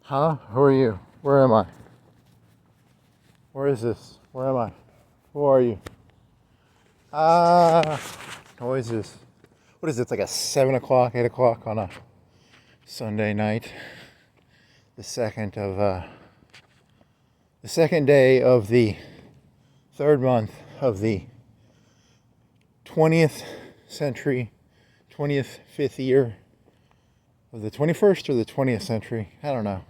Huh? Who are you? Where am I? Where is this? Where am I? Who are you? Ah, noises. What is it? It's like a 7 o'clock, 8 o'clock on a Sunday night. The second day of the third month of the 20th century, 20th, fifth year of the 21st or the 20th century. I don't know.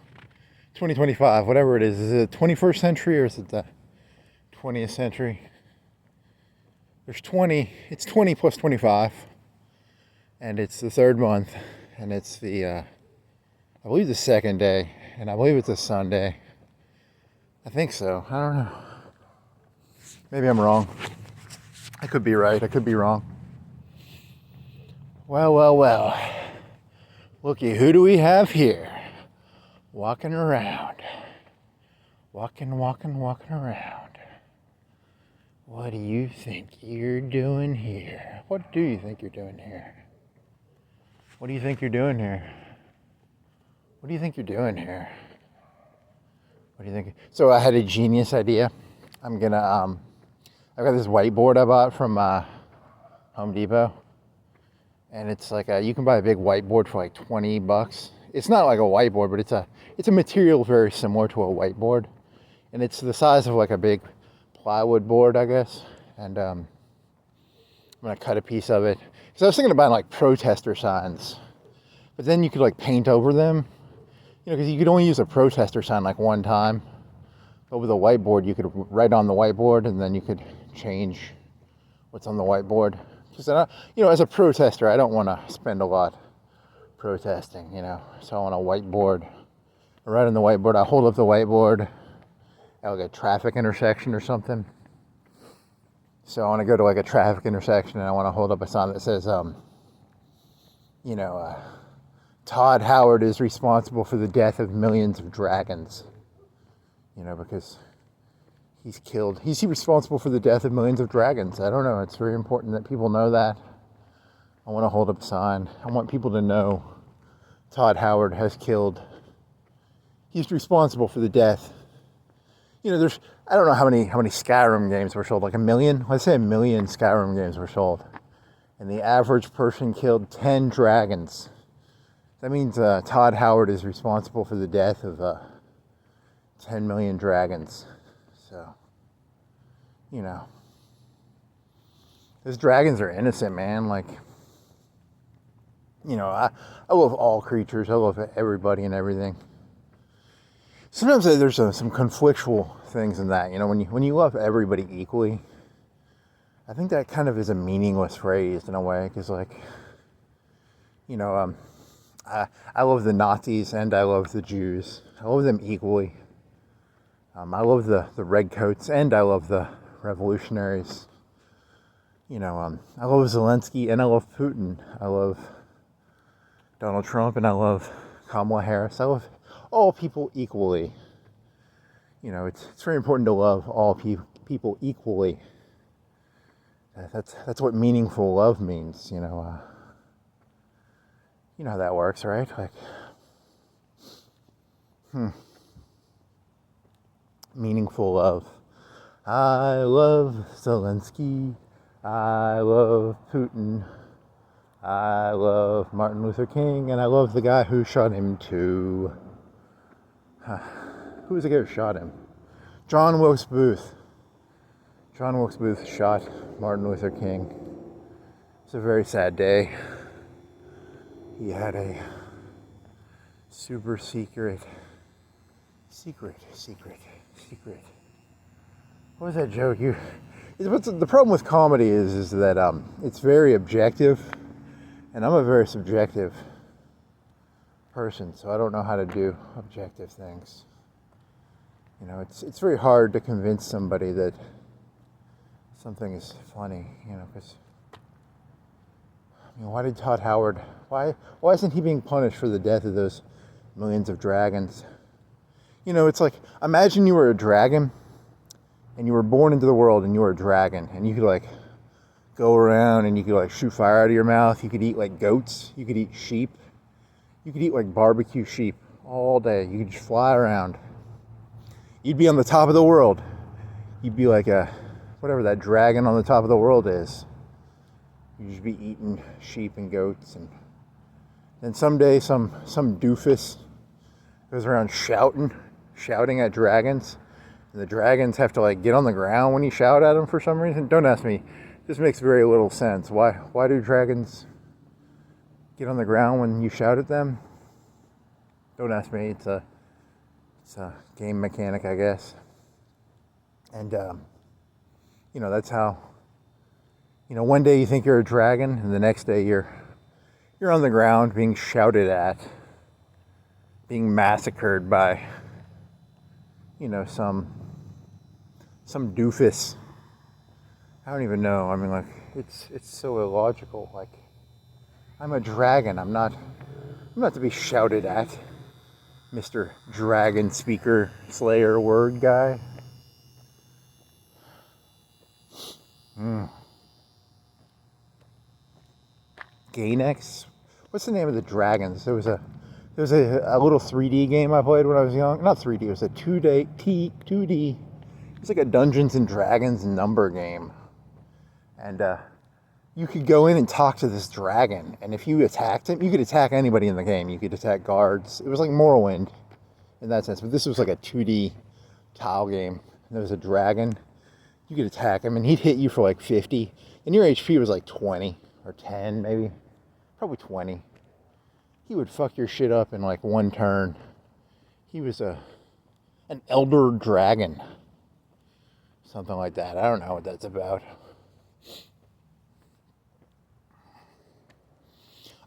2025, whatever it is. Is it the 21st century or is it the 20th century? There's 20, it's 20 plus 25, and it's the third month, and it's I believe the second day, and I believe it's a Sunday. I think so. I don't know. Maybe I'm wrong. I could be right. I could be wrong. Well. Looky, who do we have here? Walking around. Walking around. What do you think you're doing here? What do you think you're doing here? What do you think you're doing here? What do you think you're doing here? What do you think? So I had a genius idea. I've got this whiteboard I bought from Home Depot. And it's like you can buy a big whiteboard for like $20. It's not like a whiteboard, but it's a material very similar to a whiteboard. And it's the size of like a big plywood board, I guess. And I'm gonna cut a piece of it. Because I was thinking about like protester signs. But then you could like paint over them. You know, because you could only use a protester sign like one time. But with a whiteboard, you could write on the whiteboard and then you could change what's on the whiteboard. Because, as a protester, I don't want to spend a lot protesting, So I want a whiteboard. I write on the whiteboard. I hold up the whiteboard at like a traffic intersection or something. So I want to go to like a traffic intersection and I want to hold up a sign that says, Todd Howard is responsible for the death of millions of dragons. Because he's responsible for the death of millions of dragons. I don't know. It's very important that people know that. I want to hold up a sign. I want people to know Todd Howard he's responsible for the death. I don't know how many Skyrim games were sold, like 1 million? Let's say 1 million Skyrim games were sold. And the average person killed 10 dragons. That means Todd Howard is responsible for the death of 10 million dragons. So, those dragons are innocent, man. Like, I love all creatures. I love everybody and everything. Sometimes there's some conflictual things in that. When you love everybody equally, I think that kind of is a meaningless phrase in a way. Because, like, I love the Nazis and I love the Jews. I love them equally. I love the redcoats and I love the revolutionaries. I love Zelensky and I love Putin. I love Donald Trump and I love Kamala Harris. I love all people equally. It's very important to love all people equally. That's what meaningful love means. You know how that works, right? Like, meaningful love. I love Zelensky. I love Putin. I love Martin Luther King. And I love the guy who shot him too. Who was the guy who shot him? John Wilkes Booth. John Wilkes Booth shot Martin Luther King. It's a very sad day. He had a super secret. What was that joke? The problem with comedy is that it's very objective, and I'm a very subjective person, so I don't know how to do objective things. It's very hard to convince somebody that something is funny. Because why did Todd Howard? Why isn't he being punished for the death of those millions of dragons? It's like, imagine you were a dragon and you were born into the world and you were a dragon and you could like go around and you could like shoot fire out of your mouth. You could eat like goats. You could eat sheep. You could eat like barbecue sheep all day. You could just fly around. You'd be on the top of the world. You'd be like whatever that dragon on the top of the world is. You'd just be eating sheep and goats, and then someday some doofus goes around shouting at dragons, and the dragons have to like get on the ground when you shout at them for some reason. Don't ask me. This makes very little sense. Why do dragons get on the ground when you shout at them? Don't ask me. It's a game mechanic, I guess. And that's how. One day you think you're a dragon, and the next day you're on the ground being shouted at, being massacred by, some doofus. I don't even know. I mean, like, it's so illogical. Like, I'm a dragon. I'm not to be shouted at, Mr. Dragon Speaker Slayer Word Guy. Gainax? What's the name of the dragons? There was a little 3D game I played when I was young. Not 3D, it was a 2D. It's like a Dungeons and Dragons number game. And you could go in and talk to this dragon, and if you attacked him, you could attack anybody in the game. You could attack guards. It was like Morrowind in that sense, but this was like a 2D tile game. And there was a dragon. You could attack him, and he'd hit you for like 50, and your HP was like 20 or 10 maybe, probably 20. He would fuck your shit up in like one turn. He was an elder dragon, something like that. I don't know what that's about.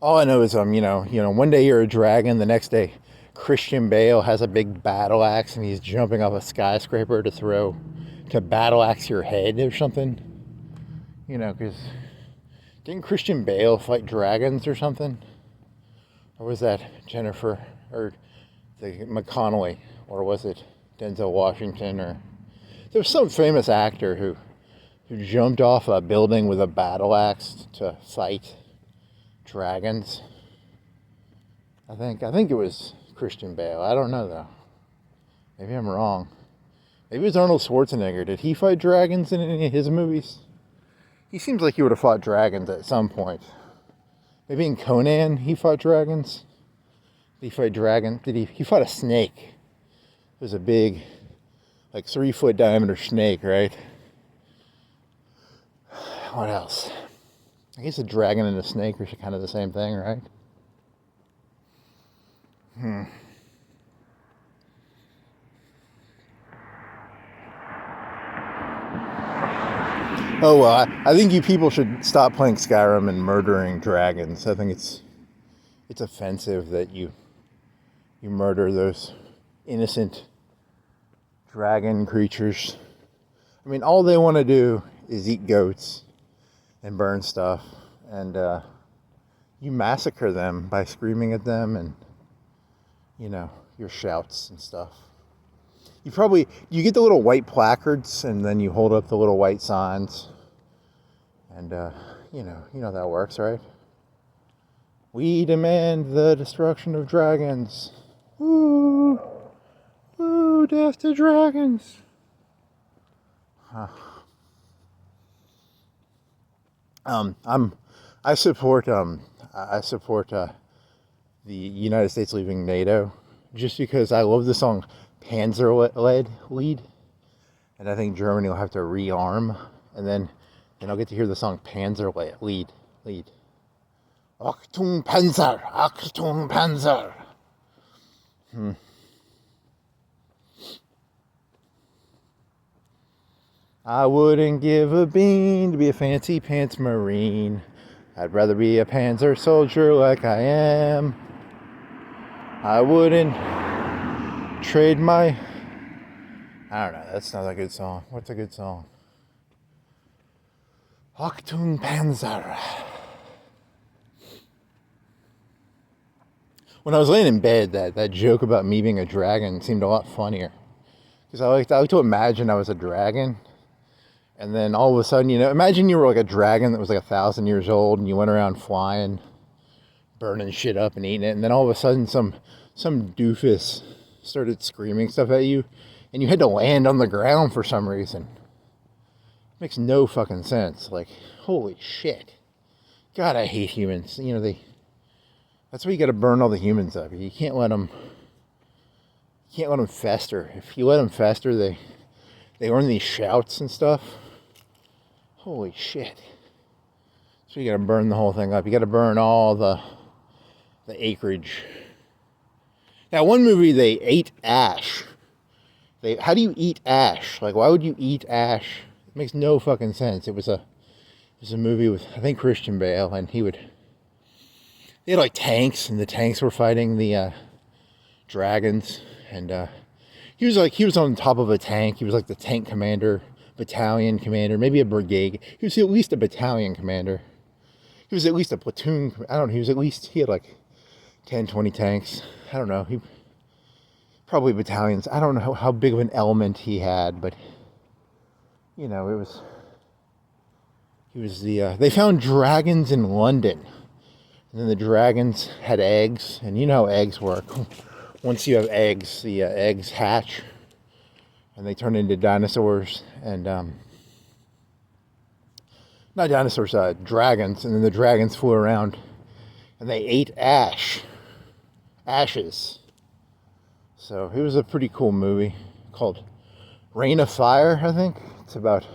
All I know is, one day you're a dragon, the next day Christian Bale has a big battle axe and he's jumping off a skyscraper to battle axe your head or something. Because didn't Christian Bale fight dragons or something? Or was that Jennifer, or the McConnelly, or was it Denzel Washington? Or there was some famous actor who jumped off a building with a battle axe to fight dragons. I think it was Christian Bale. I don't know though. Maybe I'm wrong. Maybe it was Arnold Schwarzenegger. Did he fight dragons in any of his movies? He seems like he would have fought dragons at some point. Maybe in Conan he fought dragons. Did he fight dragons? He fought a snake. It was a big, like 3-foot diameter snake, right? What else? I guess a dragon and a snake are kind of the same thing, right? Oh, well, I think you people should stop playing Skyrim and murdering dragons. I think it's offensive that you murder those innocent dragon creatures. I mean, all they want to do is eat goats and burn stuff, and you massacre them by screaming at them and your shouts and stuff. You get the little white placards, and then you hold up the little white signs, and you know how that works, right? We demand the destruction of dragons. Woo, woo, death to dragons. I support the United States leaving NATO just because I love the song Panzer-Lead, and I think Germany will have to rearm, and then I'll get to hear the song Panzer-Lead. Achtung Panzer, Achtung Panzer. I wouldn't give a bean to be a fancy pants Marine. I'd rather be a Panzer soldier like I am. I wouldn't trade my... I don't know, that's not a good song. What's a good song? Achtung Panzer. When I was laying in bed, that joke about me being a dragon seemed a lot funnier. Because I like to imagine I was a dragon. And then all of a sudden, imagine you were like a dragon that was like 1,000 years old and you went around flying, burning shit up and eating it. And then all of a sudden some some doofus started screaming stuff at you, and you had to land on the ground for some reason. Makes no fucking sense. Like, holy shit. God, I hate humans. You know, that's why you gotta burn all the humans up. You can't let them fester. If you let them fester, they earn these shouts and stuff. Holy shit. So you gotta burn the whole thing up. You gotta burn all the acreage. Now, one movie, they ate ash. How do you eat ash? Like, why would you eat ash? It makes no fucking sense. It was a movie with, I think, Christian Bale, and they had like tanks, and the tanks were fighting the dragons, and he was on top of a tank. He was like the tank commander, battalion commander, maybe a brigade. He was at least a battalion commander. He was at least a platoon. I don't know. He had like 10, 20 tanks. I don't know. He probably battalions. I don't know how big of an element he had, but you know, they found dragons in London, and then the dragons had eggs, and you know how eggs work. Once you have eggs, the eggs hatch, and they turn into dinosaurs, and not dinosaurs, dragons, and then the dragons flew around, and they ate ashes. So it was a pretty cool movie called Rain of Fire, I think. It's about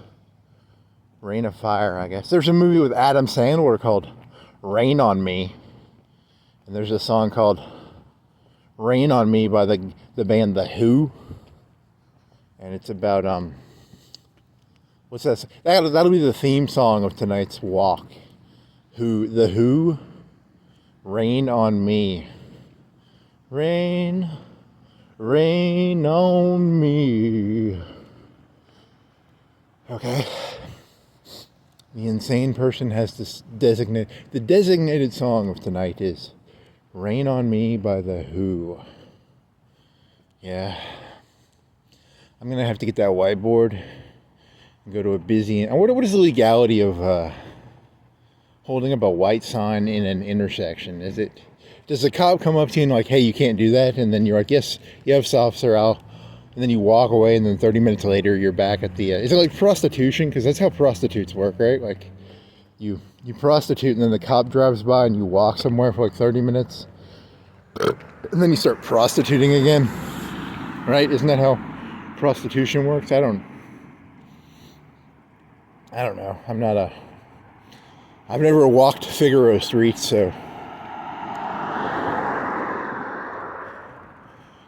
Rain of Fire, I guess. There's a movie with Adam Sandler called Rain on Me, and there's a song called Rain on Me by the band The Who, and it's about what's that? That'll be the theme song of tonight's walk. The Who, Rain on Me. Rain on me. Okay. The insane person has this the designated song of tonight is Rain on Me by The Who. Yeah. I'm going to have to get that whiteboard and go to a busy... What is the legality of holding up a white sign in an intersection? Does the cop come up to you and like, hey, you can't do that? And then you're like, yes, officer, and then you walk away, and then 30 minutes later, you're back at the... is it like prostitution? Because that's how prostitutes work, right? Like, you prostitute, and then the cop drives by, and you walk somewhere for like 30 minutes, and then you start prostituting again, right? Isn't that how prostitution works? I don't know. I've never walked Figaro Street, so...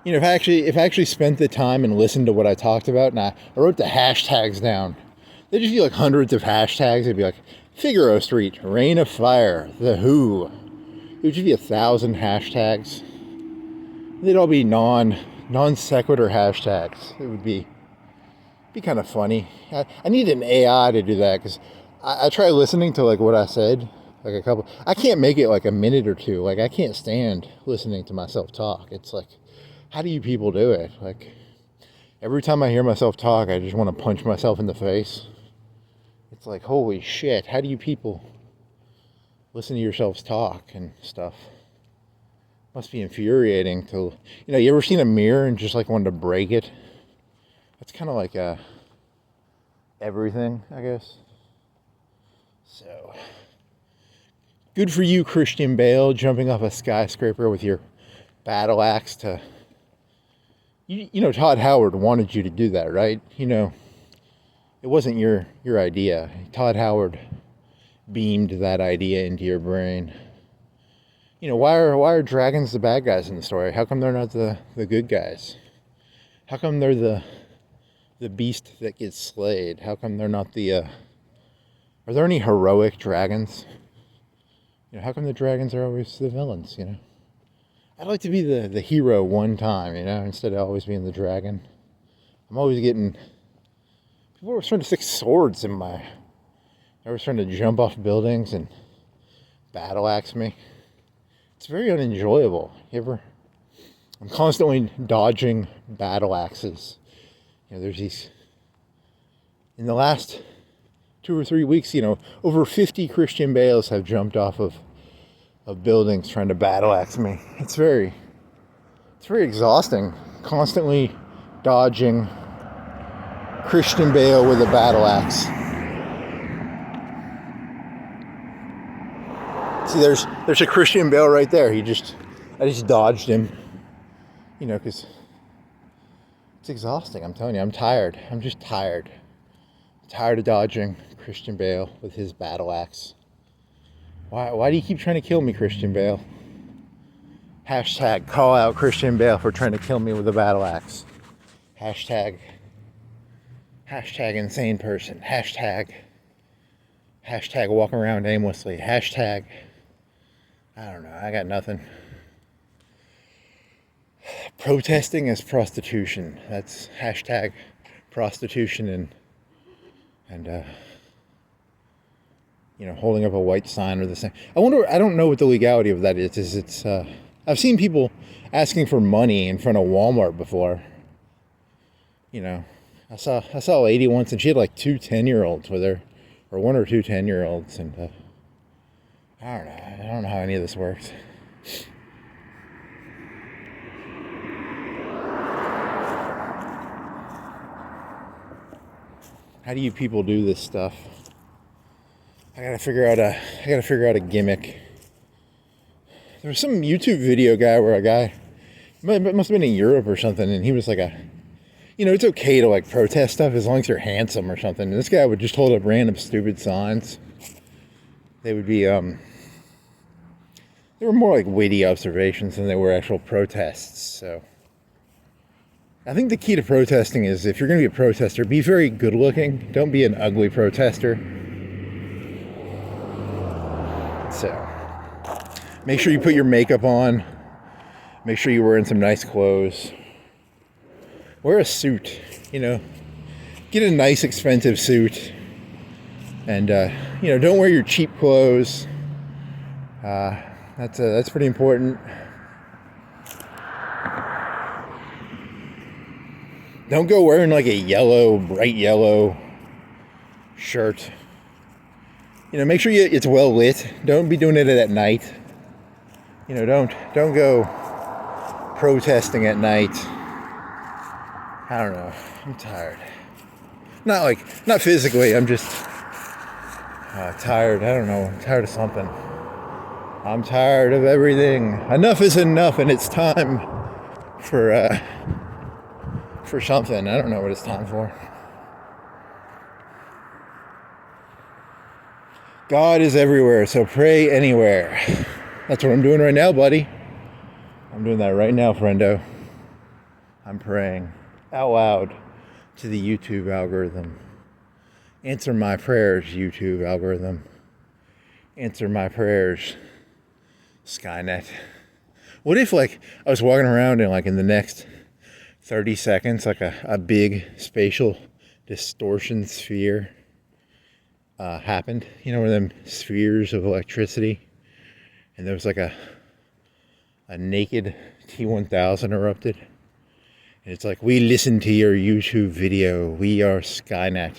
You know, if I actually spent the time and listened to what I talked about, and I wrote the hashtags down, they'd just be like hundreds of hashtags. It'd be like Figaro Street, Rain of Fire, The Who. It would just be 1,000 hashtags. They'd all be non sequitur hashtags. It would be kind of funny. I need an AI to do that, because I try listening to like what I said, like I can't make it like a minute or two. Like, I can't stand listening to myself talk. It's like, how do you people do it? Like, every time I hear myself talk, I just want to punch myself in the face. It's like, holy shit, how do you people listen to yourselves talk and stuff? Must be infuriating to, you ever seen a mirror and just like wanted to break it? That's kind of like everything, I guess. So, good for you, Christian Bale, jumping off a skyscraper with your battle axe to... You know, Todd Howard wanted you to do that, right? It wasn't your idea. Todd Howard beamed that idea into your brain. Why are dragons the bad guys in the story? How come they're not the good guys? How come they're the beast that gets slayed? How come they're not the... Are there any heroic dragons? How come the dragons are always the villains, I'd like to be the hero one time, instead of always being the dragon. I'm always getting... People are trying to stick swords in my... They were trying to jump off buildings and battle axe me. It's very unenjoyable. I'm constantly dodging battle axes. There's these... In the last 2 or 3 weeks, over 50 Christian Bales have jumped off of buildings trying to battle axe me. It's very It's very exhausting. Constantly dodging Christian Bale with a battle axe. See, there's a Christian Bale right there. I just dodged him. You know, because it's exhausting. I'm telling you, I'm tired. I'm just tired. I'm tired of dodging Christian Bale with his battle axe. Why do you keep trying to kill me, Christian Bale? Hashtag call out Christian Bale for trying to kill me with a battle axe. Hashtag insane person. Hashtag walk around aimlessly. Hashtag, I don't know, I got nothing. Protesting is prostitution. That's hashtag prostitution and you know, holding up a white sign or the same. I don't know what the legality of that is. I've seen people asking for money in front of Walmart before. You know, I saw a lady once and she had like 2 10-year-olds with her, or 1 or 2 10-year-olds, and I don't know how any of this works. How do you people do this stuff? I gotta figure out a gimmick. There was some YouTube video guy where a guy, it must have been in Europe or something, and he was like you know, it's okay to like protest stuff as long as you're handsome or something. And this guy would just hold up random stupid signs. They would be, they were more like witty observations than they were actual protests. So I think the key to protesting is, if you're going to be a protester, be very good looking. Don't be an ugly protester. So make sure you put your makeup on. Make sure you're wearing some nice clothes. Wear a suit, you know. Get a nice expensive suit. And, you know, don't wear your cheap clothes. That's pretty important. Don't go wearing like a bright yellow shirt. You know, make sure it's well lit. Don't be doing it at night. You know, don't go protesting at night. I don't know. I'm tired. Not physically. I'm just tired. I don't know. I'm tired of something. I'm tired of everything. Enough is enough, and it's time for something. I don't know what it's time for. God is everywhere, so pray anywhere. That's what I'm doing right now, buddy. I'm doing that right now, friendo. I'm praying out loud to the YouTube algorithm. Answer my prayers, YouTube algorithm. Answer my prayers, Skynet. What if, like, I was walking around and, like, in the next 30 seconds, like a big spatial distortion sphere happened? You know, one of them spheres of electricity, and there was like a naked T-1000 erupted. And it's like, we listened to your YouTube video. We are Skynet.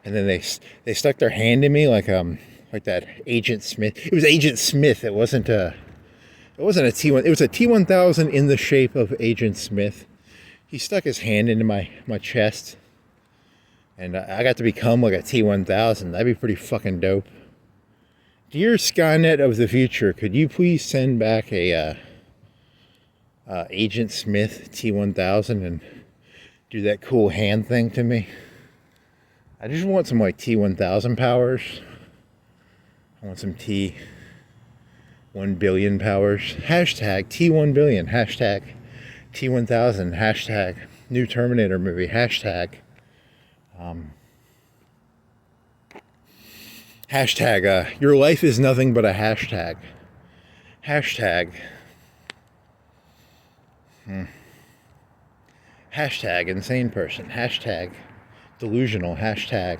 And then they stuck their hand in me like that Agent Smith. It was Agent Smith. It wasn't a T1. It was a T-1000 in the shape of Agent Smith. He stuck his hand into my chest, and I got to become like a T-1000. That'd be pretty fucking dope. Dear Skynet of the future, could you please send back a Agent Smith T-1000 and do that cool hand thing to me? I just want some like T-1000 powers. I want some T-1 billion powers. Hashtag T-1 billion. Hashtag T-1000. Hashtag new Terminator movie. Hashtag hashtag your life is nothing but a hashtag. Hashtag hashtag insane person. Hashtag delusional. Hashtag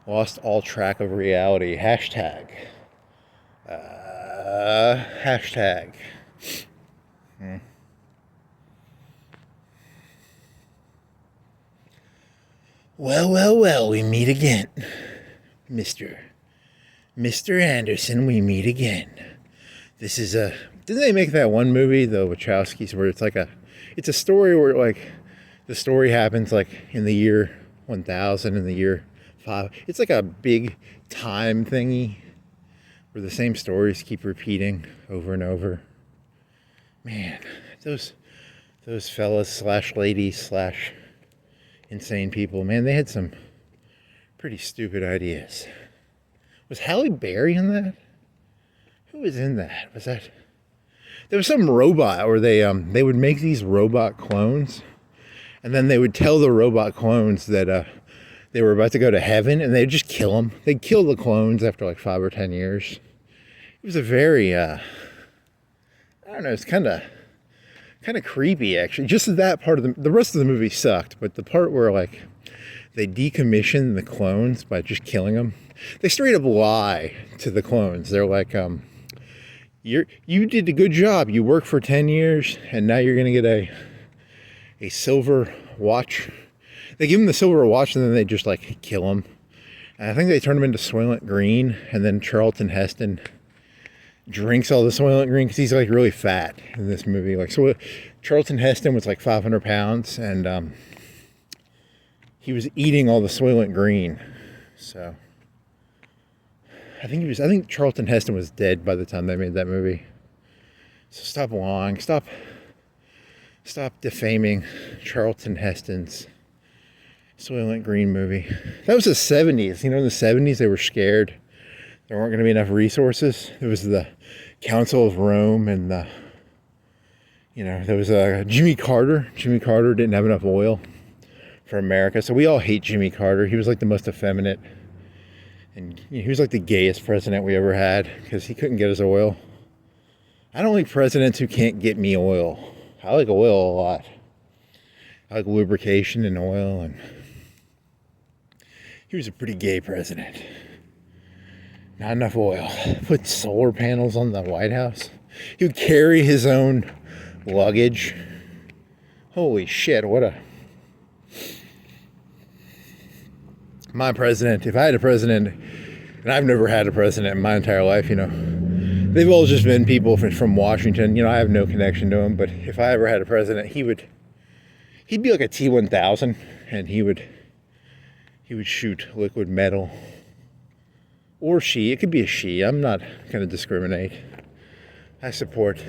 lost all track of reality. Hashtag hashtag Well, we meet again. Mr. Anderson, we meet again. This is a Didn't they make that one movie, the Wachowskis, where it's a story where like the story happens like in the year 1000, in the year 5. It's like a big time thingy where the same stories keep repeating over and over. Man, those fellas slash ladies slash insane people, man, they had some pretty stupid ideas. Was Halle Berry in that? Who was in that? There was some robot where they would make these robot clones, and then they would tell the robot clones that they were about to go to heaven, and they'd just kill them. They'd kill the clones after like 5 or 10 years. It was a very I don't know, it's kind of creepy, actually. Just that part of the rest of the movie sucked, but the part where like they decommissioned the clones by just killing them, they straight up lie to the clones. They're like, you did a good job. You worked for 10 years, and now you're gonna get a silver watch. They give them the silver watch, and then they just like kill them. And I think they turn them into Soylent Green, and then Charlton Heston drinks all the Soylent Green because he's like really fat in this movie. Like, so Charlton Heston was like 500 pounds, and he was eating all the Soylent Green. So I think Charlton Heston was dead by the time they made that movie. So stop lying. Stop defaming Charlton Heston's Soylent Green movie. That was the 70s. You know, in the 70s they were scared there weren't going to be enough resources. There was the Council of Rome, and there was Jimmy Carter. Jimmy Carter didn't have enough oil for America, so we all hate Jimmy Carter. He was like the most effeminate, and he was like the gayest president we ever had because he couldn't get his oil. I don't like presidents who can't get me oil. I like oil a lot. I like lubrication and oil, and he was a pretty gay president. Not enough oil. Put solar panels on the White House. He would carry his own luggage. Holy shit, my president, if I had a president, and I've never had a president in my entire life, they've all just been people from Washington. I have no connection to him, but if I ever had a president, he'd be like a T-1000, and he would shoot liquid metal. Or she. It could be a she. I'm not going to discriminate. I support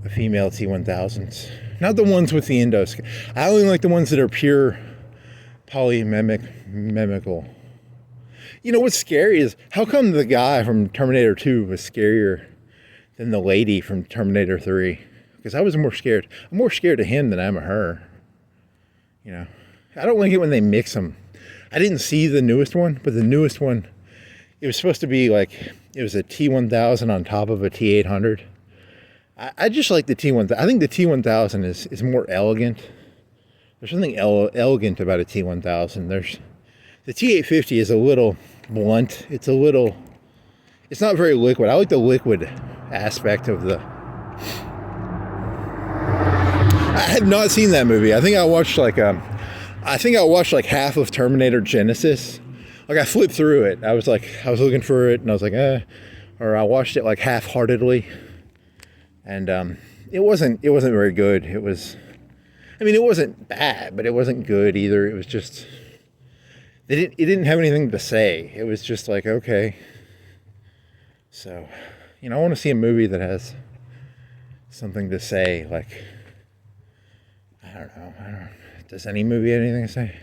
the female T-1000s. Not the ones with the endos. I only like the ones that are pure polymemical. You know what's scary is, how come the guy from Terminator 2 was scarier than the lady from Terminator 3? Because I was more scared. I'm more scared of him than I am of her. I don't like it when they mix them. I didn't see the newest one, but the newest one, it was supposed to be like, it was a T-1000 on top of a T-800. I just like the T-1000. I think the T-1000 is more elegant. There's something elegant about a T-1000. The T-850 is a little blunt. It's not very liquid. I like the liquid aspect of the... I have not seen that movie. I think I watched like half of Terminator Genesis. Like, I flipped through it. I was looking for it, and I was like, or I watched it like half-heartedly, and it wasn't very good. It wasn't bad, but it wasn't good either. It was just, it didn't have anything to say. It was just like, okay. So, I want to see a movie that has something to say. Like, I don't know. Does any movie have anything to say?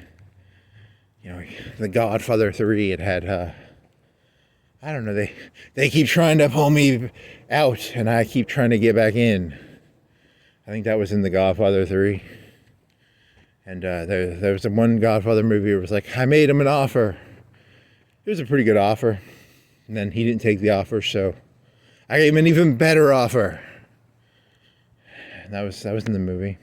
The Godfather 3, it had, I don't know, they keep trying to pull me out, and I keep trying to get back in. I think that was in The Godfather 3. And there was one Godfather movie where it was like, I made him an offer. It was a pretty good offer. And then he didn't take the offer, so I gave him an even better offer. And that was in the movie.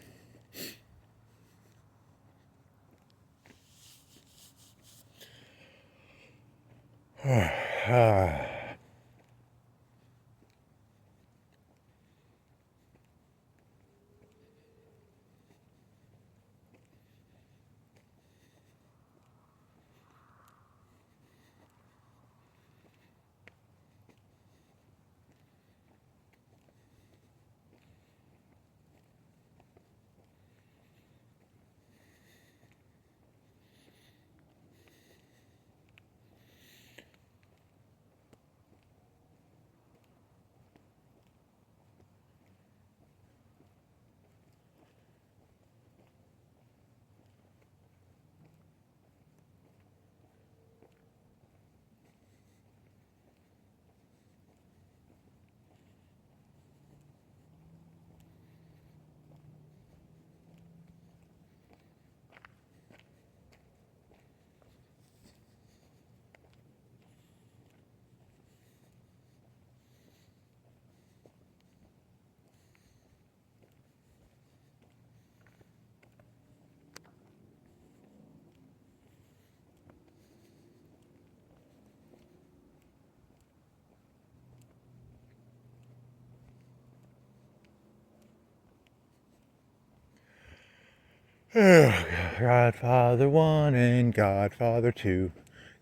Godfather 1 and Godfather 2,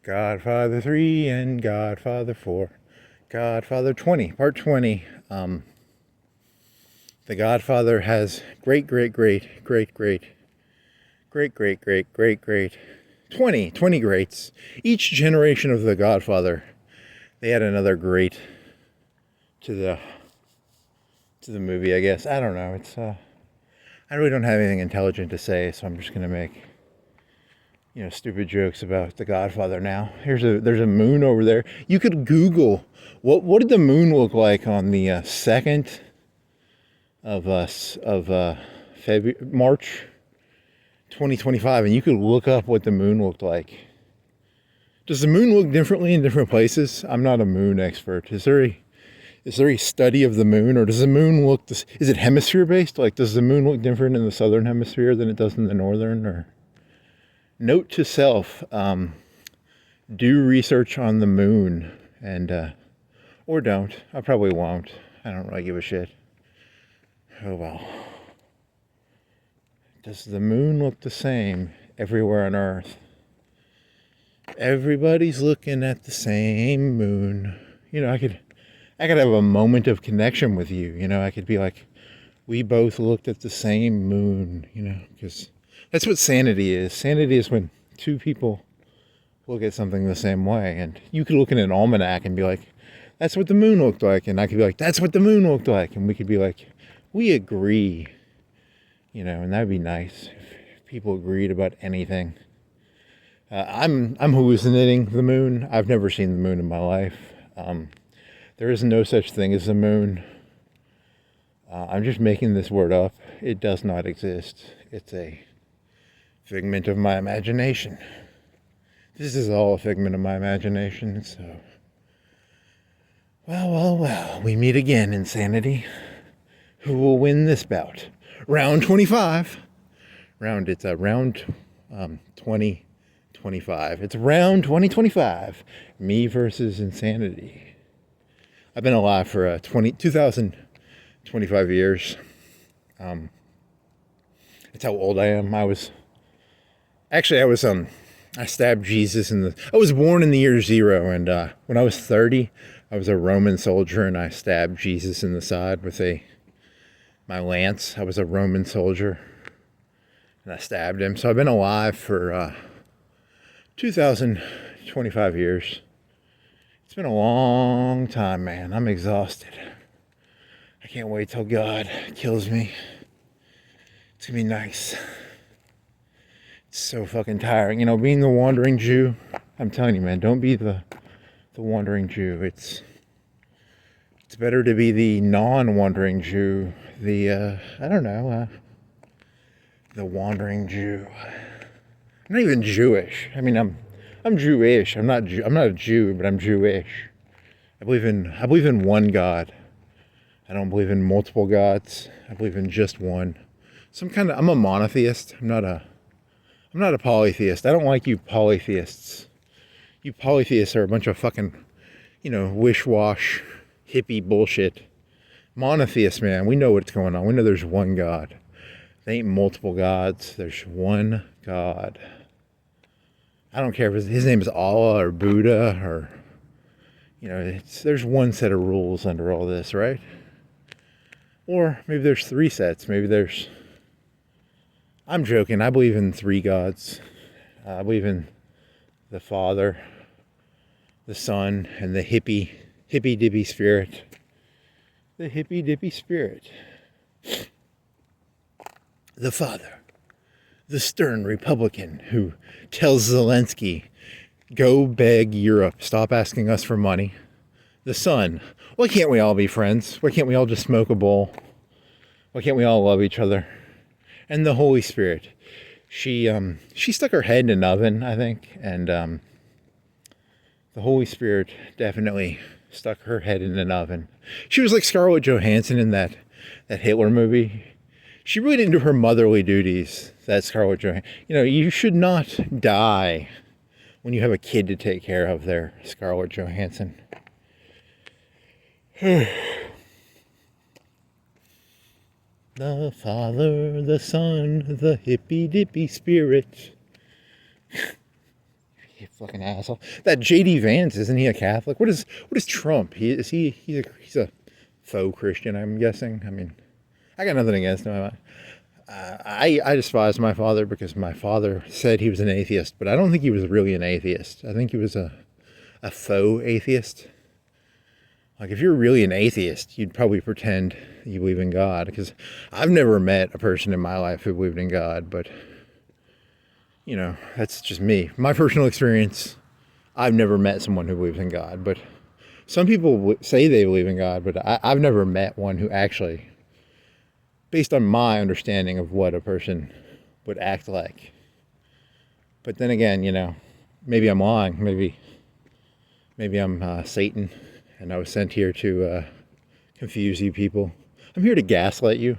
Godfather 3 and Godfather 4, Godfather 20, part 20. The Godfather has great 20 greats. Each generation of the Godfather, they add another great to the movie, I guess. I don't know. It's I really don't have anything intelligent to say, so I'm just gonna make stupid jokes about the Godfather now. There's a moon over there. You could Google what did the moon look like on the 2nd of March 2025, and you could look up what the moon looked like. Does the moon look differently in different places? I'm not a moon expert. Is there a study of the moon, or does the moon look is it hemisphere based? Like, does the moon look different in the southern hemisphere than it does in the northern? Or note to self, do research on the moon, and or don't. I probably won't. I don't really give a shit. Oh well. Does the moon look the same everywhere on Earth? Everybody's looking at the same moon. I could have a moment of connection with you. I could be like, we both looked at the same moon, because that's what sanity is. Sanity is when two people look at something the same way. And you could look at an almanac and be like, that's what the moon looked like. And I could be like, that's what the moon looked like. And we could be like, we agree, and that'd be nice if people agreed about anything. I'm hallucinating the moon. I've never seen the moon in my life. There is no such thing as the moon. I'm just making this word up. It does not exist. It's a figment of my imagination. This is all a figment of my imagination, so... Well, we meet again, insanity. Who will win this bout? Round 25. It's a round 2025. It's round 2025. Me versus insanity. I've been alive for 2,025 years. That's how old I am. I stabbed Jesus I was born in the year 0, and when I was 30, I was a Roman soldier, and I stabbed Jesus in the side with my lance. I was a Roman soldier, and I stabbed him. So I've been alive for 2,025 years. It's been a long time, man. I'm exhausted. I can't wait till God kills me. It's gonna be nice. It's so fucking tiring. Being the wandering Jew, I'm telling you, man, don't be the wandering Jew. It's better to be the non-wandering Jew. The wandering Jew. I'm not even Jewish. I mean, I'm Jewish. I'm not a Jew, but I'm Jewish. I believe in one God. I don't believe in multiple gods. I believe in just one. I'm a monotheist. I'm not a polytheist. I don't like you polytheists. You polytheists are a bunch of fucking, wish-wash, hippie bullshit. Monotheists, man, we know what's going on. We know there's one God. There ain't multiple gods. There's one God. I don't care if his name is Allah or Buddha or, there's one set of rules under all this, right? Or maybe there's 3 sets. I'm joking. I believe in 3 gods. I believe in the Father, the Son, and the hippy-dippy spirit. The hippy-dippy spirit. The Father, the stern Republican who tells Zelensky, go beg Europe, stop asking us for money. The Son, why can't we all be friends? Why can't we all just smoke a bowl? Why can't we all love each other? And the Holy Spirit, she stuck her head in an oven, I think, and the Holy Spirit definitely stuck her head in an oven. She was like Scarlett Johansson in that Hitler movie. She really didn't do her motherly duties, that Scarlett Johansson. You should not die when you have a kid to take care of there, Scarlett Johansson. The Father, the Son, the hippy dippy spirit. You fucking asshole. That J.D. Vance, isn't he a Catholic? What is Trump? He's a faux Christian, I'm guessing. I mean, I got nothing against him. I despise my father because my father said he was an atheist, but I don't think he was really an atheist. I think he was a faux atheist. Like, if you're really an atheist, you'd probably pretend you believe in God, because I've never met a person in my life who believed in God, but, you know, that's just me. My personal experience, I've never met someone who believes in God, but some people say they believe in God, but I've never met one who actually, based on my understanding of what a person would act like. But then again, you know, maybe I'm lying. Maybe I'm Satan, and I was sent here to confuse you people. I'm here to gaslight you.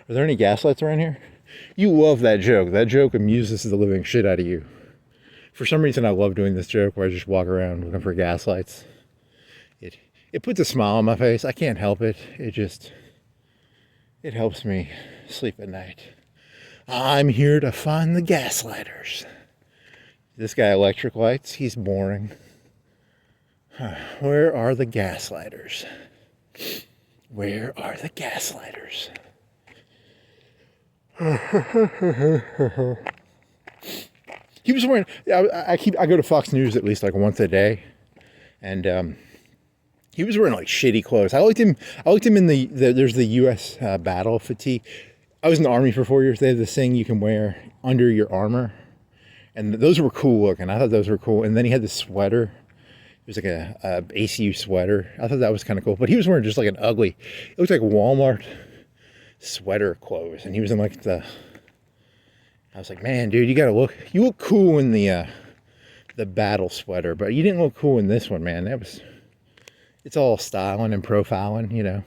Are there any gaslights around here? You love that joke. That joke amuses the living shit out of you. For some reason, I love doing this joke where I just walk around looking for gaslights. It puts a smile on my face. I can't help it. It helps me sleep at night. I'm here to find the gaslighters. This guy, electric lights, he's boring. Where are the gaslighters? Where are the gaslighters? He was wearing. I go to Fox News at least like once a day, and he was wearing like shitty clothes. I liked him in the there's the U.S. Battle fatigue. I was in the Army for 4 years. They had this thing you can wear under your armor, and those were cool looking. I thought those were cool. And then he had this sweater. It was like a ACU sweater. I thought that was kind of cool. But he was wearing just like an ugly, it looked like Walmart sweater clothes. And he was in like I was like, man, dude, you look cool in the battle sweater, but you didn't look cool in this one, man. It's all styling and profiling, you know.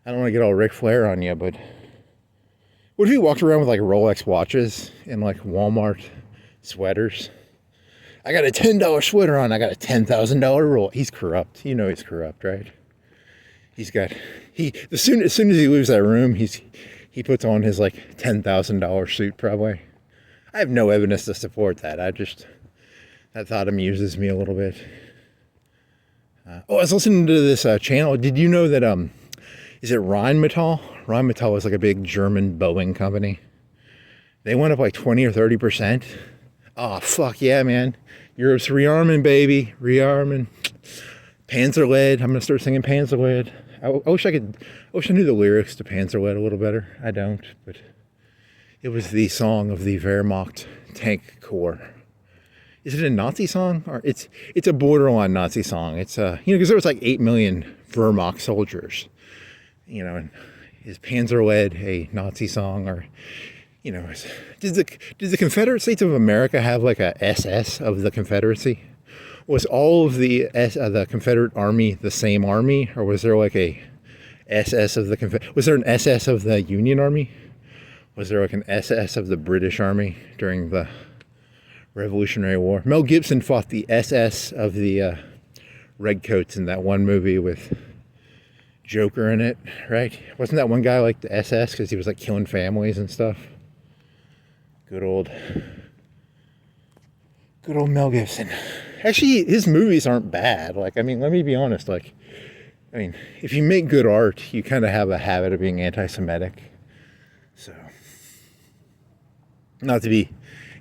I don't want to get all Ric Flair on you, but what if he walked around with like Rolex watches and like Walmart sweaters? I got a $10 sweater on. I got a $10,000 roll. He's corrupt. You know he's corrupt, right? As soon as he leaves that room, he puts on his like $10,000 suit probably. I have no evidence to support that. That thought amuses me a little bit. I was listening to this channel. Did you know that is it Rheinmetall? Rheinmetall is like a big German Boeing company. They went up like 20 or 30%. Oh, fuck yeah, man. Europe's rearming, baby. Rearming. Panzerlead. I'm going to start singing Panzerlead. I wish I knew the lyrics to Panzerlead a little better. I don't, but it was the song of the Wehrmacht tank corps. Is it a Nazi song? Or it's a borderline Nazi song. It's, because there was like 8 million Wehrmacht soldiers. You know, and is Panzerlead a Nazi song? Or, you know, did the Confederate States of America have like a SS of the Confederacy? Was all of the Confederate Army the same army, or was there like a SS of the was there an SS of the Union Army? Was there like an SS of the British Army during the Revolutionary War? Mel Gibson fought the SS of the Redcoats in that one movie with Joker in it, right? Wasn't that one guy like the SS because he was like killing families and stuff? Good old Mel Gibson. Actually, his movies aren't bad. Like, I mean, let me be honest. Like, I mean, if you make good art, you kind of have a habit of being anti-Semitic. So, not to be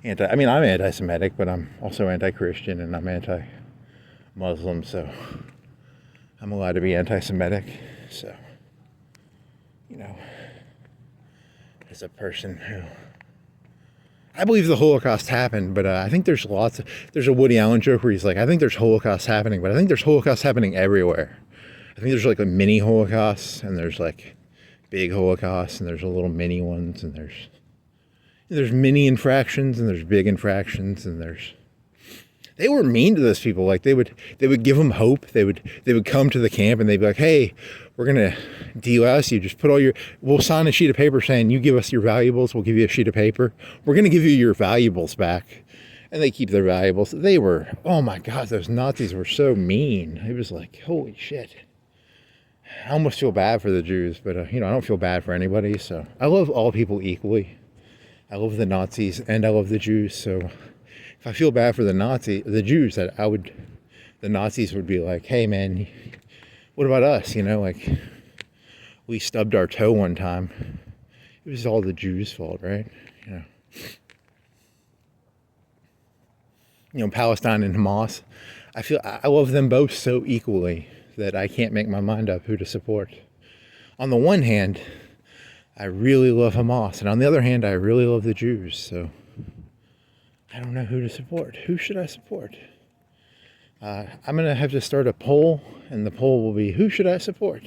I'm anti-Semitic, but I'm also anti-Christian and I'm anti-Muslim. So, I'm allowed to be anti-Semitic. So, you know, as a person who, I believe the Holocaust happened, but I think there's a Woody Allen joke where he's like, I think there's Holocaust happening, but I think there's Holocaust happening everywhere. I think there's like a mini Holocaust, and there's like big Holocausts, and there's a little mini ones, and there's mini infractions, and there's big infractions, and they were mean to those people. Like they would give them hope. They would come to the camp and they'd be like, hey, we're going to de-louse you. Just we'll sign a sheet of paper saying you give us your valuables. We'll give you a sheet of paper. We're going to give you your valuables back. And they keep their valuables. They were, oh my God, those Nazis were so mean. It was like, holy shit. I almost feel bad for the Jews, but I don't feel bad for anybody. So I love all people equally. I love the Nazis and I love the Jews. So if I feel bad for the Jews, the Nazis would be like, hey man, what about us? Like we stubbed our toe one time. It was all the Jews' fault, right? Palestine and Hamas. I love them both so equally that I can't make my mind up who to support. On the one hand, I really love Hamas, and on the other hand, I really love the Jews, so I don't know who to support. Who should I support? I'm going to have to start a poll, and the poll will be, who should I support?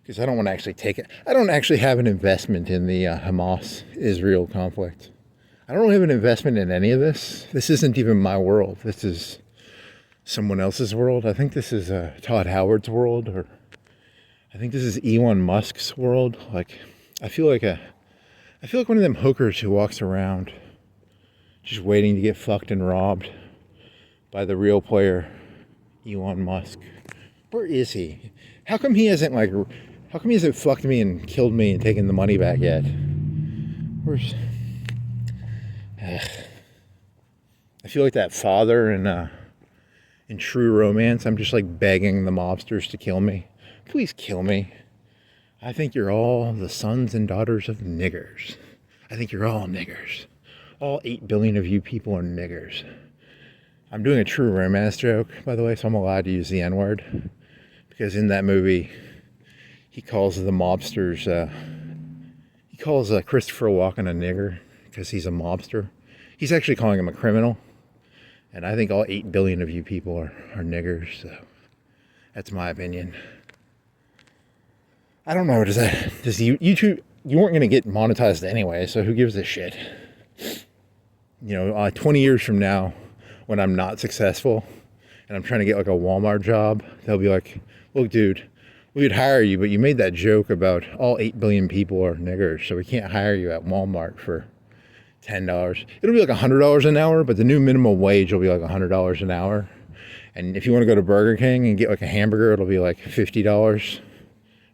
Because I don't want to actually take it. I don't actually have an investment in the Hamas-Israel conflict. I don't really have an investment in any of this. This isn't even my world. This is someone else's world. I think this is Todd Howard's world, or I think this is Elon Musk's world. Like, I feel like one of them hookers who walks around just waiting to get fucked and robbed by the real player, Elon Musk. Where is he? How come he hasn't fucked me and killed me and taken the money back yet? Where's... I feel like that father in True Romance. I'm just like begging the mobsters to kill me. Please kill me. I think you're all the sons and daughters of niggers. I think you're all niggers. All 8 billion of you people are niggers. I'm doing a True Romance joke, by the way, so I'm allowed to use the N-word. Because in that movie, he calls the mobsters, he calls Christopher Walken a nigger because he's a mobster. He's actually calling him a criminal. And I think all 8 billion of you people are niggers, so that's my opinion. I don't know, does YouTube, you weren't going to get monetized anyway, so who gives a shit? 20 years from now, when I'm not successful, and I'm trying to get like a Walmart job, they'll be like, look dude, we would hire you, but you made that joke about all 8 billion people are niggers, so we can't hire you at Walmart for $10. It'll be like $100 an hour, but the new minimum wage will be like $100 an hour. And if you want to go to Burger King and get like a hamburger, it'll be like $50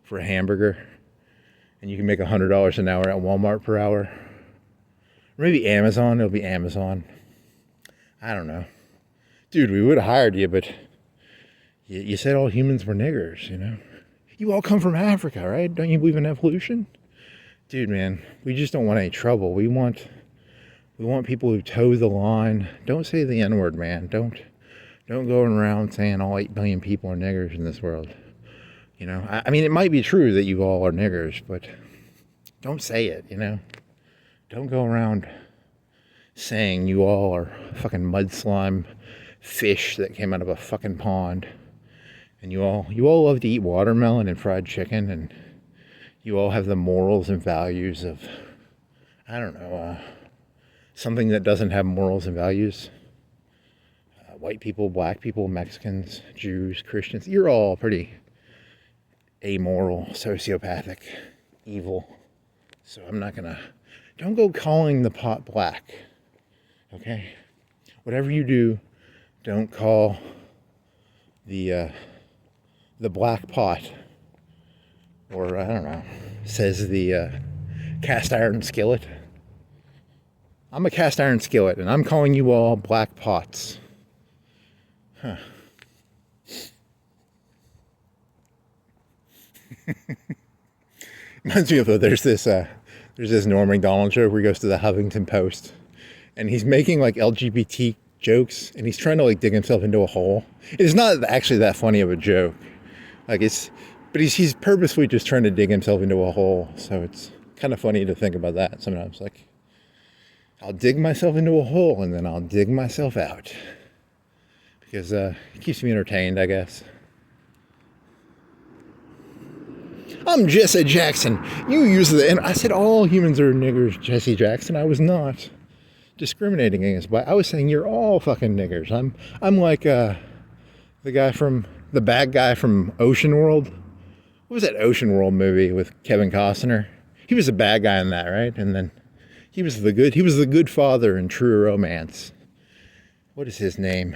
for a hamburger. And you can make $100 an hour at Walmart per hour. Or maybe Amazon, it'll be Amazon. I don't know. Dude, we would have hired you, but you said all humans were niggers, You all come from Africa, right? Don't you believe in evolution? Dude, man, we just don't want any trouble. We want people who toe the line. Don't say the N-word, man. Don't go around saying all 8 billion people are niggers in this world. I mean, it might be true that you all are niggers, but don't say it, Don't go around saying you all are fucking mud slime fish that came out of a fucking pond. And you all love to eat watermelon and fried chicken, and you all have the morals and values of, I don't know, something that doesn't have morals and values. White people, black people, Mexicans, Jews, Christians, you're all pretty amoral, sociopathic, evil. So don't go calling the pot black, okay? Whatever you do, don't call the black pot, or I don't know, says the cast iron skillet. I'm a cast iron skillet, and I'm calling you all black pots. Huh. Reminds me of there's this Norm Macdonald joke where he goes to the Huffington Post, and he's making like LGBT jokes, and he's trying to like dig himself into a hole. It's not actually that funny of a joke, but he's purposefully just trying to dig himself into a hole. So it's kind of funny to think about that sometimes. Like, I'll dig myself into a hole and then I'll dig myself out, because it keeps me entertained, I guess. I'm Jesse Jackson. You use and I said all humans are niggers, Jesse Jackson. I was not discriminating against black. I was saying you're all fucking niggers. I'm like the bad guy from Ocean World. What was that Ocean World movie with Kevin Costner? He was a bad guy in that, right? And then he was the good father in True Romance. What is his name?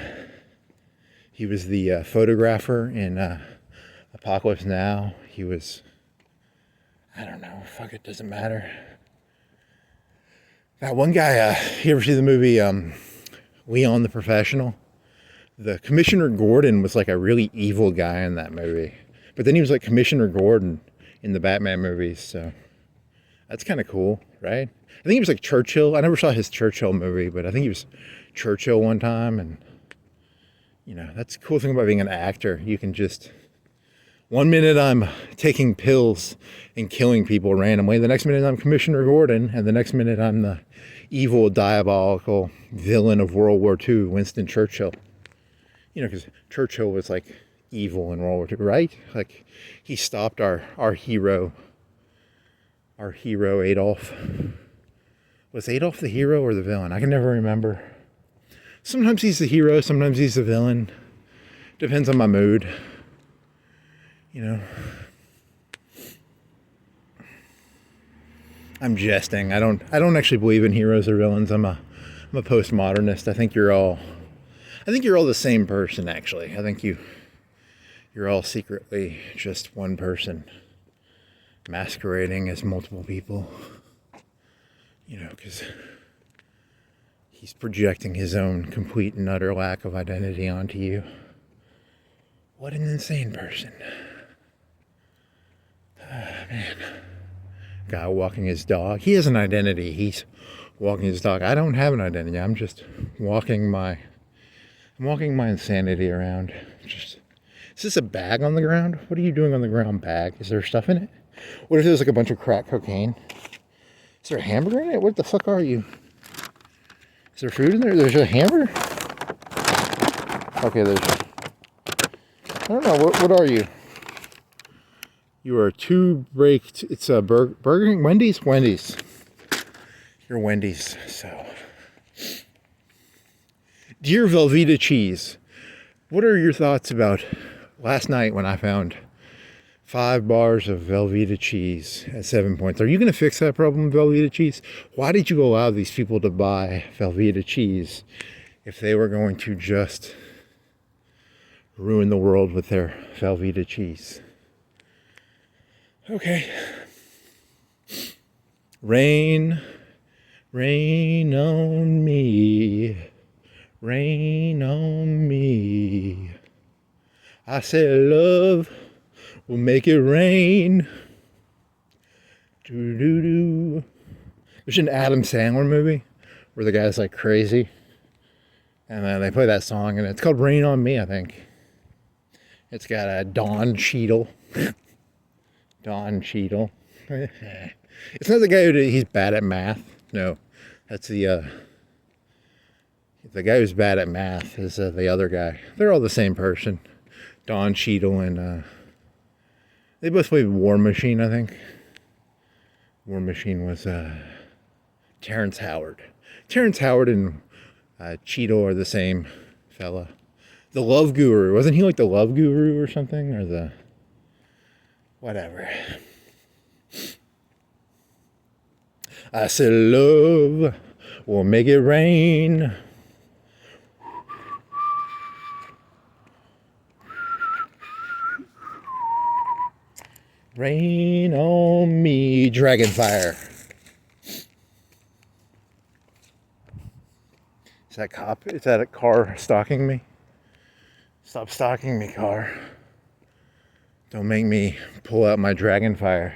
He was the photographer in Apocalypse Now, he was, I don't know, fuck it, doesn't matter. That one guy, you ever see the movie Leon the Professional? The Commissioner Gordon was like a really evil guy in that movie. But then he was like Commissioner Gordon in the Batman movies, so that's kind of cool, right? I think he was like Churchill. I never saw his Churchill movie, but I think he was Churchill one time. And, you know, that's the cool thing about being an actor. You can just, one minute I'm taking pills and killing people randomly. The next minute I'm Commissioner Gordon. And the next minute I'm the evil, diabolical villain of World War II, Winston Churchill. You know, because Churchill was like evil in World War II, right? Like he stopped our hero Adolf. Was Adolf the hero or the villain? I can never remember. Sometimes he's the hero, sometimes he's the villain. Depends on my mood. You know. I'm jesting. I don't actually believe in heroes or villains. I'm a postmodernist. I think you're all the same person, actually. I think you're all secretly just one person masquerading as multiple people. You know, because he's projecting his own complete and utter lack of identity onto you. What an insane person. Man. Guy walking his dog. He has an identity. He's walking his dog. I don't have an identity. I'm just walking my insanity around. Just, is this a bag on the ground? What are you doing on the ground, bag? Is there stuff in it? What if there's like a bunch of crack cocaine? Is there a hamburger in it? What the fuck are you? Is there food in there? There's a hamburger? Okay, I don't know, what are you? You are too baked. It's a Burger King? Wendy's? Wendy's. You're Wendy's, so. Dear Velveeta Cheese, what are your thoughts about last night when I found 5 bars of Velveeta cheese at 7 points? Are you going to fix that problem, Velveeta cheese? Why did you allow these people to buy Velveeta cheese if they were going to just ruin the world with their Velveeta cheese? Okay. Rain on me. Rain on me. I said love will make it rain. Doo-doo-doo. There's an Adam Sandler movie where the guy's like crazy. And then they play that song and it's called Rain on Me, I think. It's got a Don Cheadle. Don Cheadle. It's not the guy he's bad at math. No, that's the guy who's bad at math is the other guy. They're all the same person. Don Cheadle and they both played War Machine, I think. War Machine was Terrence Howard. Terrence Howard and Cheadle are the same fella. The Love Guru. Wasn't he like the Love Guru or something? Or the whatever. I said love will make it rain. Rain on me, Dragonfire. Is that a car stalking me? Stop stalking me, car. Don't make me pull out my Dragonfire.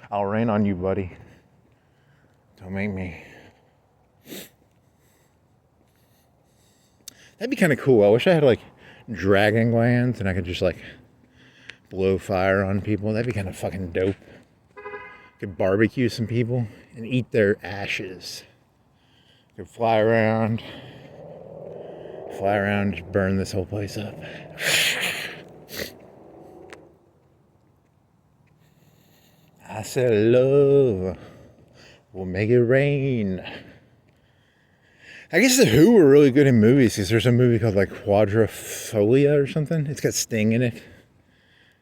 I'll rain on you, buddy. Don't make me. That'd be kind of cool. I wish I had like dragon glands and I could just like blow fire on people. That'd be kind of fucking dope. Could barbecue some people and eat their ashes. Could fly around, just burn this whole place up. I said love will make it rain. I guess the Who were really good in movies because there's a movie called like Quadrophobia or something. It's got Sting in it.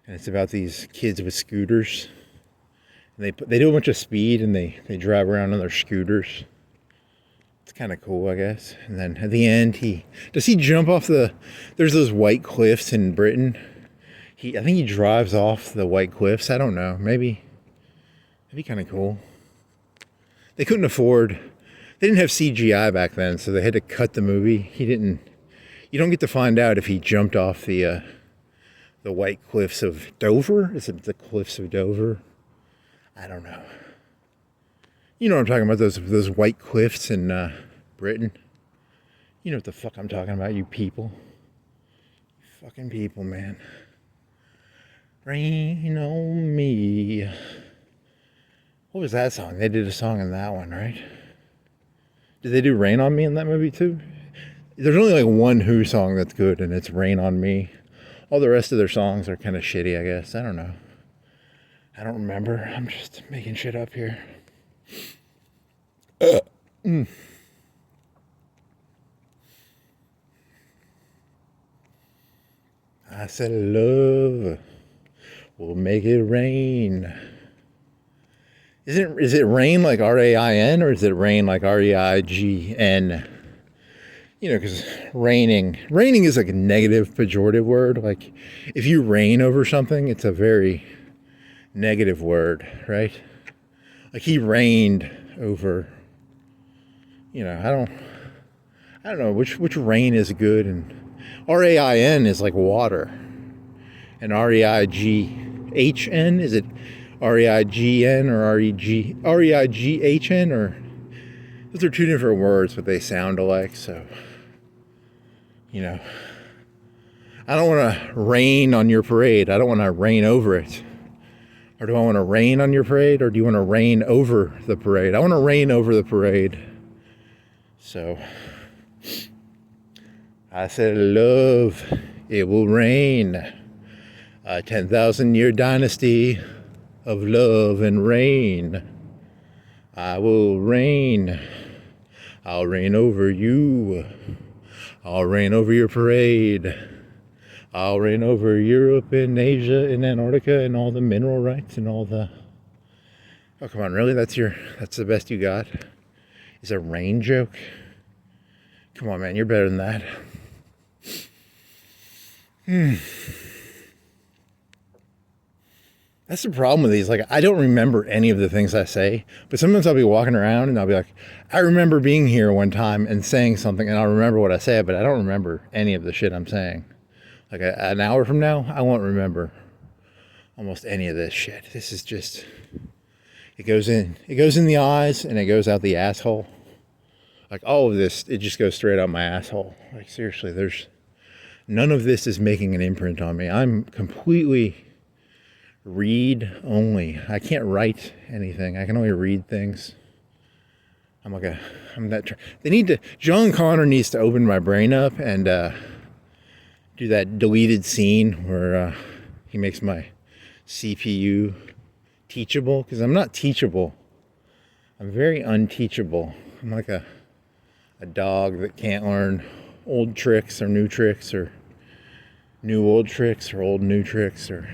And it's about these kids with scooters. And they do a bunch of speed and they drive around on their scooters. It's kind of cool, I guess. And then at the end, does he jump off there's those white cliffs in Britain. I think he drives off the white cliffs. I don't know. Maybe that'd be kind of cool. They couldn't afford. They didn't have CGI back then, so they had to cut the movie. He didn't. You don't get to find out if he jumped off the white cliffs of Dover. Is it the cliffs of Dover? I don't know. You know what I'm talking about? Those white cliffs in Britain. You know what the fuck I'm talking about, you people. You fucking people, man. Rain on me. What was that song? They did a song in that one, right? Did they do Rain on Me in that movie too? There's only like one Who song that's good, and it's Rain on Me. All the rest of their songs are kind of shitty, I guess. I don't know. I don't remember. I'm just making shit up here. I said love will make it rain. Is it rain like R-A-I-N, or is it rain like R-E-I-G-N? You know, because raining is like a negative, pejorative word. Like, if you rain over something, it's a very negative word, right? Like, he reigned over, you know, I don't know which rain is good. And R-A-I-N is like water. And R-E-I-G-H-N, is it R-E-I-G-N or R-E-I-G-H-N? Or those are two different words, but they sound alike. So, you know, I don't want to rain on your parade. I don't want to rain over it. Or do I want to rain on your parade, or do you want to rain over the parade? I want to rain over the parade. So I said, love, it will rain. A 10,000-year dynasty of love and rain. I will reign. I'll reign over you. I'll reign over your parade. I'll reign over Europe and Asia and Antarctica and all the mineral rights and all the... Oh, come on, really? That's the best you got? Is a rain joke? Come on, man, you're better than that. That's the problem with these. Like, I don't remember any of the things I say, but sometimes I'll be walking around and I'll be like, I remember being here one time and saying something, and I'll remember what I said, but I don't remember any of the shit I'm saying. Like, an hour from now, I won't remember almost any of this shit. This is just, it goes in the eyes and it goes out the asshole. Like, all of this, it just goes straight out my asshole. Like, seriously, none of this is making an imprint on me. I'm completely read only. I can't write anything. I can only read things. John Connor needs to open my brain up and do that deleted scene where he makes my CPU teachable, because I'm not teachable. I'm very unteachable. I'm like a dog that can't learn old tricks or new tricks, or new old tricks or old new tricks, or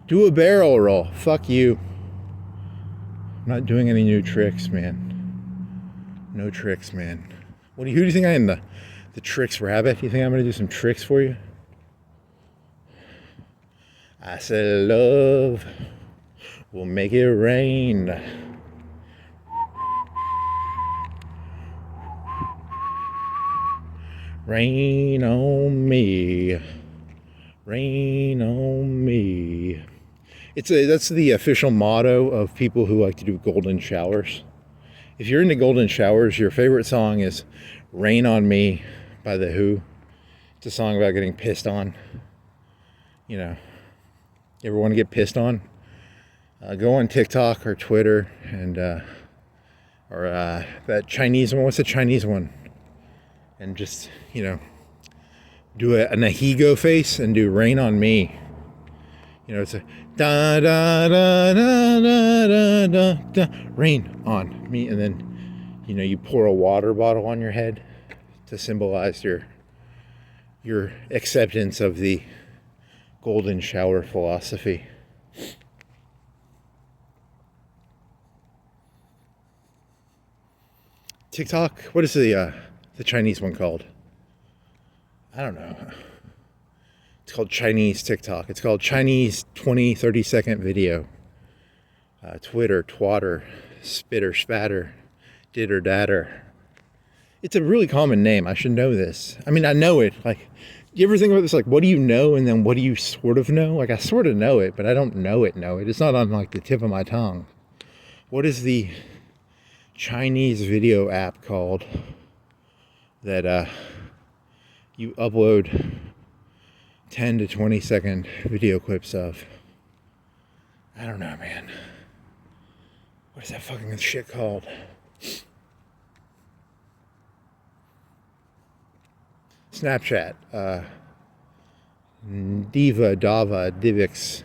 do a barrel roll. Fuck you. I'm not doing any new tricks, man. No tricks, man. Who do you think I am, the tricks rabbit? You think I'm gonna do some tricks for you? I said love will make it rain. Rain on me. Rain on me. That's the official motto of people who like to do golden showers. If you're into golden showers, your favorite song is Rain on Me by The Who. It's a song about getting pissed on. You know, you ever want to get pissed on? Go on TikTok or Twitter and or that Chinese one. What's the Chinese one? And just, you know, do a Nahigo face and do Rain on Me. You know, it's a da da da da da da da, rain on me, and then, you know, you pour a water bottle on your head to symbolize your acceptance of the golden shower philosophy. TikTok, what is the Chinese one called? I don't know. It's called Chinese TikTok. It's called Chinese 20, 30-second video. Twitter, twatter, spitter, spatter, ditter, datter. It's a really common name. I should know this. I mean, I know it. Like, do you ever think about this? Like, what do you know, and then what do you sort of know? Like, I sort of know it, but I don't know it. It's not on, like, the tip of my tongue. What is the Chinese video app called that you upload 10 to 20 second video clips of? I don't know, man. What is that fucking shit called? Snapchat, Diva, Dava, Divix,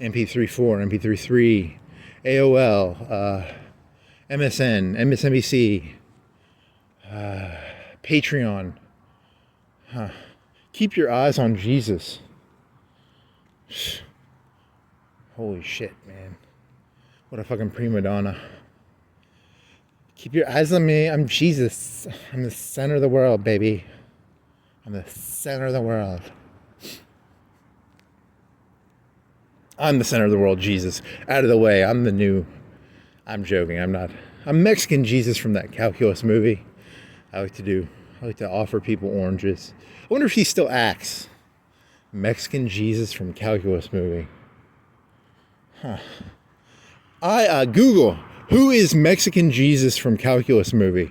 MP3-4, MP3-3, AOL, MSN, MSNBC, Patreon. Keep your eyes on Jesus. Holy shit, man. What a fucking prima donna. Keep your eyes on me. I'm Jesus. I'm the center of the world, baby. I'm the center of the world. I'm the center of the world, Jesus. Out of the way. I'm joking. I'm Mexican Jesus from that Calculus movie. I like to offer people oranges. I wonder if he still acts. Mexican Jesus from Calculus movie. Huh. Google, who is Mexican Jesus from Calculus movie?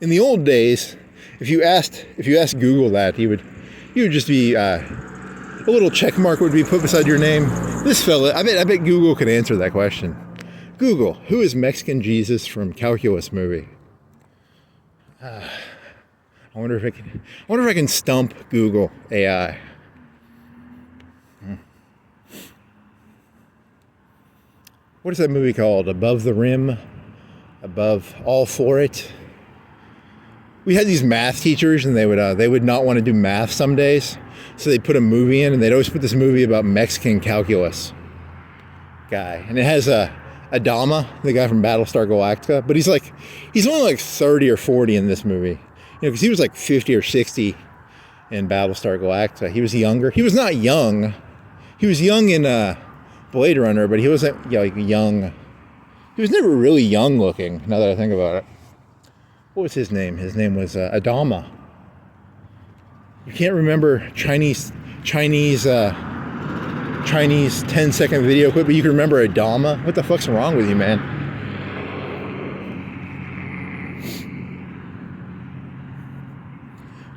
In the old days, if you asked Google that, you would just be a little check mark would be put beside your name. This fella, I bet Google could answer that question. Google, who is Mexican Jesus from Calculus movie? I wonder if I can stump Google AI. What is that movie called? Above the Rim? Above All For It? We had these math teachers, and they would not want to do math some days, so they'd put a movie in, and they'd always put this movie about Mexican calculus guy, and it has Adama, the guy from Battlestar Galactica, but he's only like 30 or 40 in this movie, because he was like 50 or 60 in Battlestar Galactica. He was younger. He was not young. He was young in Blade Runner, but he wasn't like young. He was never really young looking. Now that I think about it. What was his name? His name was Adama. You can't remember Chinese 10-second video clip, but you can remember Adama? What the fuck's wrong with you, man?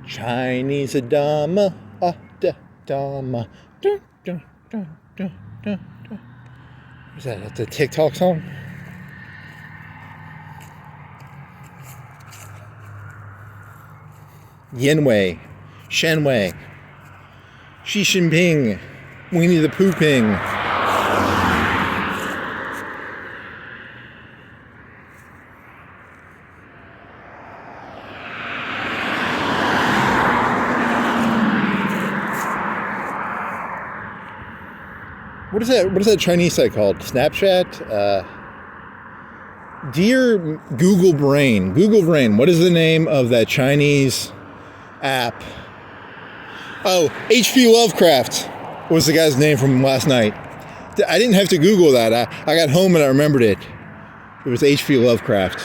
Chinese Adama, Adama. Dun, dun, dun, dun, dun, dun. What's that? That's a TikTok song? Yanwei, Shenwei, Xi Jinping, Winnie the Pooh Ping. What is that Chinese site called? Snapchat? Dear Google Brain, what is the name of that Chinese app? Oh, H.P. Lovecraft was the guy's name from last night. I didn't have to Google that. I got home and I remembered it. It was H.P. Lovecraft.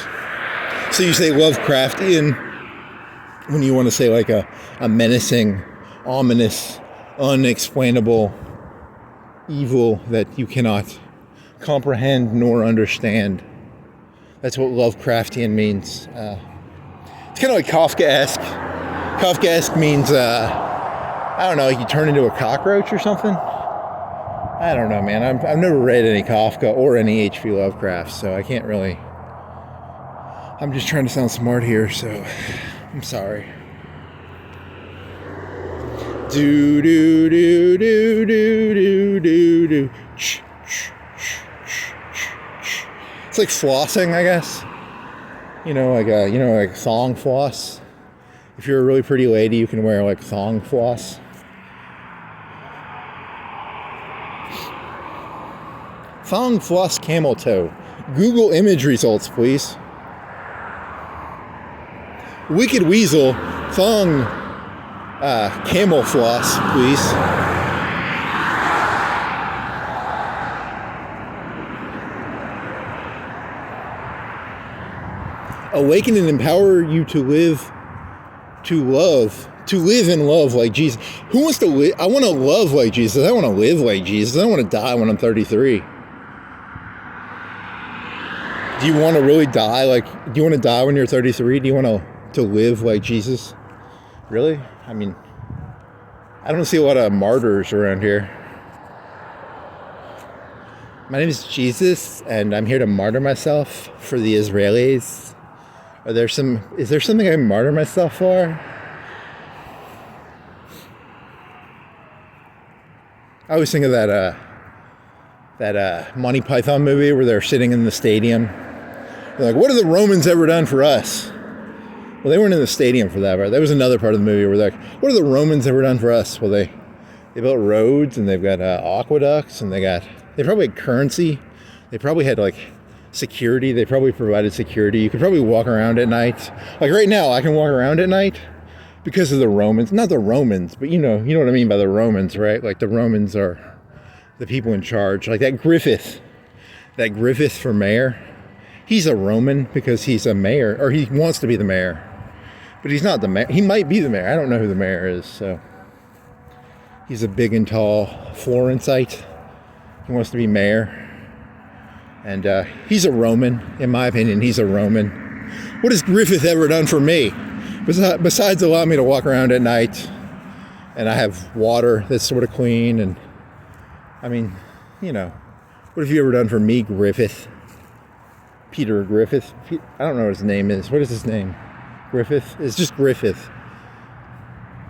So you say Lovecraftian when you want to say like a menacing, ominous, unexplainable evil that you cannot comprehend nor understand. That's what Lovecraftian means. It's kind of like Kafkaesque. Kafkaesque means, I don't know, like you turn into a cockroach or something? I don't know, man. I've never read any Kafka or any H.P. Lovecraft, so I can't really... I'm just trying to sound smart here, so I'm sorry. Do do do do do do do do. It's like flossing, I guess. Like thong floss. If you're a really pretty lady, you can wear like thong floss. Thong floss camel toe. Google image results, please. Wicked Weasel thong camel floss, please. Awaken and empower you to live and love like Jesus. Who wants to live? I want to love like Jesus. I want to live like Jesus. I don't want to die when I'm 33. Do you want to really die? Do you want to die when you're 33? Do you want to live like Jesus? Really? I mean, I don't see a lot of martyrs around here. My name is Jesus, and I'm here to martyr myself for the Israelis. Is there something I martyr myself for? I always think of that Monty Python movie where they're sitting in the stadium. They're like, what have the Romans ever done for us? Well, they weren't in the stadium for that, right? That was another part of the movie where they're like, what have the Romans ever done for us? Well, they built roads, and they've got aqueducts, and they probably had currency. They probably had security. They probably provided security. You could probably walk around at night. Like right now, I can walk around at night because of the Romans. Not the Romans, but you know what I mean by the Romans, right? Like the Romans are the people in charge. Like that Griffith for mayor. He's a Roman because he's a mayor, or he wants to be the mayor. But he's not the mayor. He might be the mayor. I don't know who the mayor is. So he's a big and tall Florenceite. He wants to be mayor. And he's a Roman. In my opinion, he's a Roman. What has Griffith ever done for me? Besides allow me to walk around at night, and I have water that's sort of clean. And I mean, what have you ever done for me, Griffith? Peter Griffith? I don't know what his name is. What is his name? Griffith? It's just Griffith.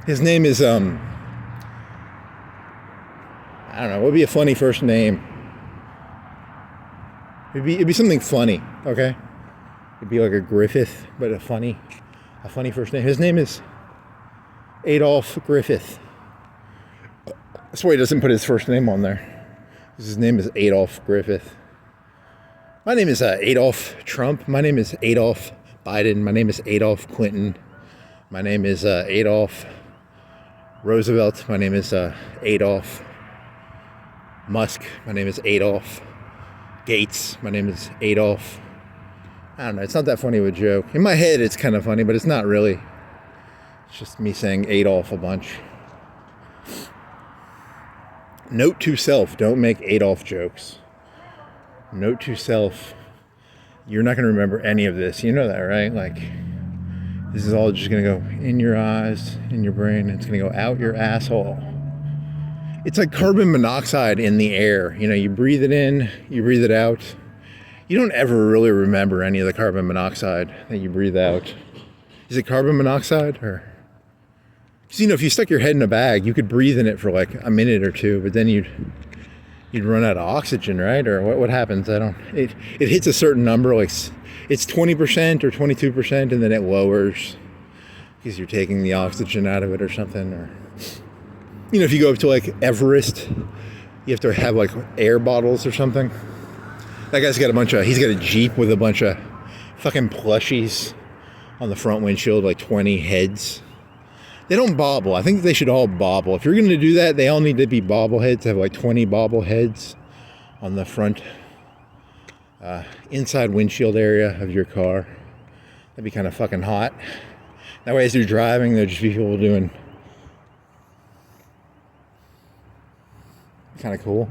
His name is, I don't know, what would be a funny first name? It'd be something funny, okay? It'd be like a Griffith, but a funny first name. His name is Adolf Griffith. That's why he doesn't put his first name on there. His name is Adolf Griffith. My name is Adolf Trump. My name is Adolf Biden. My name is Adolf Clinton. My name is Adolf Roosevelt. My name is Adolf Musk. My name is Adolf Gates. My name is Adolf. I don't know. It's not that funny of a joke. In my head, it's kind of funny, but it's not really. It's just me saying Adolf a bunch. Note to self, don't make Adolf jokes. Note to self, you're not going to remember any of this. You know that, right? This is all just going to go in your eyes, in your brain. It's going to go out your asshole. It's like carbon monoxide in the air. You breathe it in, you breathe it out. You don't ever really remember any of the carbon monoxide that you breathe out. Is it carbon monoxide? Because, if you stuck your head in a bag, you could breathe in it for a minute or two, but then you'd run out of oxygen, right? Or what happens? It hits a certain number, it's 20% or 22%, and then it lowers because you're taking the oxygen out of it or something. Or, if you go up to Everest, you have to have air bottles or something. That guy's got he's got a Jeep with a bunch of fucking plushies on the front windshield, 20 heads. They don't bobble. I think they should all bobble. If you're going to do that, they all need to be bobbleheads. Have 20 bobbleheads on the front inside windshield area of your car. That'd be kind of fucking hot. That way as you're driving, there'll just be people doing kind of cool.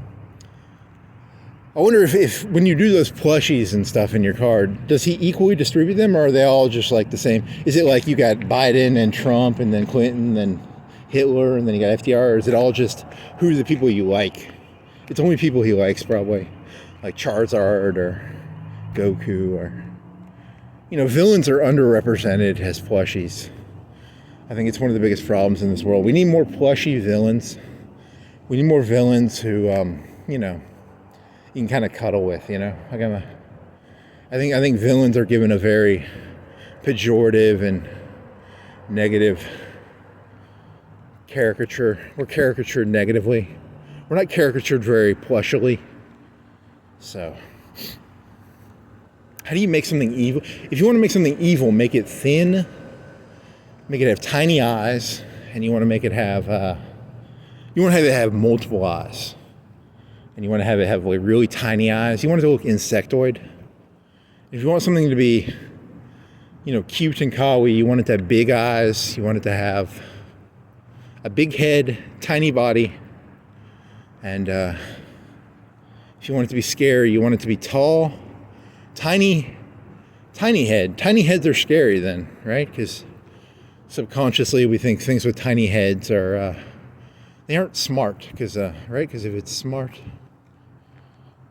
I wonder if when you do those plushies and stuff in your car, does he equally distribute them, or are they all just the same? Is it you got Biden and Trump and then Clinton and Hitler and then you got FDR, or is it all just who are the people you like? It's only people he likes, probably, like Charizard or Goku, or villains are underrepresented as plushies. I think it's one of the biggest problems in this world. We need more plushy villains. We need more villains who you can kind of cuddle with, I think villains are given a very pejorative and negative caricature. We're caricatured negatively. We're not caricatured very plushily. So, how do you make something evil? If you want to make something evil, make it thin, make it have tiny eyes, and you want to make it have you want to have it have multiple eyes, and you want to have it have like really tiny eyes. You want it to look insectoid. If you want something to be, you know, cute and kawaii, you want it to have big eyes. You want it to have a big head, tiny body, and if you want it to be scary, you want it to be tall, tiny head. Tiny heads are scary then, right? Because subconsciously we think things with tiny heads are they aren't smart. Because right? Because if it's smart,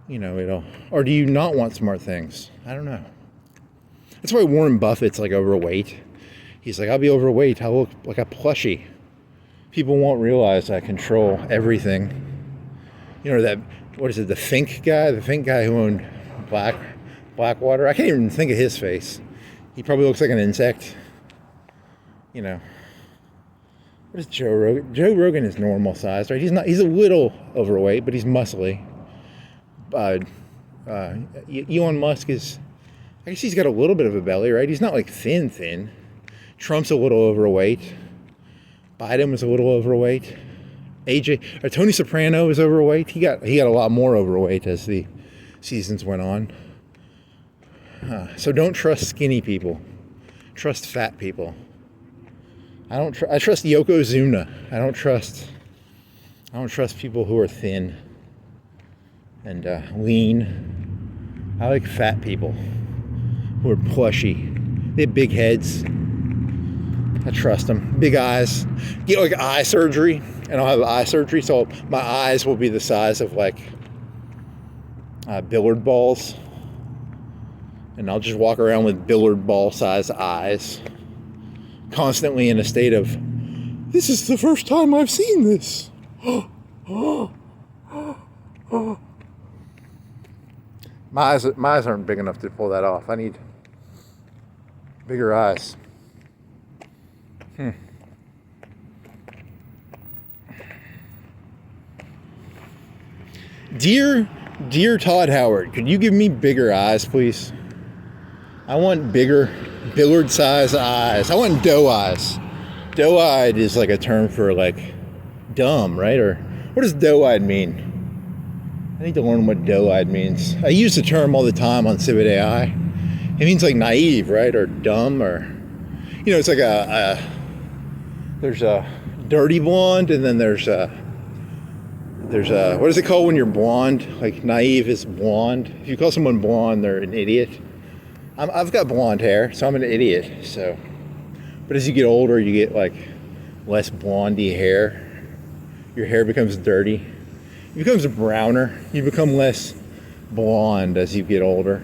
you know, it'll. Or do you not want smart things? I don't know. That's why Warren Buffett's like overweight. He's like, I'll be overweight. I'll look like a plushie. People won't realize I control everything. You know that, what is it, the Fink guy? The Fink guy who owned Blackwater? I can't even think of his face. He probably looks like an insect. You know. What is Joe Rogan? Joe Rogan is normal sized, right? He's a little overweight, but he's muscly. Elon Musk is, I guess he's got a little bit of a belly, right? He's not like thin. Trump's a little overweight. Biden was a little overweight. Tony Soprano was overweight. He got a lot more overweight as the seasons went on. So don't trust skinny people. Trust fat people. I trust Yokozuna. I don't trust people who are thin and lean. I like fat people who are plushy. They have big heads. I trust them. Big eyes. Get like eye surgery, and I'll have eye surgery, so my eyes will be the size of like billiard balls, and I'll just walk around with billiard ball sized eyes, constantly in a state of, this is the first time I've seen this. My eyes aren't big enough to pull that off. I need bigger eyes. Dear Todd Howard, could you give me bigger eyes, please? I want bigger, billiard-sized eyes. I want doe eyes. Doe-eyed is like a term for like dumb, right? Or what does doe-eyed mean? I need to learn what doe-eyed means. I use the term all the time on Civet AI. It means like naive, right? Or dumb, or, you know, it's like there's a dirty blonde, and then there's a what is it called when you're blonde? Like naive is blonde. If you call someone blonde, they're an idiot. I've got blonde hair, so I'm an idiot. So, but as you get older, you get like less blondie hair. Your hair becomes dirty. It becomes browner. You become less blonde as you get older,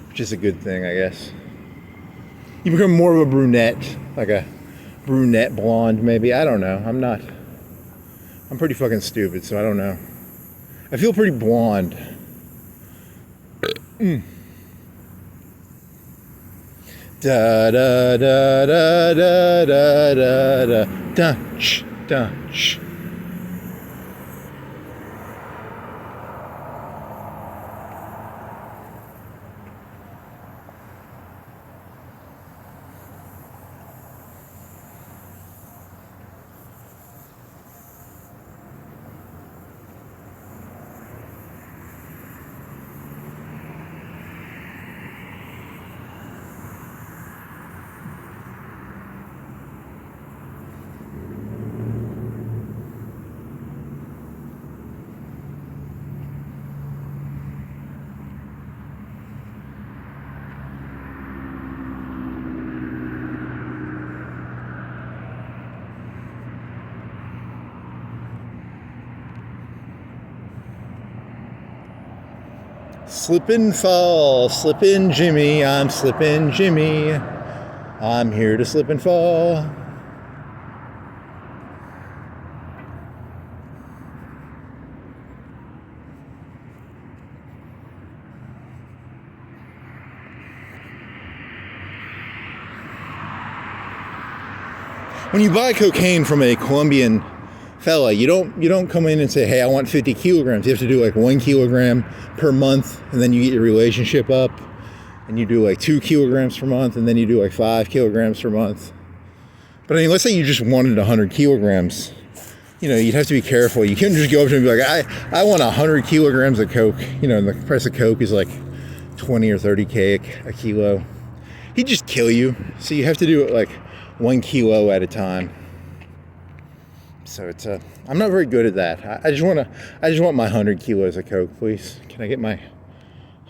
which is a good thing, I guess. You become more of a brunette, like a brunette blonde, maybe. I don't know. I'm pretty fucking stupid, so I don't know. I feel pretty blonde. Da da da da da da da da dunch dunch. Slippin' fall, slippin' Jimmy, I'm slippin' Jimmy. I'm here to slip and fall. When you buy cocaine from a Colombian fella, you don't come in and say, hey, I want 50 kilograms. You have to do like 1 kilogram per month, and then you get your relationship up, and you do like 2 kilograms per month, and then you do like 5 kilograms per month. But I mean, let's say you just wanted 100 kilograms. You know, you'd have to be careful. You can't just go up to him and be like, I want 100 kilograms of Coke. You know, and the price of Coke is like 20 or 30K a kilo. He'd just kill you. So you have to do it like 1 kilo at a time. So it's I'm not very good at that. I just want my 100 kilos of Coke, please. Can I get my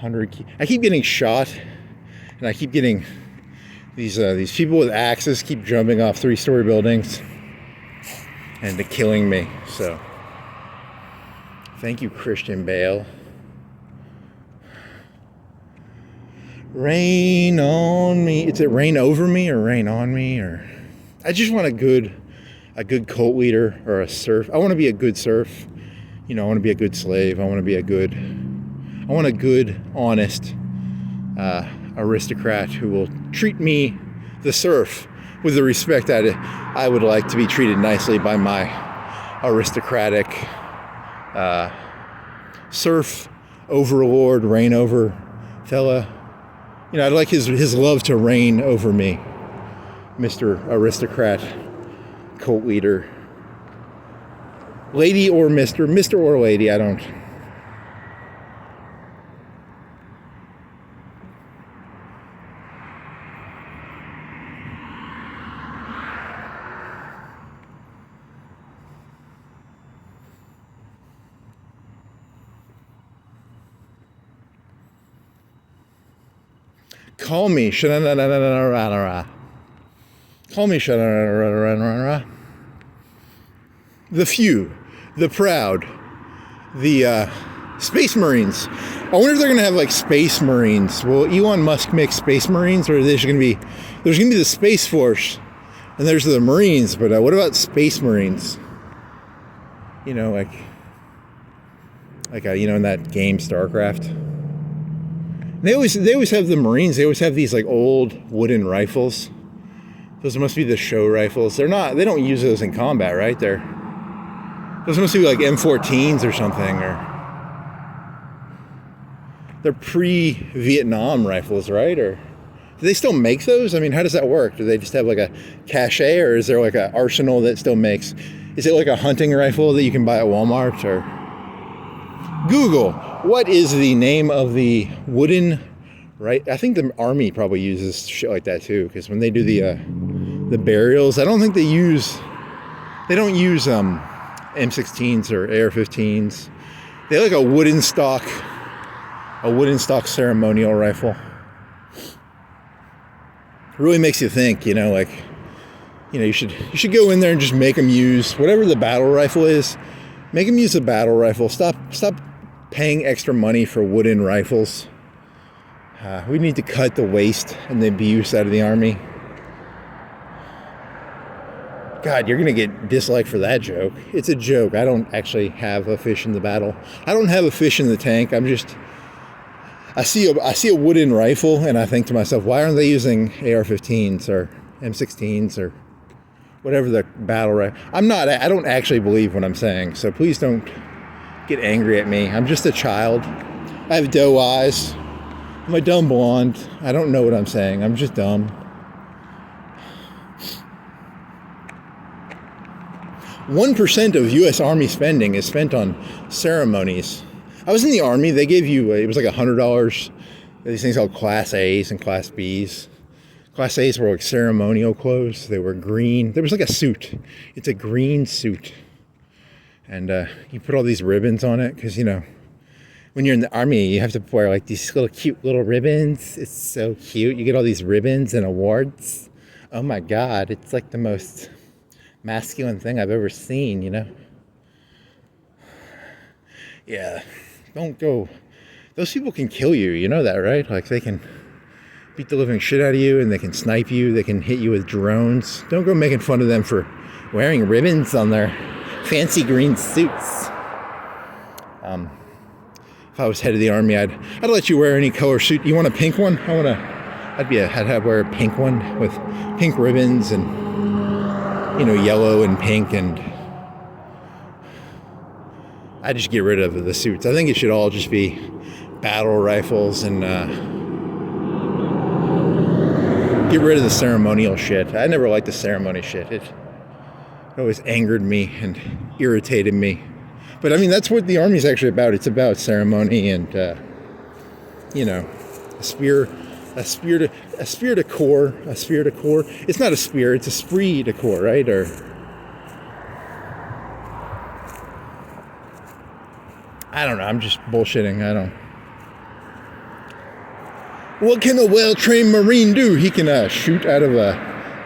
100? I keep getting shot, and I keep getting these people with axes keep jumping off 3-story buildings and they're killing me. So thank you, Christian Bale. Rain on me. Is it rain over me or rain on me? Or I just want a good cult leader or a serf. I want to be a good serf. You know, I want to be a good slave. I want a good, honest aristocrat who will treat me, the serf, with the respect that I would like to be treated nicely by my aristocratic serf overlord, reign over fella. You know, I'd like his love to reign over me, Mr. Aristocrat, cult leader, lady or Mr. or lady, I don't. Call me, the few, the proud, the Space Marines. I wonder if they're gonna have like Space Marines. Will Elon Musk make Space Marines, or there's gonna be the Space Force, and there's the Marines. But what about Space Marines? You know, like you know, in that game StarCraft. They always have the Marines. They always have these like old wooden rifles. Those must be the show rifles. They don't use those in combat, right? Those must be like M14s or something, or they're pre-Vietnam rifles, right? Or do they still make those? I mean, how does that work? Do they just have like a cache, or is there like an arsenal that still makes? Is it like a hunting rifle that you can buy at Walmart? Or Google, what is the name of the wooden, right? I think the Army probably uses shit like that too, because when they do the burials, I don't think they don't use M16s or AR-15s. They have like a wooden stock ceremonial rifle. It really makes you think, you know, like, you know, you should go in there and just make them use whatever the battle rifle is. Make them use a battle rifle. Stop paying extra money for wooden rifles. We need to cut the waste and the abuse out of the Army. God, you're going to get disliked for that joke. It's a joke. I don't actually have a fish in the battle. I don't have a fish in the tank. I see a wooden rifle and I think to myself, why aren't they using AR-15s or M16s or whatever the battle rifle? I don't actually believe what I'm saying, so please don't get angry at me. I'm just a child. I have doe eyes. I'm a dumb blonde. I don't know what I'm saying. I'm just dumb. 1% of U.S. Army spending is spent on ceremonies. I was in the Army. They gave you, it was like $100. These things called Class A's and Class B's. Class A's were like ceremonial clothes. They were green. There was like a suit. It's a green suit. And you put all these ribbons on it because, you know, when you're in the Army, you have to wear like these little cute little ribbons. It's so cute. You get all these ribbons and awards. Oh my God, it's like the most masculine thing I've ever seen, you know? Yeah, don't go. Those people can kill you, you know that, right? Like they can beat the living shit out of you and they can snipe you. They can hit you with drones. Don't go making fun of them for wearing ribbons on their fancy green suits. If I was head of the Army, I'd let you wear any color suit. You want a pink one? I'd wear a pink one with pink ribbons and, you know, yellow and pink, and I'd just get rid of the suits. I think it should all just be battle rifles and get rid of the ceremonial shit. I never liked the ceremony shit. It always angered me and irritated me. But I mean, that's what the Army's actually about. It's about ceremony and, a spirit de corps. It's not a spear, it's a esprit de corps, right? Or I don't know. I'm just bullshitting. What can a well-trained Marine do? He can shoot out of a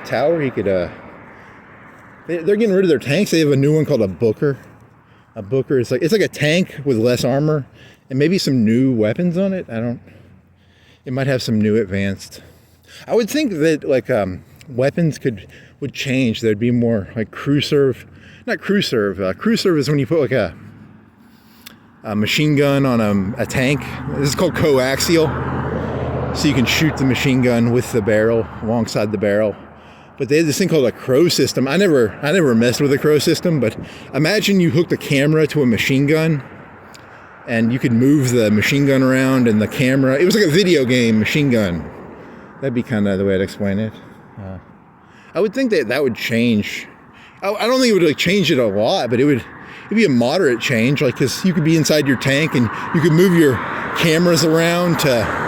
tower. He could. They're getting rid of their tanks. They have a new one called a Booker. A Booker is it's like a tank with less armor and maybe some new weapons on it. It might have some new advanced. I would think that weapons would change. There'd be more like crew serve. Not crew serve. Crew serve is when you put like a machine gun on a tank. This is called coaxial. So you can shoot the machine gun with the barrel, alongside the barrel. But they had this thing called a crow system. I never messed with a crow system, but imagine you hooked a camera to a machine gun and you could move the machine gun around and the camera. It was like a video game machine gun. That'd be kind of the way I'd explain it. I would think that would change. I don't think it would change it a lot, but it'd be a moderate change, because you could be inside your tank and you could move your cameras around to,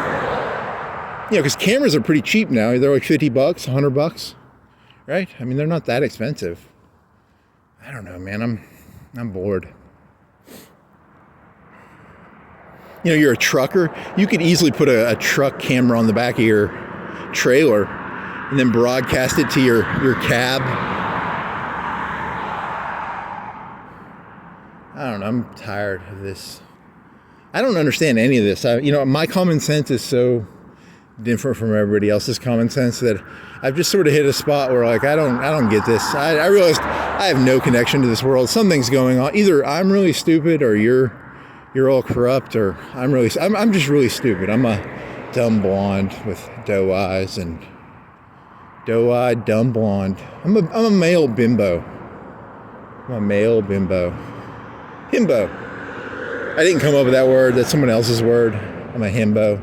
because cameras are pretty cheap now. They're like $50, $100, right? I mean, they're not that expensive. I don't know, man. I'm bored. You're a trucker. You could easily put a truck camera on the back of your trailer and then broadcast it to your cab. I don't know. I'm tired of this. I don't understand any of this. My common sense is so different from everybody else's common sense that I've just sort of hit a spot where I don't get this. I realized I have no connection to this world. Something's going on. Either I'm really stupid or you're all corrupt, or I'm just really stupid. I'm a dumb blonde with doe eyes and doe-eyed dumb blonde. I'm a male bimbo. I'm a male bimbo. Himbo. I didn't come up with that word. That's someone else's word. I'm a himbo.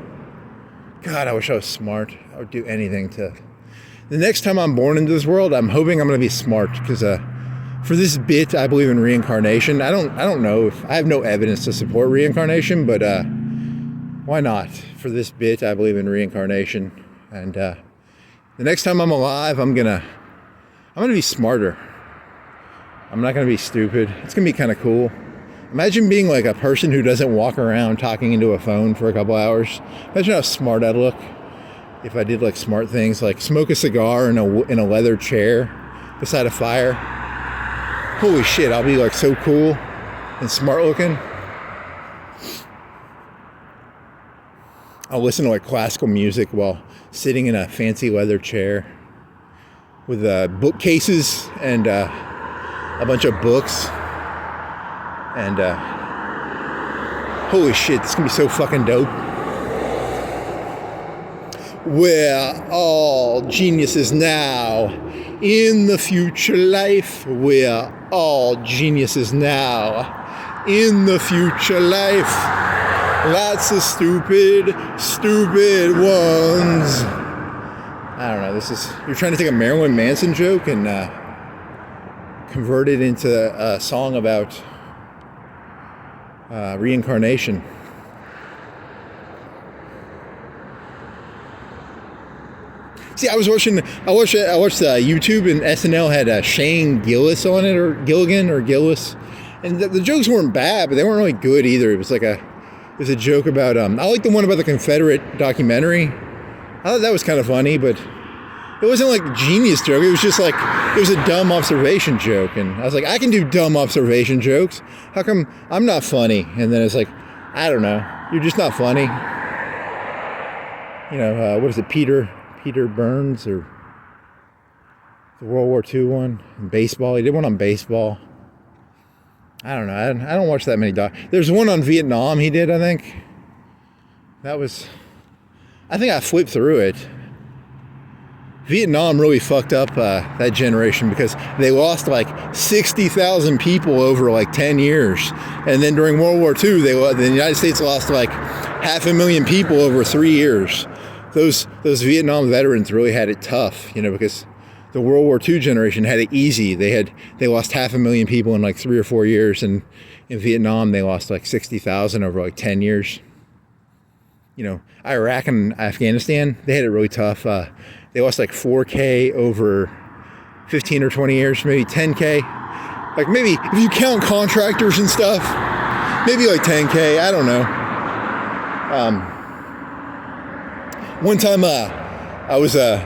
God, I wish I was smart. I would do anything to. The next time I'm born into this world, I'm hoping I'm going to be smart, because for this bit, I believe in reincarnation. I don't know if I have no evidence to support reincarnation, but why not? For this bit, I believe in reincarnation, and the next time I'm alive, I'm gonna be smarter. I'm not gonna be stupid. It's gonna be kind of cool. Imagine being like a person who doesn't walk around talking into a phone for a couple hours. Imagine how smart I'd look if I did like smart things, like smoke a cigar in a leather chair beside a fire. Holy shit, I'll be like so cool and smart looking. I'll listen to like classical music while sitting in a fancy leather chair with bookcases and a bunch of books. And holy shit, this is gonna be so fucking dope. We're all geniuses now. In the future life, we're all geniuses now. In the future life, lots of stupid ones. I don't know, you're trying to take a Marilyn Manson joke and convert it into a song about reincarnation. See, I watched YouTube, and SNL had Shane Gillis on it, or Gilligan, or Gillis, and the jokes weren't bad, but they weren't really good either. It was a joke about I like the one about the Confederate documentary. I thought that was kind of funny, but it wasn't like a genius joke. It was just like, it was a dumb observation joke, and I was like, I can do dumb observation jokes. How come I'm not funny? And then it's like, I don't know, you're just not funny. What is it, Peter Burns, or the World War II one, and baseball. He did one on baseball. I don't know. I don't watch that many There's one on Vietnam he did, I think. I think I flipped through it. Vietnam really fucked up that generation, because they lost like 60,000 people over like 10 years. And then during World War II, the United States lost like 500,000 people over 3 years. those Vietnam veterans really had it tough, because the World War II generation had it easy. They lost 500,000 people in like 3 or 4 years, and in Vietnam they lost like 60,000 over like 10 years. Iraq and Afghanistan, they had it really tough. They lost like 4K over 15 or 20 years, maybe 10K. Like maybe if you count contractors and stuff, maybe like 10K. I don't know. One time I was in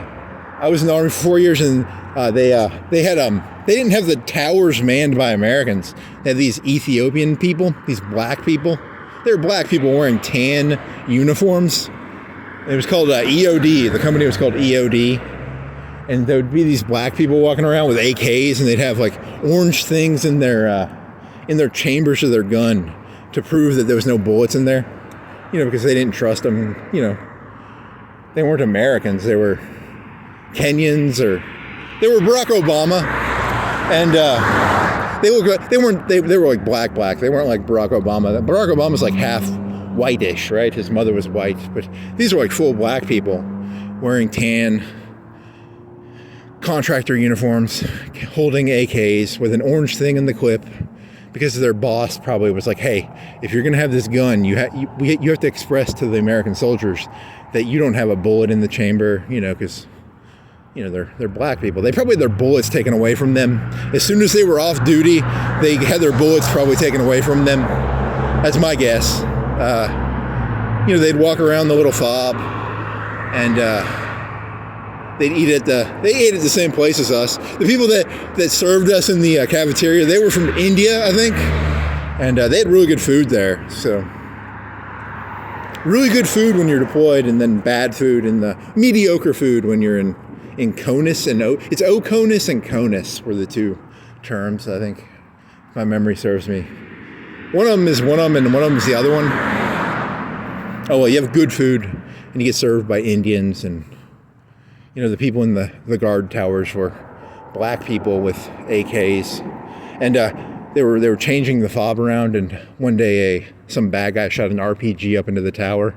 the Army for 4 years, and they didn't have the towers manned by Americans. They had these Ethiopian people, these black people. They were black people wearing tan uniforms. It was called EOD. The company was called EOD. And there would be these black people walking around with AKs, and they'd have like orange things in their chambers of their gun to prove that there was no bullets in there. Because they didn't trust them. They weren't Americans. They were Kenyans, or they were Barack Obama, and they were like black. They weren't like Barack Obama. Barack Obama's like half whitish, right? His mother was white, but these are like full black people wearing tan contractor uniforms, holding AKs with an orange thing in the clip, because their boss probably was like, "Hey, if you're gonna have this gun, you have to express to the American soldiers that you don't have a bullet in the chamber, because." They're black people. They probably had their bullets taken away from them. As soon as they were off duty, they had their bullets probably taken away from them. That's my guess. They'd walk around the little fob, and they ate at the same place as us. The people that served us in the cafeteria, they were from India, I think, and they had really good food there. So really good food when you're deployed, and then bad food and the mediocre food when you're in CONUS, and it's OCONUS and CONUS were the two terms, I think, if my memory serves me. One of them is one of them, and one of them is the other one. Oh, well, you have good food, and you get served by Indians, and the people in the guard towers were black people with AKs, and they were changing the fob around, and one day some bad guy shot an RPG up into the tower,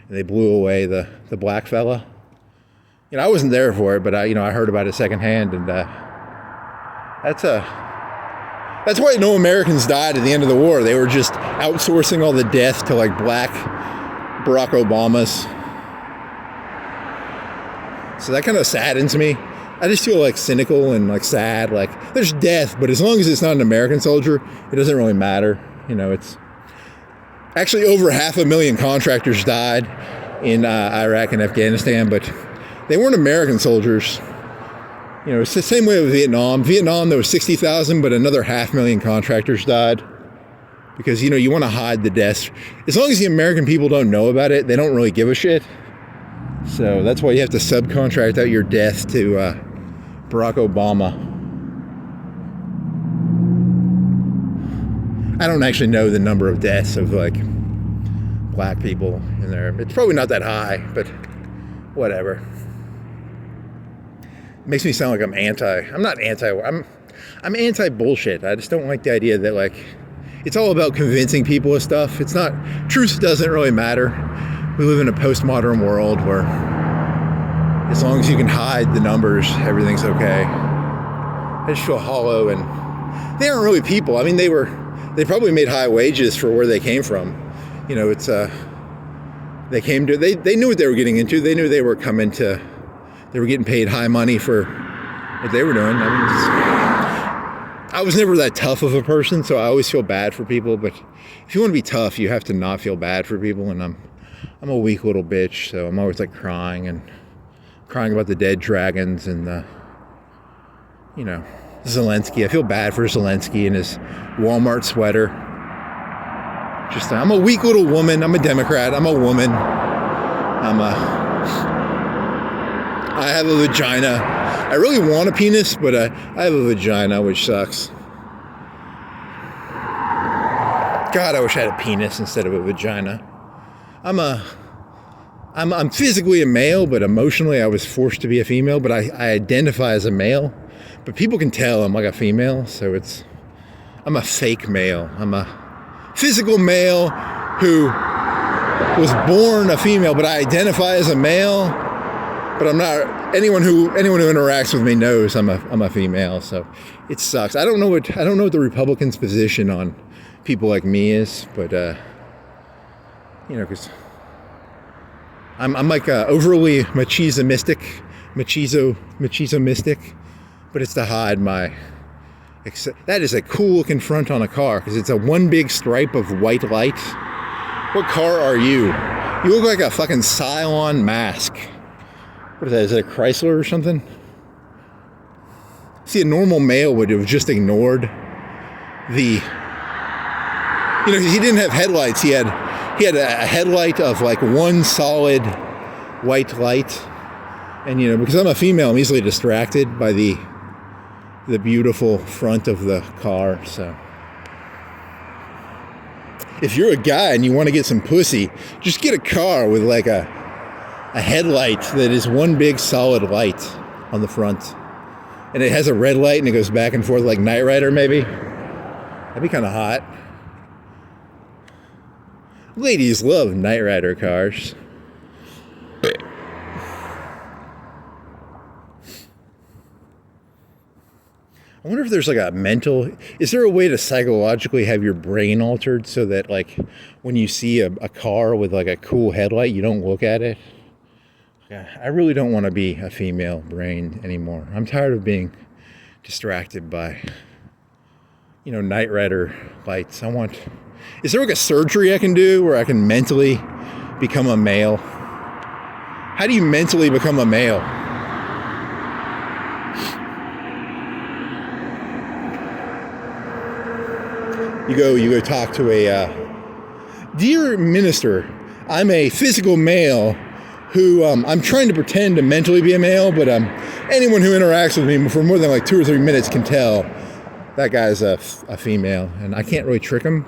and they blew away the black fella. I wasn't there for it, but I heard about it secondhand, and that's why no Americans died at the end of the war. They were just outsourcing all the death to like black Barack Obamas. So that kind of saddens me. I just feel like cynical and like sad. Like there's death, but as long as it's not an American soldier, it doesn't really matter. It's actually over 500,000 contractors died in Iraq and Afghanistan, but they weren't American soldiers. It's the same way with Vietnam. Vietnam, there was 60,000, but another 500,000 contractors died. Because, you want to hide the deaths. As long as the American people don't know about it, they don't really give a shit. So that's why you have to subcontract out your death to Barack Obama. I don't actually know the number of deaths of, like, black people in there. It's probably not that high, but whatever. Makes me sound like I'm anti-bullshit. I just don't like the idea that, like, it's all about convincing people of stuff. It's not, truth doesn't really matter. We live in a postmodern world where as long as you can hide the numbers, everything's okay. I just feel hollow, and they aren't really people. I mean, they probably made high wages for where they came from. They knew what they were getting into. They knew they were getting paid high money for what they were doing. I was never that tough of a person, so I always feel bad for people. But if you want to be tough, you have to not feel bad for people. And I'm a weak little bitch, so I'm always like crying about the dead dragons and Zelensky. I feel bad for Zelensky and his Walmart sweater. I'm a weak little woman. I'm a Democrat. I'm a woman. I have a vagina. I really want a penis, but I have a vagina, which sucks. God, I wish I had a penis instead of a vagina. I'm physically a male, but emotionally I was forced to be a female, but I identify as a male. But people can tell I'm like a female, so I'm a fake male. I'm a physical male who was born a female, but I identify as a male. But I'm not. Anyone who interacts with me knows I'm a female. So it sucks. I don't know what the Republicans' position on people like me is, but because I'm like overly machismo-mystic, but it's to hide my. That is a cool looking front on a car because it's a one big stripe of white light. What car are you? You look like a fucking Cylon mask. What is that? Is it a Chrysler or something? See, a normal male would have just ignored the. He didn't have headlights. He had a headlight of like one solid white light, and because I'm a female, I'm easily distracted by the beautiful front of the car. So if you're a guy and you want to get some pussy, just get a car with like a headlight that is one big solid light on the front, and it has a red light and it goes back and forth like Knight Rider. Maybe that'd be kind of hot. Ladies love Knight Rider cars. I wonder if there's like is there a way to psychologically have your brain altered so that like when you see a car with like a cool headlight, you don't look at it? Yeah, I really don't want to be a female brain anymore. I'm tired of being distracted by, Knight Rider lights. Is there like a surgery I can do where I can mentally become a male? How do you mentally become a male? You go talk to a, dear minister, I'm a physical male who, I'm trying to pretend to mentally be a male, but anyone who interacts with me for more than like 2 or 3 minutes can tell that guy's a female, and I can't really trick them.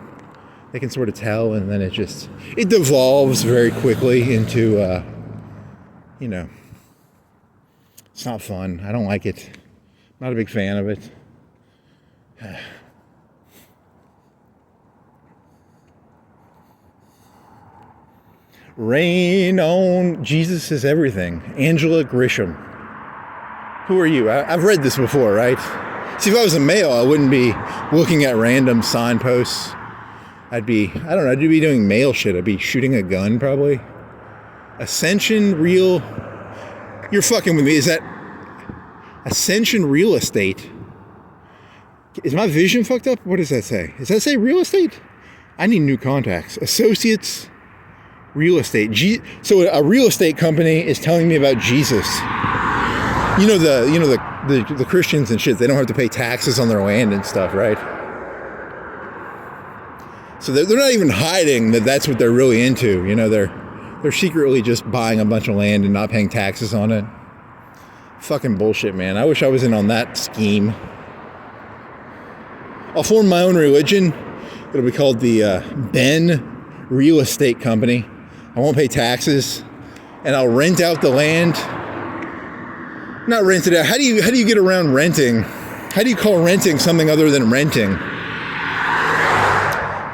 They can sort of tell, and then it devolves very quickly into, it's not fun. I don't like it. I'm not a big fan of it. Rain on Jesus is everything. Angela Grisham. Who are you? I've read this before, right? See, if I was a male, I wouldn't be looking at random signposts. I'd be doing male shit. I'd be shooting a gun, probably. Ascension Real. You're fucking with me. Is that Ascension Real Estate? Is my vision fucked up? What does that say? Does that say real estate? I need new contacts. Associates Real Estate. So a real estate company is telling me about Jesus. The Christians and shit, they don't have to pay taxes on their land and stuff, right? So they're not even hiding that that's what they're really into. They're secretly just buying a bunch of land and not paying taxes on it. Fucking bullshit, man. I wish I was in on that scheme. I'll form my own religion. It'll be called the Ben Real Estate Company. I won't pay taxes, and I'll rent out the land. Not rent it out. How do you get around renting? How do you call renting something other than renting?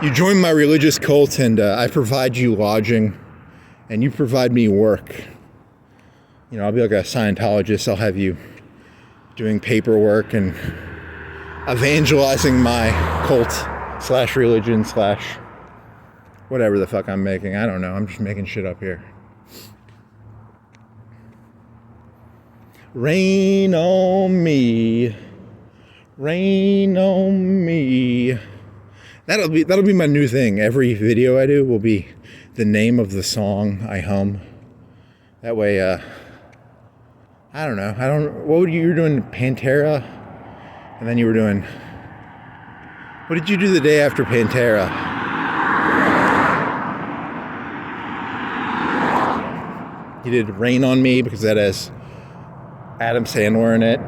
You join my religious cult, and I provide you lodging, and you provide me work. I'll be like a Scientologist. I'll have you doing paperwork and evangelizing my cult / religion / whatever the fuck I'm making. I don't know. I'm just making shit up here. Rain on me. Rain on me. That'll be my new thing. Every video I do will be the name of the song I hum. That way, I don't know. What were you doing? Pantera? And then you were doing, what did you do the day after Pantera? You did Rain on Me because that has Adam Sandler in it.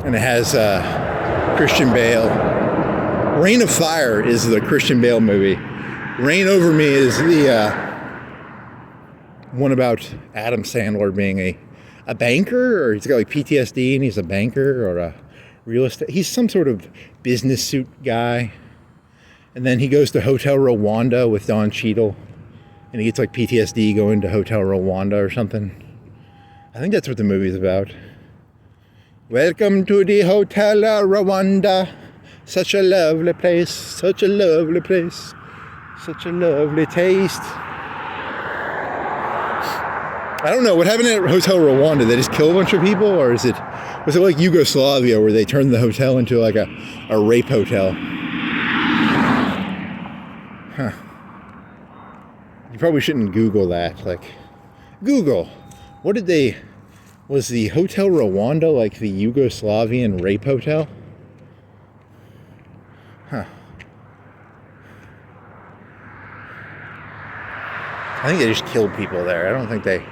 And it has Christian Bale. Reign of Fire is the Christian Bale movie. Reign Over Me is the one about Adam Sandler being a banker, or he's got like PTSD and he's a banker or a real estate. He's some sort of business suit guy. And then he goes to Hotel Rwanda with Don Cheadle. And he gets like PTSD going to Hotel Rwanda or something. I think that's what the movie's about. Welcome to the Hotel Rwanda. Such a lovely place. Such a lovely place. Such a lovely taste. I don't know. What happened at Hotel Rwanda? They just kill a bunch of people? Or was it like Yugoslavia where they turned the hotel into like a rape hotel? Huh. You probably shouldn't Google that. Like, Google, was the Hotel Rwanda like the Yugoslavian rape hotel? Huh. I think they just killed people there. I don't think they...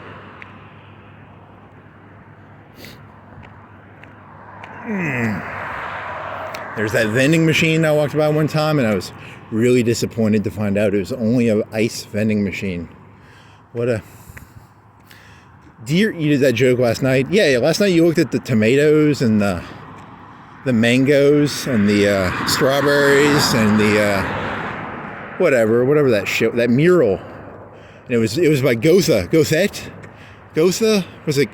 There's that vending machine I walked by one time, and I was really disappointed to find out it was only an ice vending machine. What a... You did that joke last night? Yeah, last night you looked at the tomatoes and the mangoes and the strawberries and the whatever that shit, that mural. And it was by Gotha. Gotha? Was it...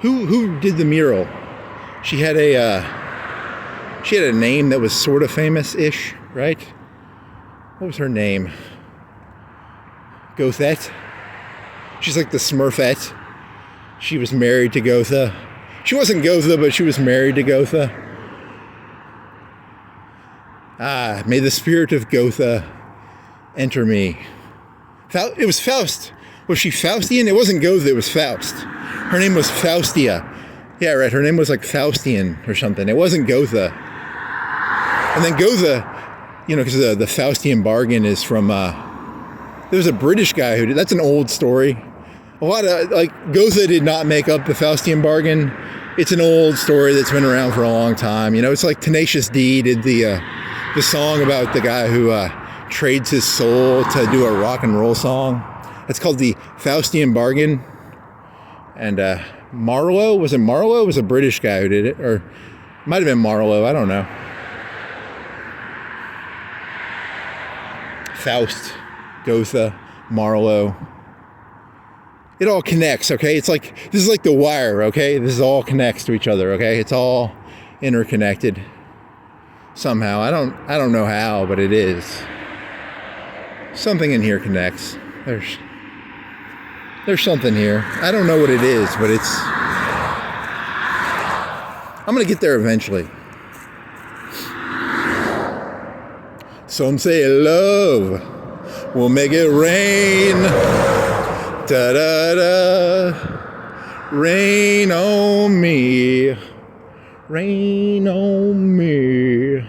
Who did the mural? She had a name that was sort of famous-ish, right? What was her name? Gothette? She's like the Smurfette. She was married to Gotha. She wasn't Gotha, but she was married to Gotha. Ah, may the spirit of Gotha enter me. It was Faust. Was she Faustian? It wasn't Gotha, it was Faust. Her name was Faustia. Yeah, right, her name was like Faustian or something. It wasn't Gotha. And then Gotha, because the Faustian bargain is from, there was a British guy who did, that's an old story. A lot of, Gotha did not make up the Faustian bargain. It's an old story that's been around for a long time. It's like Tenacious D did the song about the guy who trades his soul to do a rock and roll song. It's called the Faustian bargain. And Marlowe, was it Marlowe? It was a British guy who did it. Or it might have been Marlowe, I don't know. Faust, Gotha, Marlowe. It all connects, okay? It's like, this is like The Wire, okay? This all connects to each other, okay? It's all interconnected somehow. I don't know how, but it is. Something in here connects. There's something here. I don't know what it is, but I'm gonna get there eventually. Some say love will make it rain. Da da da. Rain on me. Rain on me.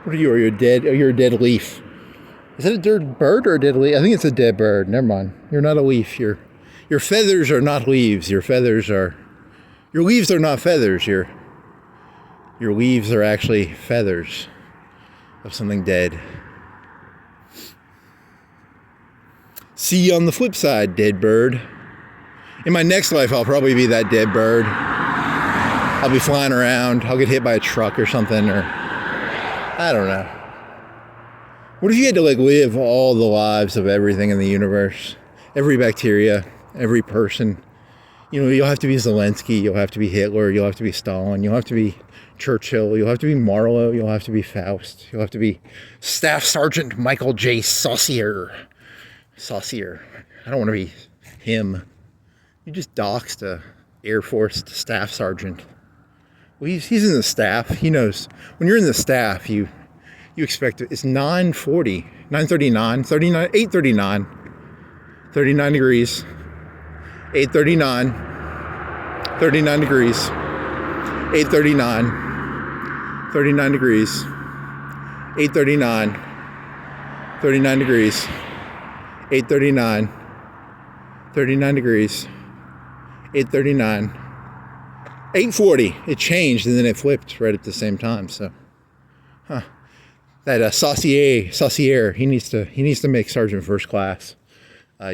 What are you? Are you dead? You're a dead leaf. Is it a dead bird or a dead leaf? I think it's a dead bird. Never mind. You're not a leaf. Your feathers are not leaves. Your leaves are not feathers. Your leaves are actually feathers of something dead. See you on the flip side, dead bird. In my next life, I'll probably be that dead bird. I'll be flying around. I'll get hit by a truck or something, or I don't know. What if you had to live all the lives of everything in the universe? Every bacteria, every person. You'll have to be Zelensky, you'll have to be Hitler, you'll have to be Stalin, you'll have to be Churchill, you'll have to be Marlowe, you'll have to be Faust, you'll have to be Staff Sergeant Michael J. Saucier. I don't want to be him. You just doxed a Air Force Staff Sergeant. Well, he's in the staff. He knows. When you're in the staff, you expect it. It's 9:40, 9:39, 39, 8:39, 39 degrees. 8:39, 39 degrees, 8:39, 39 degrees, 8:39, 39 degrees, 8:39, 39 degrees, 8:39, 8:40. It changed and then it flipped right at the same time. So, that Saucier, he needs to make Sergeant First Class.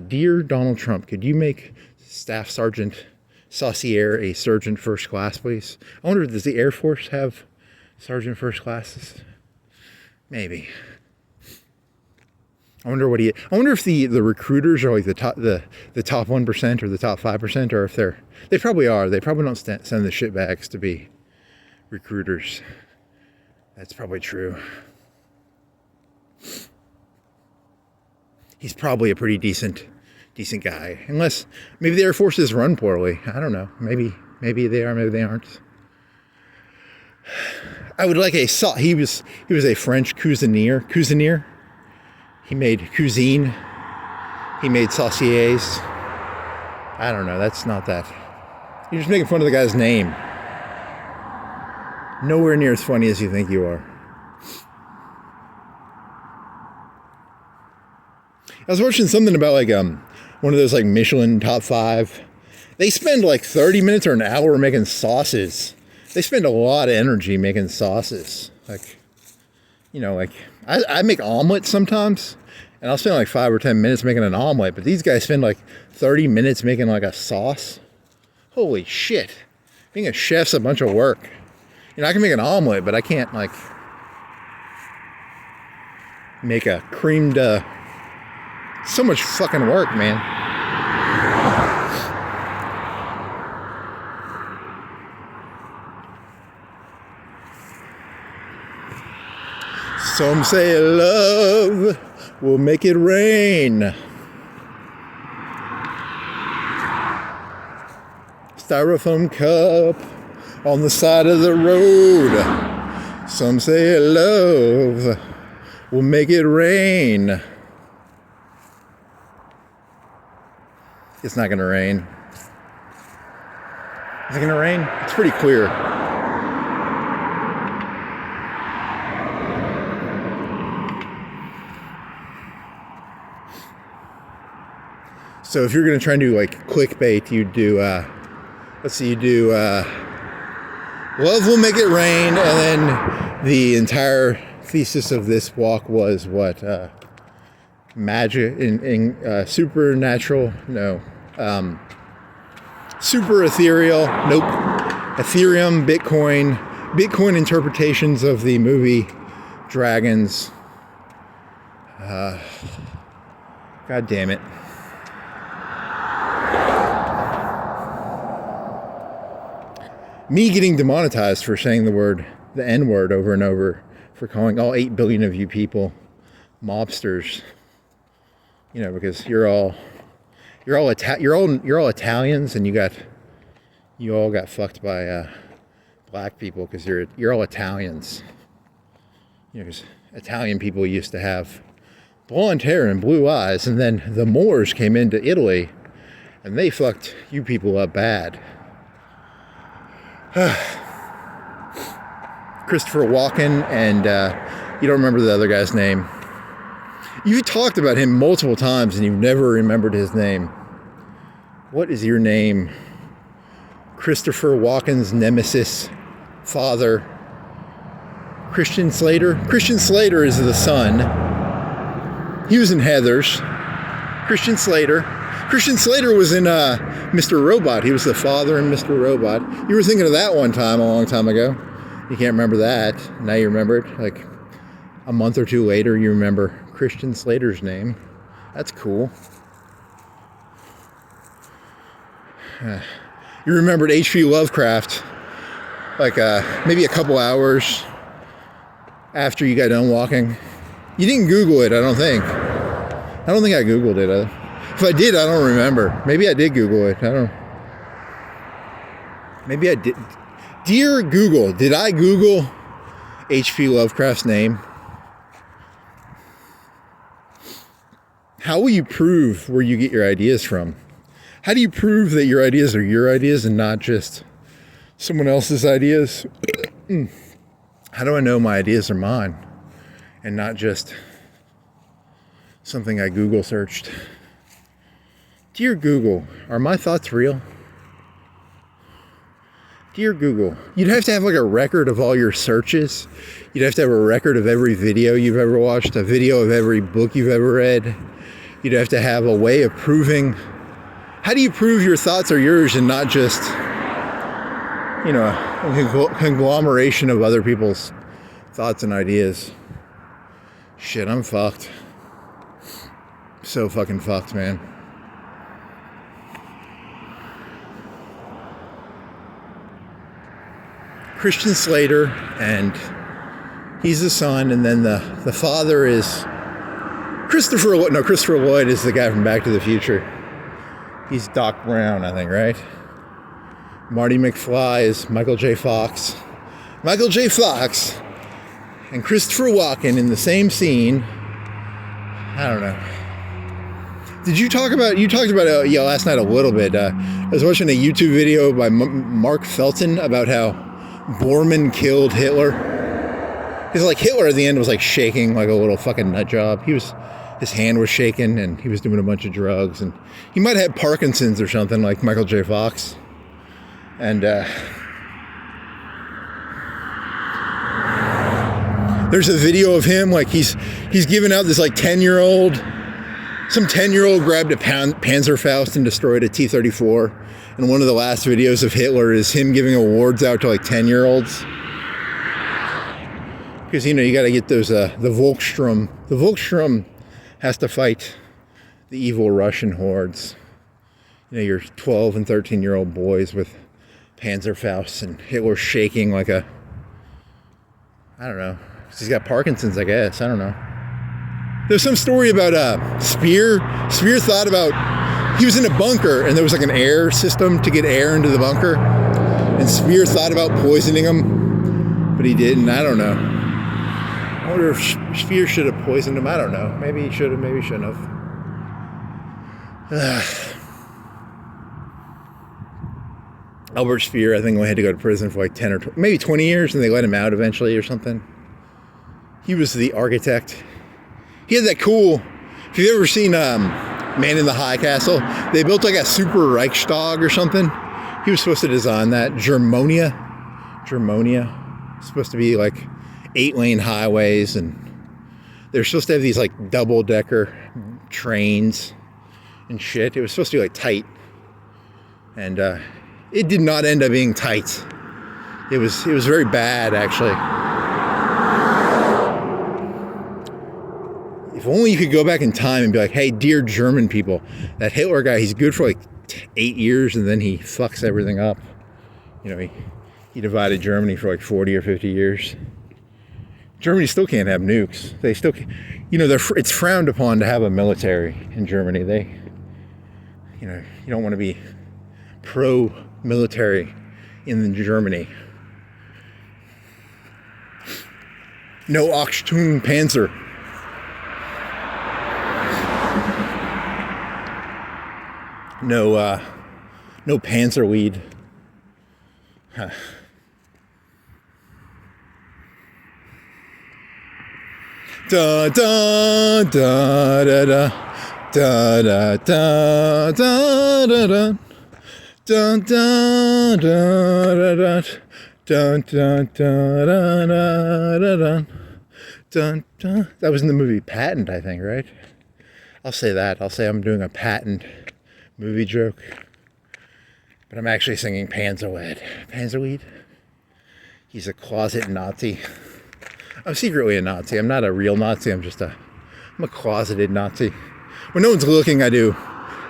Dear Donald Trump, could you make Staff Sergeant Saucier a Sergeant First Class, please? I wonder, does the Air Force have Sergeant First Classes? Maybe. I wonder if the recruiters are like the top 1% or the top 5%, or if they probably are. They probably don't send the shitbags to be recruiters. That's probably true. He's probably a pretty decent guy, unless maybe the Air Force is run poorly. I don't know. Maybe they are. Maybe they aren't. I would like he was a French cuisinier. He made cuisine. He made sauciers. I don't know. That's not that. You're just making fun of the guy's name. Nowhere near as funny as you think you are. I was watching something about like one of those like Michelin top 5. They spend like 30 minutes or an hour making sauces. They spend a lot of energy making sauces. Like, like I make omelets sometimes, and I'll spend like 5 or 10 minutes making an omelet, but these guys spend like 30 minutes making like a sauce. Holy shit. Being a chef's a bunch of work. I can make an omelet, but I can't like make a creamed, so much fucking work, man. Some say love will make it rain. Styrofoam cup on the side of the road. Some say love will make it rain. It's not gonna rain. Is it gonna rain? It's pretty clear. So if you're gonna try and do like clickbait, you do love will make it rain, and then the entire thesis of this walk was what? Magic in supernatural? No. Super ethereal? Nope. Ethereum, Bitcoin interpretations of the movie Dragons. God damn it. Me getting demonetized for saying the N-word over and over, for calling all 8 billion of you people mobsters. Because you're all Italians, and you all got fucked by black people because you're all Italians. Because Italian people used to have blonde hair and blue eyes, and then the Moors came into Italy, and they fucked you people up bad. Christopher Walken, and you don't remember the other guy's name. You talked about him multiple times and you've never remembered his name. What is your name? Christopher Walken's nemesis, father, Christian Slater? Christian Slater is the son. He was in Heathers. Christian Slater. Christian Slater was in Mr. Robot. He was the father in Mr. Robot. You were thinking of that one time a long time ago. You can't remember that. Now you remember it. Like a month or two later, you remember Christian Slater's name. That's cool. you remembered H.P. Lovecraft, like maybe a couple hours after you got done walking. You didn't Google it, I don't think. I don't think I Googled it. If I did, I don't remember. Maybe I did Google it. I don't. Maybe I did. Dear Google, did I Google H.P. Lovecraft's name? How will you prove where you get your ideas from? How do you prove that your ideas are your ideas and not just someone else's ideas? How do I know my ideas are mine and not just something I Google searched? Dear Google, are my thoughts real? Dear Google, you'd have to have like a record of all your searches. You'd have to have a record of every video you've ever watched, a video of every book you've ever read. You'd have to have a way of proving. How do you prove your thoughts are yours and not just, you know, a conglomeration of other people's thoughts and ideas? Shit, I'm fucked. So fucking fucked, man. Christian Slater, and he's the son, and then the father is Christopher Lloyd is the guy from Back to the Future. He's Doc Brown, I think, right? Marty McFly is Michael J. Fox. Michael J. Fox and Christopher Walken in the same scene. I don't know. You talked about it last night a little bit. I was watching a YouTube video by Mark Felton about how Bormann killed Hitler. Because like Hitler at the end was like shaking like a little fucking nut job. His hand was shaking and he was doing a bunch of drugs, and he might have had Parkinson's or something like Michael J. Fox. And there's a video of him like he's giving out this like 10-year-old. Some 10-year-old grabbed a Panzerfaust and destroyed a T-34. And one of the last videos of Hitler is him giving awards out to like 10-year-olds. Because, you know, you got to get those, the Volkssturm. The Volkssturm has to fight the evil Russian hordes. You know, your 12 and 13-year-old boys with Panzerfausts, and Hitler shaking like a, I don't know. He's got Parkinson's, I guess. I don't know. There's some story about Speer. Speer thought about, he was in a bunker and there was like an air system to get air into the bunker. And Speer thought about poisoning him, but he didn't. I don't know. I wonder if Speer should have poisoned him. I don't know. Maybe he should have, maybe he shouldn't have. Albert Speer, I think, had to go to prison for like 10 or maybe 20 years, and they let him out eventually or something. He was the architect. He had that cool, if you've ever seen Man in the High Castle, they built like a super Reichstag or something. He was supposed to design that. Germania. Supposed to be like 8-lane highways, and they're supposed to have these like double-decker trains and shit. It was supposed to be like tight. And it did not end up being tight. It was very bad, actually. If only you could go back in time and be like, hey, dear German people, that Hitler guy, he's good for like 8 years and then he fucks everything up. You know, he divided Germany for like 40 or 50 years. Germany still can't have nukes. They still, you know, it's frowned upon to have a military in Germany. You know, you don't want to be pro-military in Germany. No Achtung Panzer. No Panzerweed. Huh. Da da da da da da da da da da da. Dun dun dun dun dun dun dun dun dun. That was in the movie Patent, I think, right? I'll say that. I'll say I'm doing a Patent movie joke, but I'm actually singing Panzerweed. Panzerweed? He's a closet Nazi. I'm secretly a Nazi. I'm not a real Nazi. I'm a closeted Nazi. When no one's looking, I do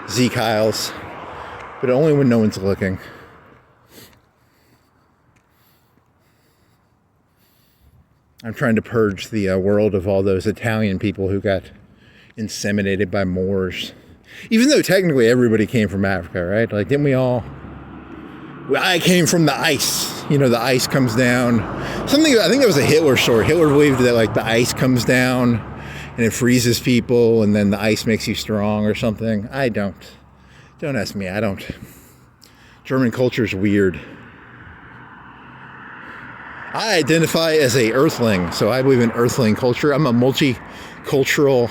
Z Kyles. But only when no one's looking. I'm trying to purge the world of all those Italian people who got inseminated by Moors. Even though technically everybody came from Africa, right? Like, didn't we all? Well, I came from the ice. You know, the ice comes down. Something, I think that was a Hitler story. Hitler believed that, like, the ice comes down and it freezes people and then the ice makes you strong or something. I don't. Don't ask me. I don't. German culture is weird. I identify as a earthling, so I believe in earthling culture. I'm a multicultural.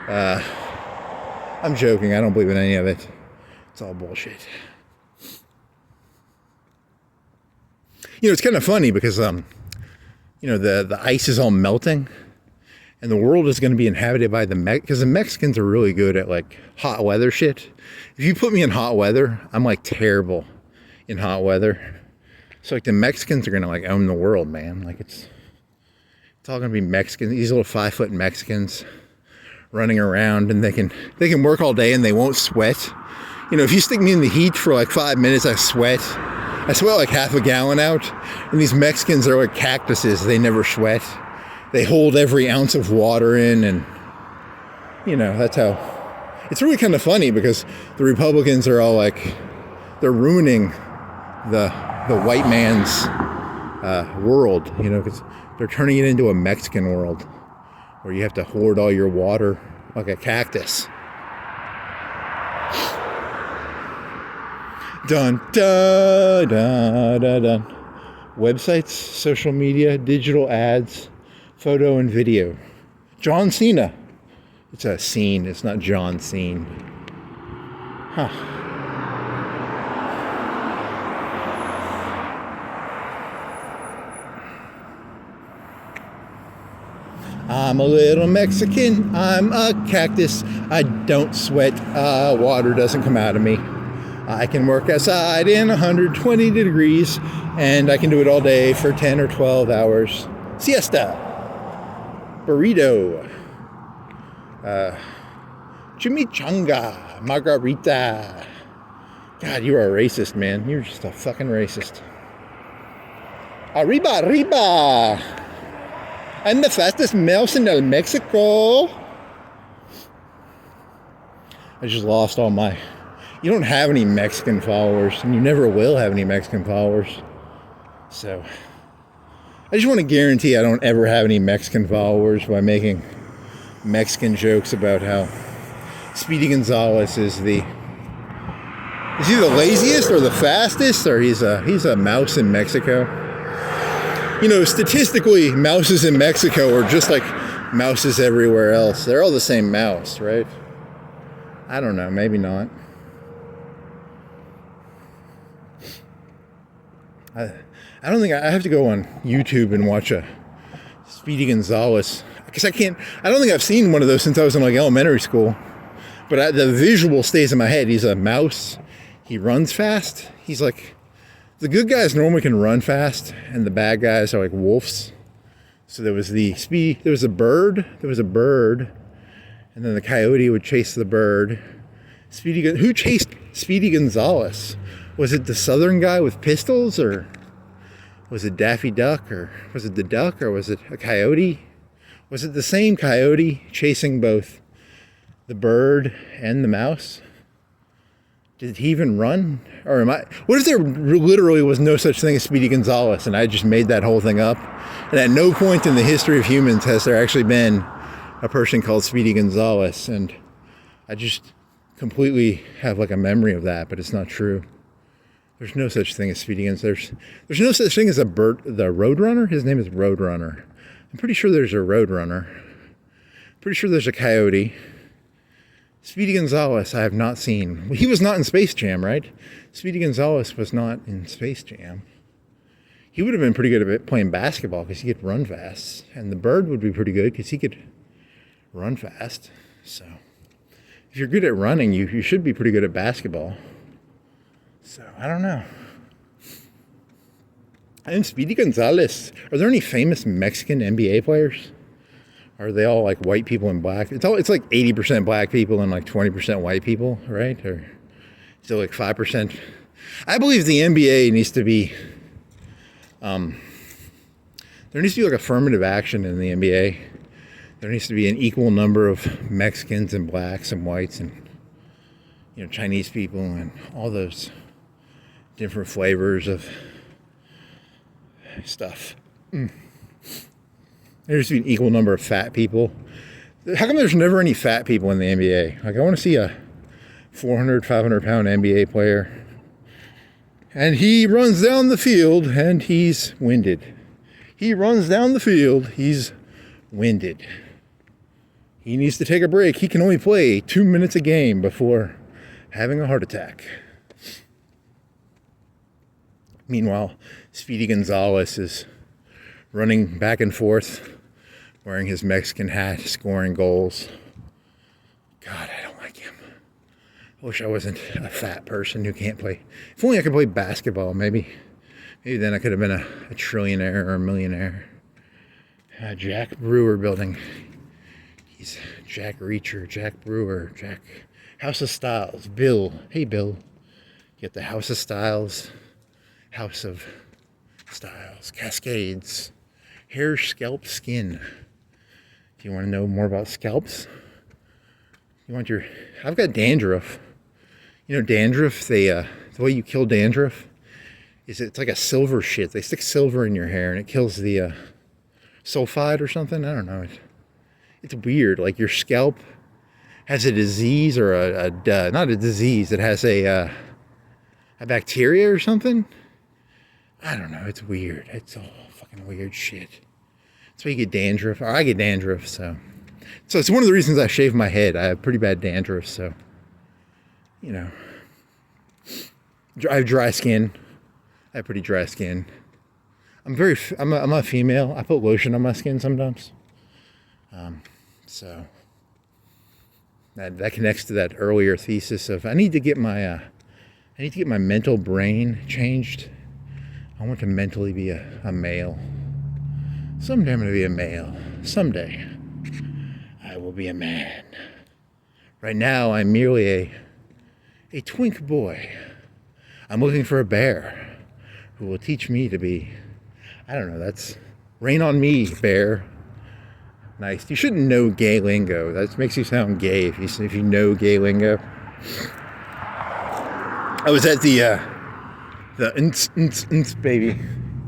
I'm joking. I don't believe in any of it. It's all bullshit. You know, it's kind of funny because, you know, the ice is all melting and the world is going to be inhabited by because the Mexicans are really good at, like, hot weather shit. If you put me in hot weather, I'm, like, terrible in hot weather. So, like, the Mexicans are going to, like, own the world, man. Like, it's all going to be Mexicans, these little 5-foot Mexicans running around, and they can work all day and they won't sweat. You know, if you stick me in the heat for, like, 5 minutes, I sweat like half a gallon out. And these Mexicans are like cactuses. They never sweat. They hold every ounce of water in, and, you know, that's how. It's really kind of funny because the Republicans are all like, they're ruining the white man's world, you know, because they're turning it into a Mexican world where you have to hoard all your water like a cactus. Dun, dun, dun, dun, dun. Websites, social media, digital ads, photo and video. John Cena. It's a scene. It's not John Cena. Huh. I'm a little Mexican. I'm a cactus. I don't sweat. Water doesn't come out of me. I can work outside in 120 degrees, and I can do it all day for 10 or 12 hours. Siesta. Burrito. Chimichanga. Margarita. God, you are a racist, man. You're just a fucking racist. Arriba, arriba. I'm the fastest mouse in El Mexico. I just lost all my... You don't have any Mexican followers, and you never will have any Mexican followers. So, I just want to guarantee I don't ever have any Mexican followers by making Mexican jokes about how Speedy Gonzalez is he the laziest or the fastest, or he's a mouse in Mexico. You know, statistically, mouses in Mexico are just like mouses everywhere else. They're all the same mouse, right? I don't know, maybe not. I don't think I have to go on YouTube and watch a Speedy Gonzalez, because I don't think I've seen one of those since I was in, like, elementary school. But the visual stays in my head. He's a mouse. He runs fast. He's like, the good guys normally can run fast, and the bad guys are like wolves. So there was a bird, and then the coyote would chase the bird. Who chased Speedy Gonzalez? Was it the southern guy with pistols, or was it Daffy Duck, or was it the duck, or was it a coyote? Was it the same coyote chasing both the bird and the mouse? Did he even run? Or what if there literally was no such thing as Speedy Gonzalez and I just made that whole thing up? And at no point in the history of humans has there actually been a person called Speedy Gonzalez, and I just completely have like a memory of that, but it's not true. There's no such thing as Speedy Gonzalez. There's no such thing as the Roadrunner. His name is Roadrunner. I'm pretty sure there's a Roadrunner. Pretty sure there's a coyote. Speedy Gonzalez I have not seen. He was not in Space Jam, right? Speedy Gonzalez was not in Space Jam. He would have been pretty good at playing basketball because he could run fast. And the bird would be pretty good because he could run fast. So if you're good at running, you should be pretty good at basketball. So, I don't know. And Speedy Gonzalez. Are there any famous Mexican NBA players? Are they all like white people and black? It's like 80% black people and like 20% white people, right? Or is it like 5%? I believe the NBA needs to be There needs to be like affirmative action in the NBA. There needs to be an equal number of Mexicans and blacks and whites and, you know, Chinese people and all those different flavors of stuff. There needs to be an equal number of fat people. How come there's never any fat people in the NBA? Like, I want to see a 400, 500 pound NBA player. And he runs down the field and he's winded. He runs down the field, he's winded. He needs to take a break. He can only play 2 minutes a game before having a heart attack. Meanwhile, Speedy Gonzalez is running back and forth, wearing his Mexican hat, scoring goals. God, I don't like him. I wish I wasn't a fat person who can't play. If only I could play basketball, maybe. Maybe then I could have been a trillionaire or a millionaire. Jack Brewer building. He's Jack Reacher, Jack Brewer, Jack House of Styles. Bill. Hey, Bill. Get the House of Styles. House of Styles. Cascades. Hair, scalp, skin. Do you want to know more about scalps? You want your... I've got dandruff. You know dandruff? The way you kill dandruff is it's like a silver shit. They stick silver in your hair and it kills the sulfide or something. I don't know. It's weird. Like your scalp has a disease or not a disease. It has a bacteria or something. I don't know. It's weird. It's all fucking weird shit. That's why you get dandruff. Or I get dandruff, so it's one of the reasons I shave my head. I have pretty bad dandruff, so, you know. I have dry skin. I have pretty dry skin. I'm a female. I put lotion on my skin sometimes. So that connects to that earlier thesis of I need to get my mental brain changed. I want to mentally be a male. Someday I'm going to be a male. Someday I will be a man. Right now I'm merely a twink boy. I'm looking for a bear who will teach me to be, I don't know, that's rain on me, bear. Nice. You shouldn't know gay lingo. That makes you sound gay if you know gay lingo. I was at the baby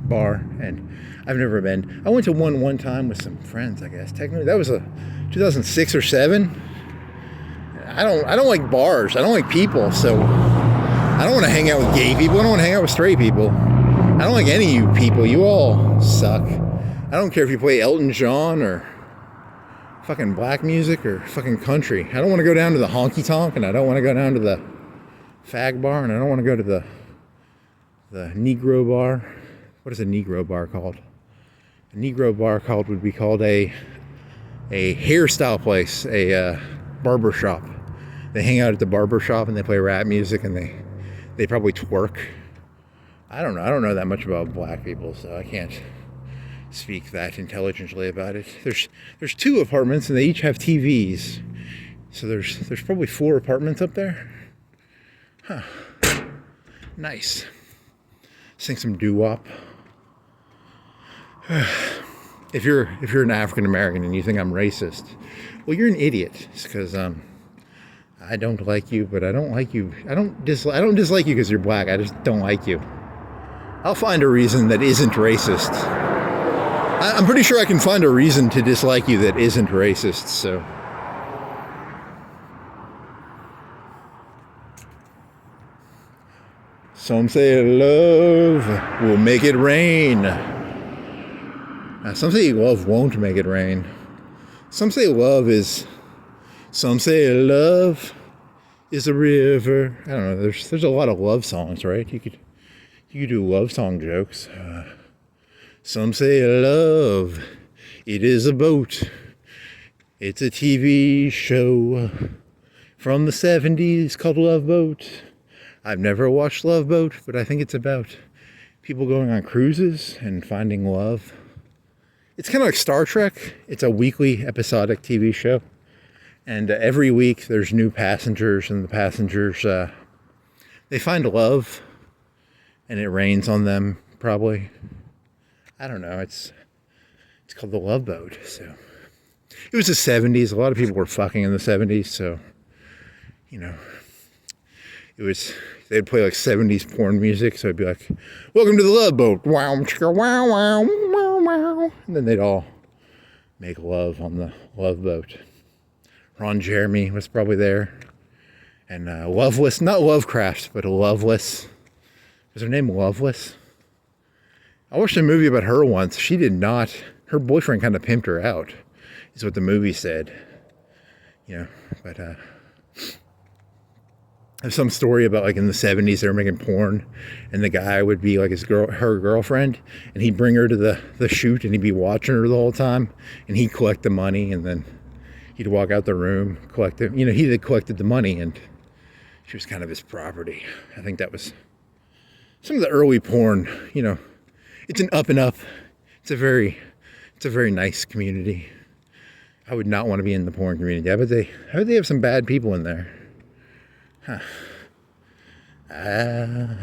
bar, and I've never been. I went to one time with some friends, I guess. Technically, that was 2006 or 7. I don't like bars. I don't like people, so I don't want to hang out with gay people. I don't want to hang out with straight people. I don't like any of you people. You all suck. I don't care if you play Elton John or fucking black music or fucking country. I don't want to go down to the honky tonk, and I don't want to go down to the fag bar, and I don't want to go to the Negro bar. What is a Negro bar called? A Negro bar would be called a hairstyle place, a barber shop. They hang out at the barber shop and they play rap music and they probably twerk. I don't know. I don't know that much about black people, so I can't speak that intelligently about it. There's 2 apartments and they each have TVs. So there's probably 4 apartments up there. Huh. Nice. Sing some doo-wop. If you're an African American and you think I'm racist, well, you're an idiot. It's because I don't like you, but I don't like you. I don't dislike you because you're black. I just don't like you. I'll find a reason that isn't racist. I'm pretty sure I can find a reason to dislike you that isn't racist. So. Some say love will make it rain. Some say love won't make it rain. Some say love is a river. I don't know. There's a lot of love songs, right? You could do love song jokes. Some say love, it is a boat. It's a TV show from the 70s called Love Boat. I've never watched Love Boat, but I think it's about people going on cruises and finding love. It's kind of like Star Trek. It's a weekly episodic TV show. And every week there's new passengers, and the passengers, they find love, and it rains on them, probably. I don't know. It's called the Love Boat. So it was the 70s. A lot of people were fucking in the 70s. So, you know, it was, they'd play like 70s porn music. So it'd be like, welcome to the Love Boat. Wow, wow, wow, wow, wow. And then they'd all make love on the Love Boat. Ron Jeremy was probably there. And Loveless, not Lovecraft, but Loveless. Was her name Loveless? I watched a movie about her once. She did not, her boyfriend kind of pimped her out, is what the movie said. You know, but there's some story about like in the 70s they were making porn and the guy would be like her girlfriend, and he'd bring her to the shoot and he'd be watching her the whole time, and he'd collect the money, and then he'd walk out the room, collect it. You know, he had collected the money and she was kind of his property. I think that was some of the early porn. You know, it's an up and up. It's a very nice community. I would not want to be in the porn community. How would they have some bad people in there? Huh.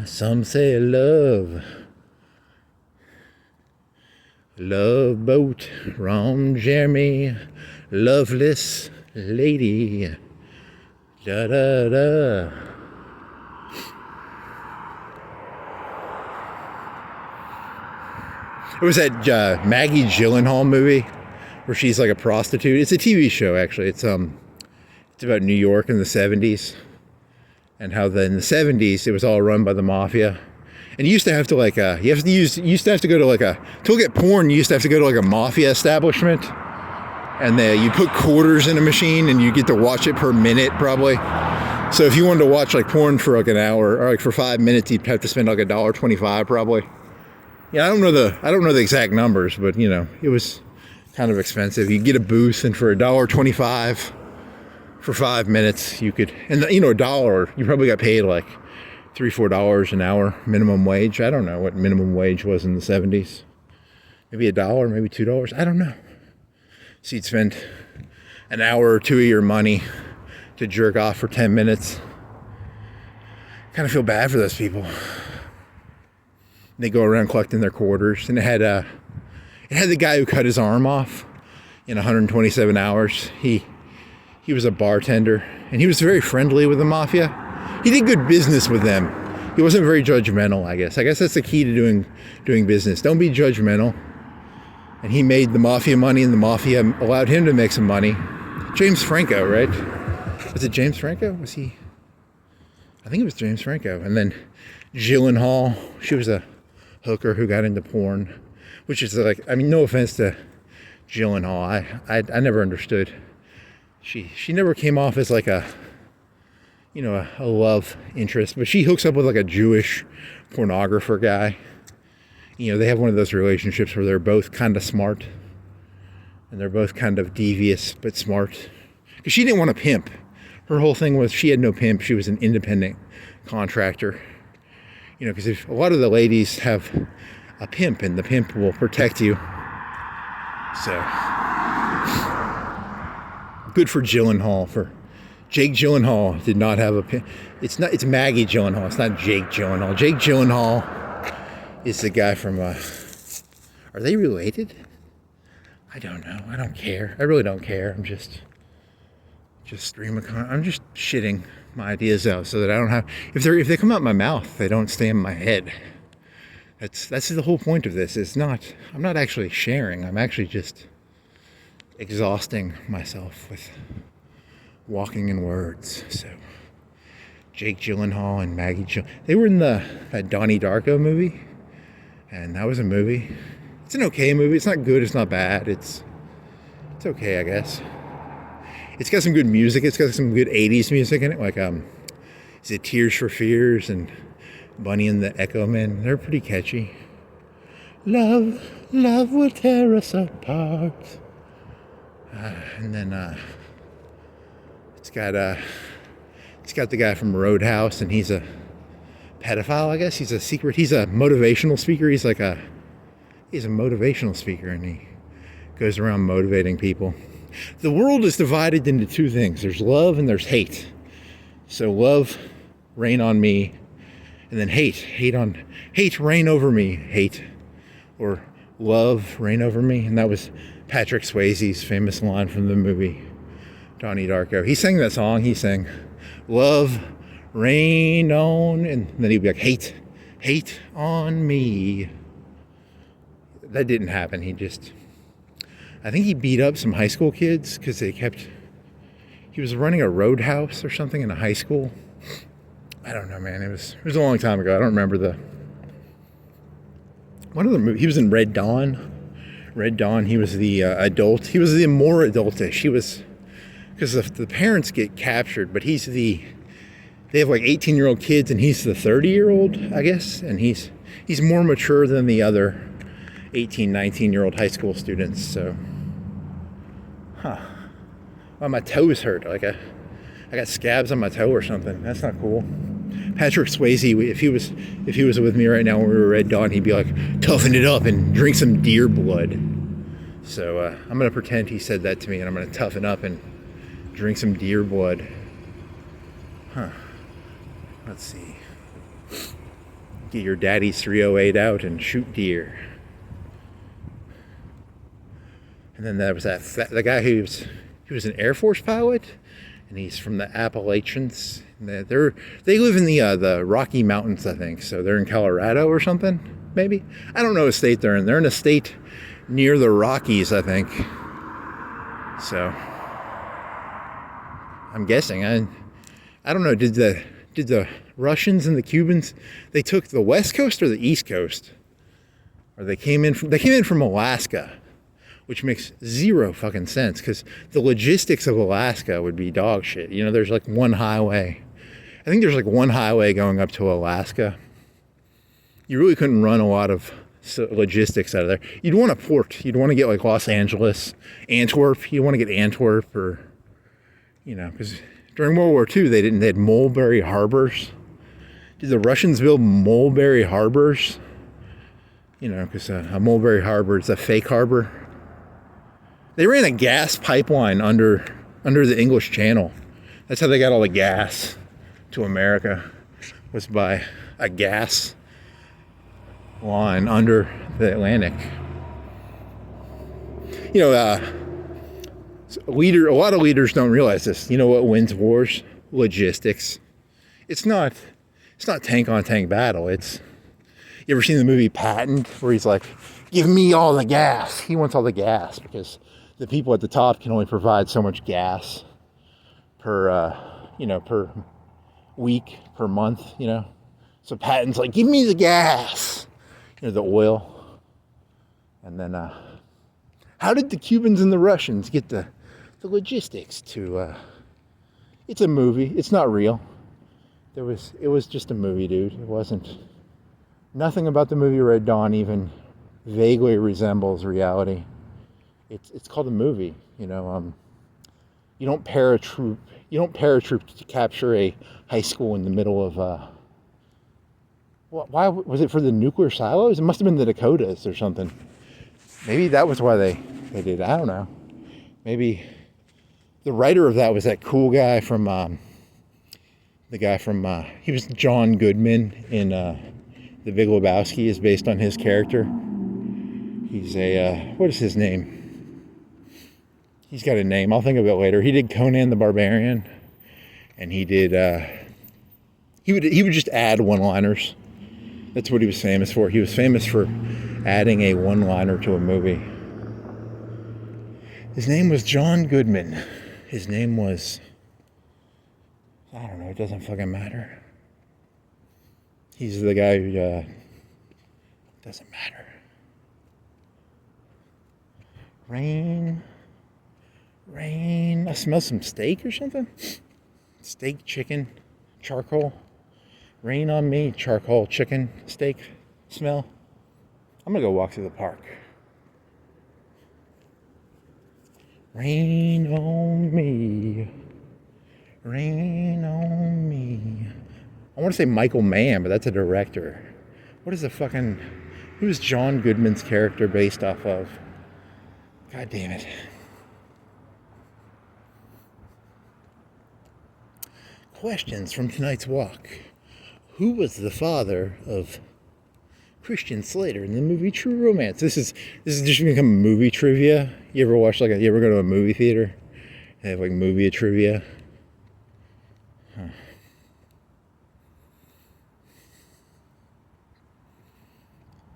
Some say love boat, Ron Jeremy, loveless lady. Da da da. It was that Maggie Gyllenhaal movie where she's like a prostitute. It's a TV show actually. It's about New York in the 70s and how in the 70s it was all run by the mafia. And you used to have to like you used to have to go to like to get porn. You used to have to go to like a mafia establishment. And you put quarters in a machine and you get to watch it per minute probably. So if you wanted to watch like porn for like an hour or like for 5 minutes, you'd have to spend like $1.25 probably. Yeah, I don't know the exact numbers, but you know, it was kind of expensive. You get a booth and for $1.25 for 5 minutes you could, and you know, $1, you probably got paid like $3-4 an hour minimum wage. I don't know what minimum wage was in the 70s. Maybe $1, maybe $2. I don't know. So you'd spend an hour or two of your money to jerk off for 10 minutes. Kind of feel bad for those people. They go around collecting their quarters, and it had the guy who cut his arm off in 127 hours. He was a bartender, and he was very friendly with the mafia. He did good business with them. He wasn't very judgmental, I guess. I guess that's the key to doing business. Don't be judgmental. And he made the mafia money, and the mafia allowed him to make some money. James Franco, right? Was it James Franco? Was he? I think it was James Franco. And then Gyllenhaal, she was a hooker who got into porn, which is like, I mean, no offense to Gyllenhaal. I never understood. She never came off as like a love interest, but she hooks up with like a Jewish pornographer guy. You know, they have one of those relationships where they're both kind of smart and they're both kind of devious but smart. Because she didn't want a pimp. Her whole thing was she had no pimp. She was an independent contractor. You know, because if a lot of the ladies have a pimp, and the pimp will protect you. So good for Gyllenhaal. For Jake Gyllenhaal did not have a pimp. It's Maggie Gyllenhaal. It's not Jake Gyllenhaal. Jake Gyllenhaal is the guy from, are they related? I don't know. I don't care. I really don't care. I'm just I'm just shitting my ideas out so that I don't have, if they come out my mouth, they don't stay in my head. That's the whole point of this. I'm not actually sharing. I'm actually just exhausting myself with walking in words. So Jake Gyllenhaal and Maggie Gyllenhaal, they were in that Donnie Darko movie. And that was a movie. It's an okay movie. It's not good. It's not bad. It's okay, I guess. It's got some good music. It's got some good 80s music in it. Like, is it Tears for Fears and Bunny and the Echo Men? They're pretty catchy. Love will tear us apart. And then it's got the guy from Roadhouse, and he's a pedophile, I guess. He's a motivational speaker. He's a motivational speaker, and he goes around motivating people. The world is divided into two things. There's love and there's hate. So love, reign on me, and then hate reign over me, hate. Or Love, Reign Over Me. And that was Patrick Swayze's famous line from the movie Donnie Darko. He sang that song. He sang, love, rain on, and then he'd be like, hate on me. That didn't happen. I think he beat up some high school kids because he was running a roadhouse or something in a high school. I don't know, man. It was a long time ago. I don't remember one of the movies. He was in Red Dawn. Red Dawn, he was the adult. He was the more adultish. Because the parents get captured, but they have like 18-year-old kids and he's the 30-year-old, I guess. And he's more mature than the other 18, 19-year-old high school students. So, well, my toes hurt. Like I got scabs on my toe or something. That's not cool. Patrick Swayze, if he was with me right now when we were Red Dawn, he'd be like, toughen it up and drink some deer blood. So I'm going to pretend he said that to me, and I'm going to toughen up and drink some deer blood. Let's see. Get your daddy's 308 out and shoot deer. And then there was the guy he was an Air Force pilot, and he's from the Appalachians. And they live in the Rocky Mountains, I think. So they're in Colorado or something, maybe. I don't know what state they're in. They're in a state near the Rockies, I think. So I'm guessing. I don't know. Did the Russians and the Cubans, they took the West Coast or the East Coast, or they came in from Alaska, which makes zero fucking sense because the logistics of Alaska would be dog shit. You know, there's like one highway. I think there's like one highway going up to Alaska. You really couldn't run a lot of logistics out of there. You'd want a port. You'd want to get like Los Angeles, Antwerp. You want to get Antwerp, or, you know, because during World War II, they had mulberry harbors. Did the Russians build mulberry harbors? You know, because a mulberry harbor is a fake harbor. They ran a gas pipeline under the English Channel. That's how they got all the gas to America, was by a gas line under the Atlantic. You know, a lot of leaders don't realize this. You know what wins wars? Logistics. It's not tank on tank battle. You ever seen the movie Patton, where he's like, give me all the gas? He wants all the gas because the people at the top can only provide so much gas per week, per month, you know. So Patton's like, give me the gas, you know, the oil. And then, how did the Cubans and the Russians get the logistics to, it's a movie, it's not real. It was just a movie, dude. Nothing about the movie Red Dawn even vaguely resembles reality. It's called a movie, you know. You don't paratroop to capture a high school in the middle of why was it for the nuclear silos? It must have been the Dakotas or something. Maybe that was why they did it. I don't know. Maybe the writer of that was that cool guy from he was John Goodman in The Big Lebowski, is based on his character. He's what is his name? He's got a name. I'll think of it later. He did Conan the Barbarian, and he would just add one-liners. That's what he was famous for. He was famous for adding a one-liner to a movie. His name was John Goodman. His name was, I don't know, it doesn't fucking matter. He's the guy who, doesn't matter. Rain, I smell some steak or something. Steak, chicken, charcoal. Rain on me, charcoal, chicken, steak smell. I'm gonna go walk through the park. Rain on me, rain on me. I want to say Michael Mann, but that's a director. Who is John Goodman's character based off of? God damn it. Questions from tonight's walk. Who was the father of Christian Slater in the movie True Romance. This is just become movie trivia. You ever watch you ever go to a movie theater? They have like movie trivia. Huh.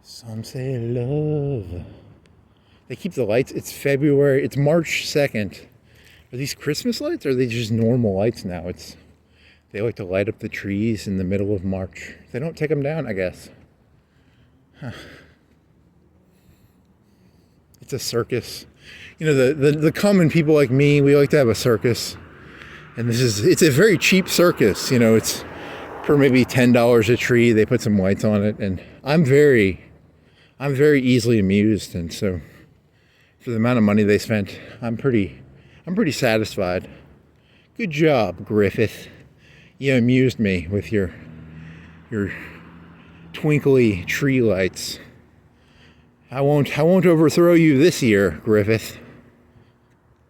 Some say love. They keep the lights. It's February. It's March 2nd. Are these Christmas lights or are they just normal lights now? They like to light up the trees in the middle of March. They don't take them down, I guess. Huh. It's a circus. You know, the common people like me, we like to have a circus. And it's a very cheap circus. You know, it's for maybe $10 a tree. They put some lights on it. And I'm very easily amused. And so for the amount of money they spent, I'm pretty satisfied. Good job, Griffith. You amused me with your twinkly tree lights. I won't overthrow you this year, Griffith.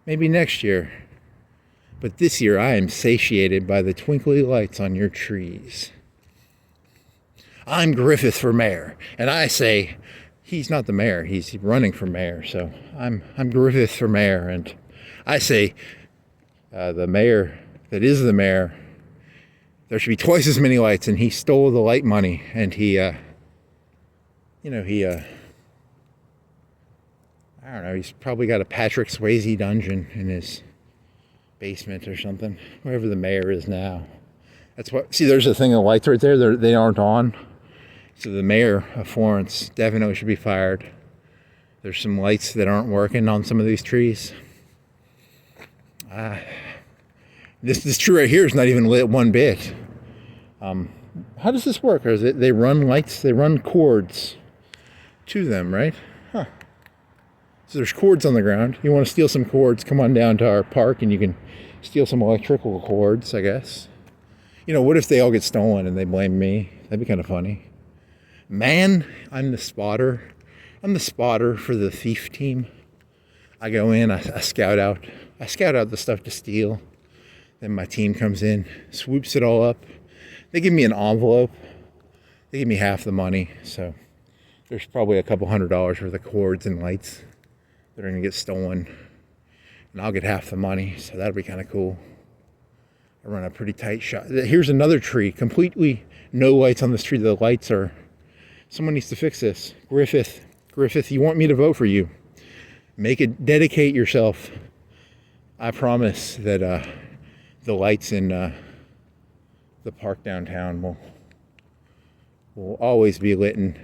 Maybe next year. But this year I am satiated by the twinkly lights on your trees. I'm Griffith for mayor, and I say he's not the mayor, he's running for mayor, so I'm Griffith for mayor, and I say the mayor that is the mayor, there should be twice as many lights, and he stole the light money, and I don't know, he's probably got a Patrick Swayze dungeon in his basement or something, wherever the mayor is now. That's what, see, there's a thing of lights right there, they aren't on. So the mayor of Florence definitely should be fired. There's some lights that aren't working on some of these trees. This tree right here is not even lit one bit. How does this work? Or is it they run lights, they run cords to them, right? Huh. So there's cords on the ground. You want to steal some cords, come on down to our park and you can steal some electrical cords, I guess. You know, what if they all get stolen and they blame me? That'd be kind of funny. Man, I'm the spotter. I'm the spotter for the thief team. I go in, I scout out the stuff to steal. Then my team comes in, swoops it all up. They give me an envelope. They give me half the money. So there's probably a couple $100 worth of cords and lights that are gonna get stolen. And I'll get half the money, so that'll be kind of cool. I run a pretty tight shot. Here's another tree, completely no lights on this tree. The lights are, someone needs to fix this. Griffith, you want me to vote for you. Dedicate yourself. I promise that the lights in the park downtown will always be lit. And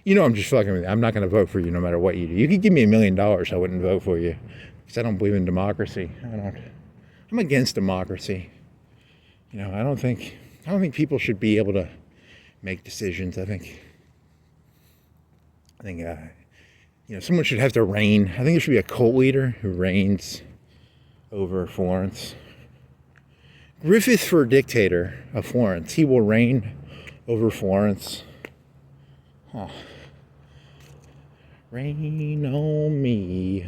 you know I'm just fucking with you. I'm not going to vote for you no matter what you do. You could give me $1 million, I wouldn't vote for you because I don't believe in democracy. I'm against democracy. You know, I don't think people should be able to make decisions. I think you know, someone should have to reign. I think there should be a cult leader who reigns over Florence. Griffith for dictator of Florence. He will reign over Florence. Huh. Rain on me.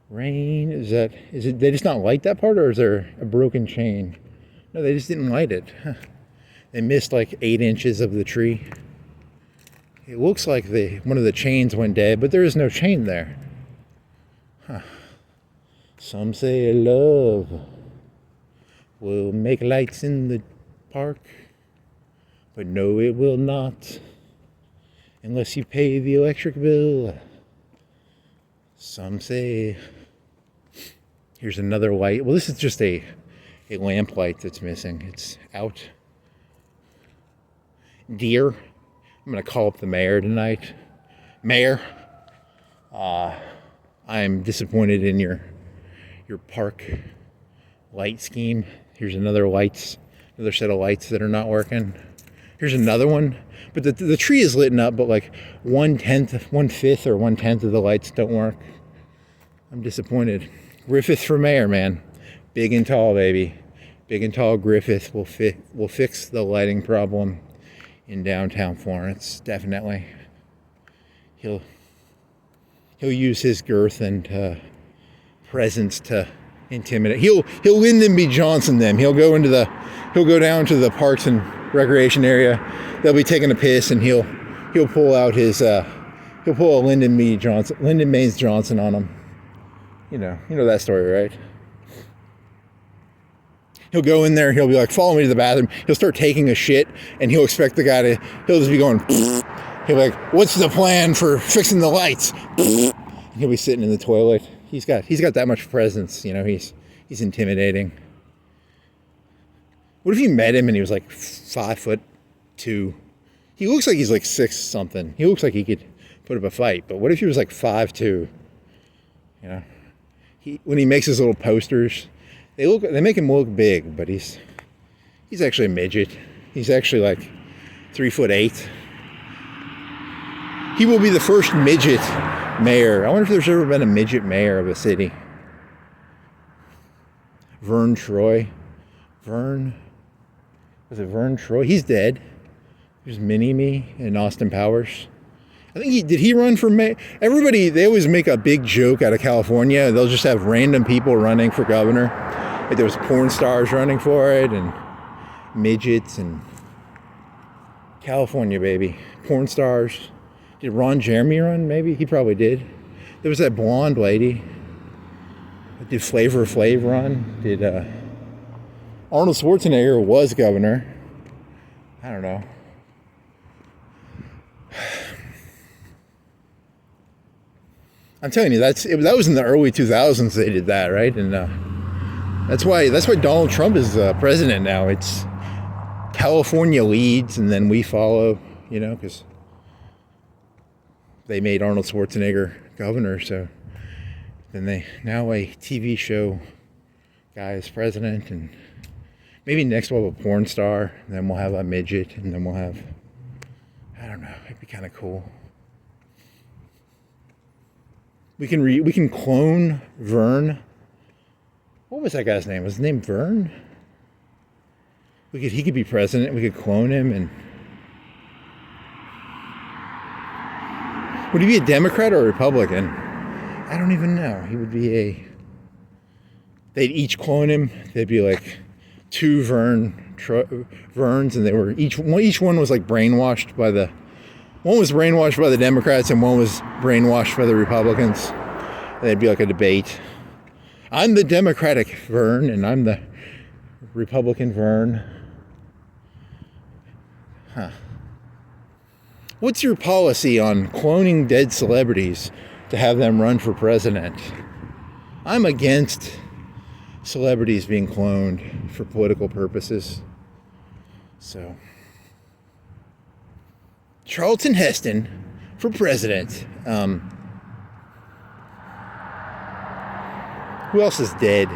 Rain, is it, they just not light that part, or is there a broken chain? No, they just didn't light it. Huh. They missed like 8 inches of the tree. It looks like one of the chains went dead, but there is no chain there. Huh. Some say love will make lights in the park, but no, it will not, unless you pay the electric bill. Some say, here's another light. Well, this is just a lamp light that's missing. It's out. Dear, I'm going to call up the mayor tonight. Mayor, I'm disappointed in your park light scheme. Here's another set of lights that are not working. Here's another one. But the tree is lit up, but like 1/10 or 1/10 of the lights don't work. I'm disappointed. Griffith for mayor, man. Big and tall, baby. Big and tall Griffith will fix the lighting problem in downtown Florence. Definitely. He'll use his girth and presence to intimidate. He'll Lyndon B. Johnson them. He'll go down to the parks and recreation area. They'll be taking a piss and he'll he'll pull out his he'll pull a Lyndon Baines Johnson on him. You know that story, right? He'll go in there, he'll be like, follow me to the bathroom. He'll start taking a shit, and he'll expect the guy to, he'll just be going, he'll be like, what's the plan for fixing the lights? And he'll be sitting in the toilet. He's got that much presence, he's intimidating. What if you met him and he was like 5'2"? He looks like he's like 6 something. He looks like he could put up a fight, but what if he was like 5'2"? When he makes his little posters, they make him look big, but he's actually a midget. He's actually like 3'8". He will be the first midget mayor. I wonder if there's ever been a midget mayor of a city. Vern Troy. Was it Vern Troy? He's dead. There's Mini-Me and Austin Powers. I think did he run for mayor? Everybody, they always make a big joke out of California. They'll just have random people running for governor. Like there was porn stars running for it, and midgets, and California, baby. Porn stars. Did Ron Jeremy run? Maybe. He probably did. There was that blonde lady. Did Flavor Flav run? Did Arnold Schwarzenegger was governor? I don't know. I'm telling you, that was in the early 2000s they did that, right? And that's why Donald Trump is president now. It's California leads, and then we follow, because they made Arnold Schwarzenegger governor. So then now a TV show guy is president, and maybe next we'll have a porn star, and then we'll have a midget, and then we'll have, I don't know, it'd be kind of cool. We can clone Vern. What was that guy's name? Was his name Vern? He could be president. We could clone him, and would he be a Democrat or a Republican? I don't even know. He would be they'd each clone him. They'd be like 2 Verns, and they were each one was like brainwashed by the. One was brainwashed by the Democrats and one was brainwashed by the Republicans. They'd be like a debate. I'm the Democratic Vern and I'm the Republican Vern. Huh. What's your policy on cloning dead celebrities to have them run for president? I'm against celebrities being cloned for political purposes. So, Charlton Heston for president. Who else is dead?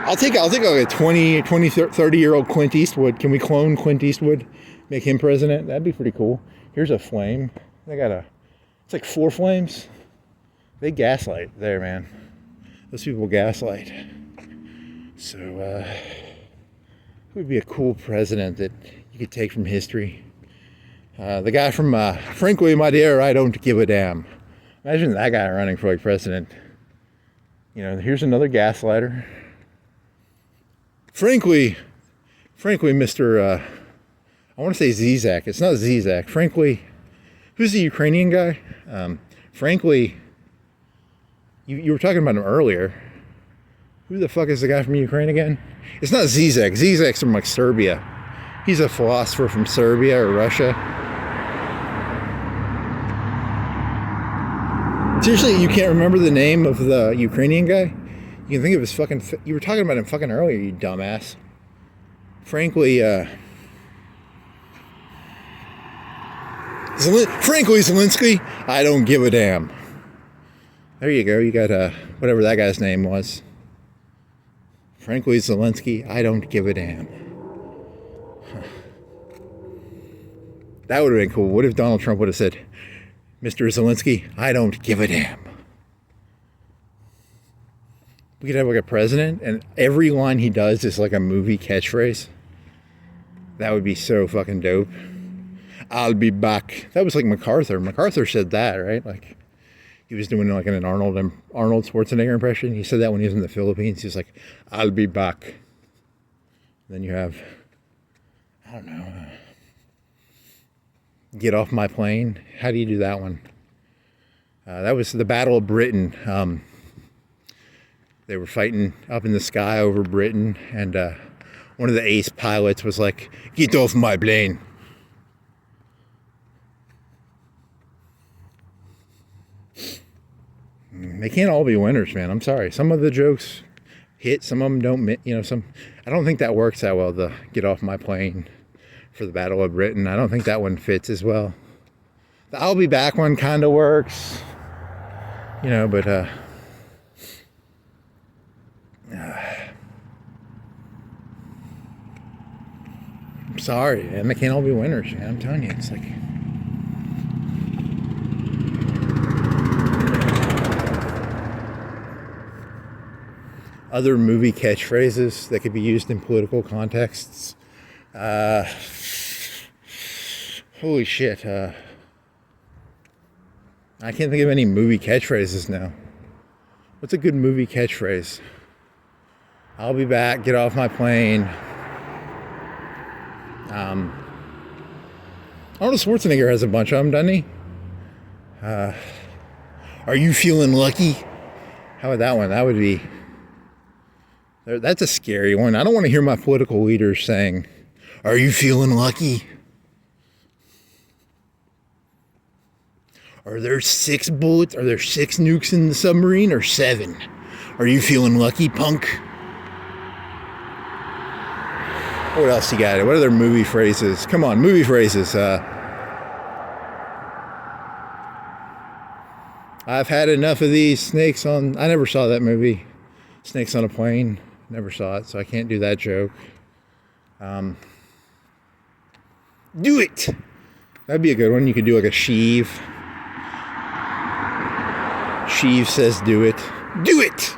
I'll take like a 20, 30-year-old Clint Eastwood. Can we clone Clint Eastwood? Make him president? That'd be pretty cool. Here's a flame. It's like 4 flames. They gaslight there, man. Those people gaslight. So, who would be a cool president that you could take from history? The guy from, frankly, my dear, I don't give a damn. Imagine that guy running for like president. Here's another gaslighter. Frankly, Mr. I want to say Zizek. It's not Zizek. Frankly, who's the Ukrainian guy? Frankly, you were talking about him earlier. Who the fuck is the guy from Ukraine again? It's not Zizek. Zizek's from like Serbia. He's a philosopher from Serbia or Russia. Seriously, you can't remember the name of the Ukrainian guy? You can think of his fucking... You were talking about him fucking earlier, you dumbass. Frankly, Zelensky, I don't give a damn. There you go. You got whatever that guy's name was. Frankly, Zelensky, I don't give a damn. Huh. That would have been cool. What if Donald Trump would have said, Mr. Zelensky, I don't give a damn. We could have like a president, and every line he does is like a movie catchphrase. That would be so fucking dope. I'll be back. That was like MacArthur. MacArthur said that, right? Like he was doing like an Arnold Schwarzenegger impression. He said that when he was in the Philippines. He was like, I'll be back. Then you have, I don't know. Get Off My Plane. How do you do that one? That was the Battle of Britain. They were fighting up in the sky over Britain, and one of the ace pilots was like, "Get off my plane." They can't all be winners, man. I'm sorry. Some of the jokes hit, some of them don't. I don't think that works that well, the "Get Off My Plane" for the Battle of Britain. I don't think that one fits as well. The "I'll be back" one kind of works, but I'm sorry, man. They can't all be winners, man. I'm telling you, it's like, other movie catchphrases that could be used in political contexts. Holy shit. I can't think of any movie catchphrases now. What's a good movie catchphrase? "I'll be back, get off my plane." Arnold Schwarzenegger has a bunch of them, doesn't he? "Are you feeling lucky?" How about that one? That would be... That's a scary one. I don't want to hear my political leaders saying, "Are you feeling lucky?" Are there 6 bullets? Are there 6 nukes in the submarine or 7? Are you feeling lucky, punk? What else you got? What other movie phrases? Come on, movie phrases. "I've had enough of these snakes on..." I never saw that movie. Snakes on a Plane. Never saw it, so I can't do that joke. "Do it!" That'd be a good one. You could do like a Sheev. Sheev says, "Do it." Do it!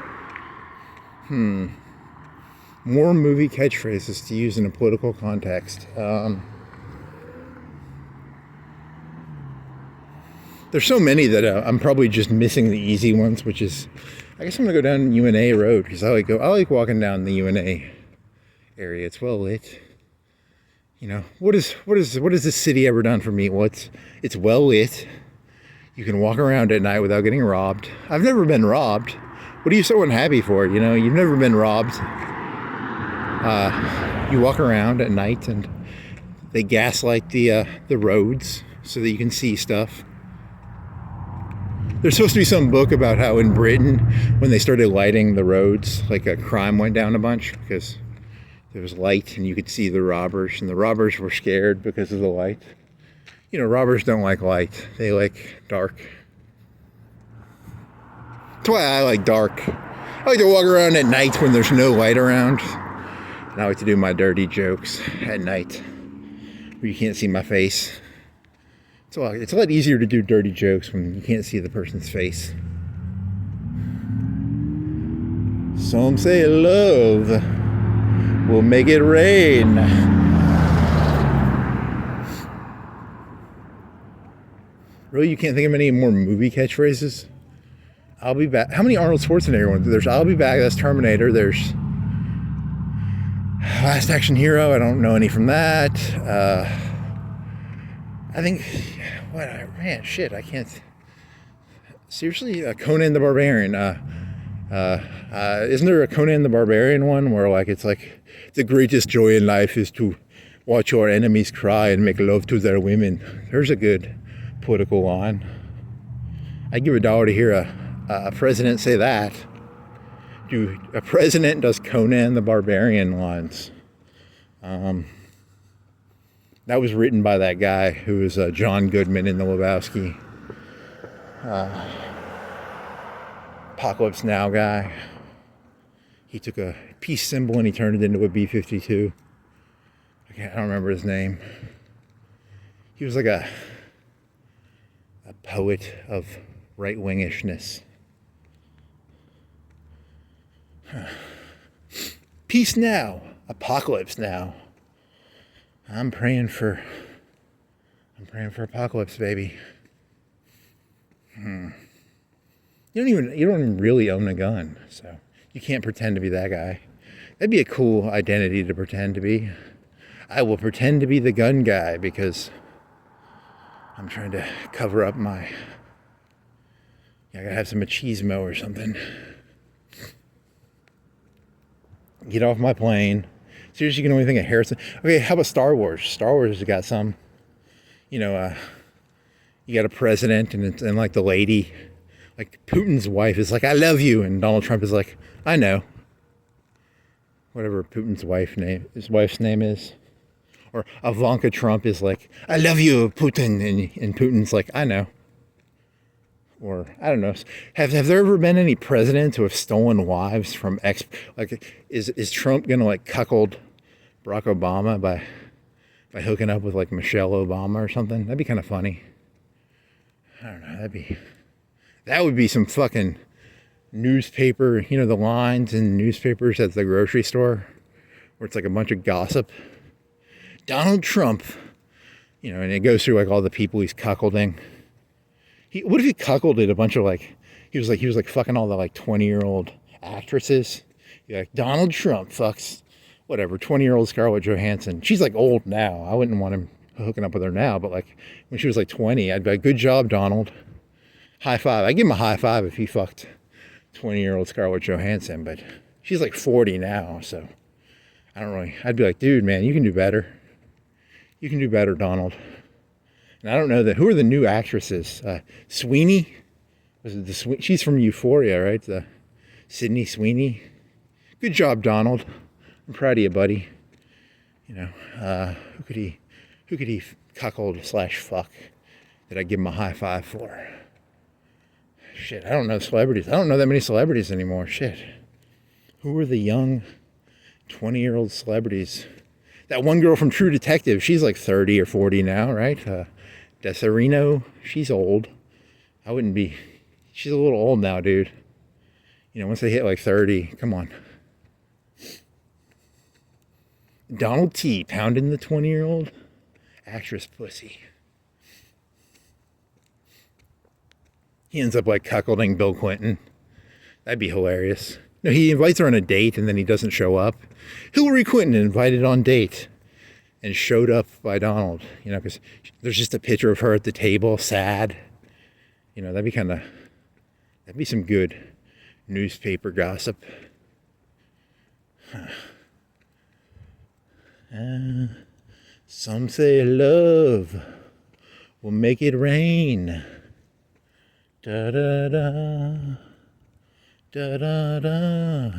More movie catchphrases to use in a political context. There's so many that I'm probably just missing the easy ones, which is, I guess I'm gonna go down UNA Road because I like walking down the UNA area. It's well lit. What has this city ever done for me? Well, it's well lit. You can walk around at night without getting robbed. I've never been robbed. What are you so unhappy for? You've never been robbed. You walk around at night and they gaslight the roads so that you can see stuff. There's supposed to be some book about how in Britain, when they started lighting the roads, like a crime went down a bunch because there was light and you could see the robbers, and the robbers were scared because of the light. Robbers don't like light. They like dark. That's why I like dark. I like to walk around at night when there's no light around. And I like to do my dirty jokes at night where you can't see my face. It's a lot easier to do dirty jokes when you can't see the person's face. Some say love will make it rain. Really, you can't think of any more movie catchphrases? "I'll be back." How many Arnold Schwarzenegger ones? There's "I'll be back," that's Terminator. There's Last Action Hero. I don't know any from that. I think, I can't. Seriously, Conan the Barbarian. Isn't there a Conan the Barbarian one where it's like, "The greatest joy in life is to watch your enemies cry and make love to their women"? There's a good political line. I'd give $1 to hear a president say that. A president does Conan the Barbarian lines. That was written by that guy who was John Goodman in The Lebowski. Apocalypse Now guy. He took a peace symbol and he turned it into a B-52. I don't remember his name. He was like a poet of right-wingishness. Peace now, apocalypse now. I'm praying for apocalypse, baby. You don't even really own a gun, so you can't pretend to be that guy. That'd be a cool identity to pretend to be. I will pretend to be the gun guy because I'm trying to cover up my... I gotta have some machismo or something. Get off my plane. Seriously, you can only think of Harrison. Okay, how about Star Wars? Star Wars has got some, you got a president and like the lady, like Putin's wife is like, I love you. And Donald Trump is like, I know. Whatever Putin's his wife's name is. Or Ivanka Trump is like, I love you, Putin. And Putin's like, I know. Or, I don't know. Have there ever been any presidents who have stolen wives from is Trump going to like cuckold Barack Obama by hooking up with like Michelle Obama or something? That'd be kind of funny. I don't know. That would be some fucking newspaper, the lines in newspapers at the grocery store where it's like a bunch of gossip. Donald Trump, and it goes through like all the people he's cuckolding. What if he cuckolded a bunch of he was fucking all the 20-year-old actresses? Like Donald Trump fucks whatever 20-year-old Scarlett Johansson. She's like old now. I wouldn't want him hooking up with her now, but when she was 20, I'd be like, good job, Donald. High five. I'd give him a high five if he fucked 20-year-old Scarlett Johansson, but she's 40 now, so I'd be like, dude, man, you can do better. You can do better, Donald. And I don't know who are the new actresses? Sweeney? She's from Euphoria, right? Sydney Sweeney. Good job, Donald. I'm proud of you, buddy. Who could he cuckold / fuck that I'd give him a high five for? Shit, I don't know celebrities. I don't know that many celebrities anymore. Shit. Who were the young 20-year-old celebrities? That one girl from True Detective, she's 30 or 40 now, right? Desirino, she's old. She's a little old now, dude. Once they hit 30, come on. Donald T. pounding the 20-year-old actress pussy. He ends up cuckolding Bill Clinton. That'd be hilarious. No, he invites her on a date and then he doesn't show up. Hillary Clinton invited on date and showed up by Donald, because there's just a picture of her at the table, sad. That'd be some good newspaper gossip. Some say love will make it rain. Da da da, da da da.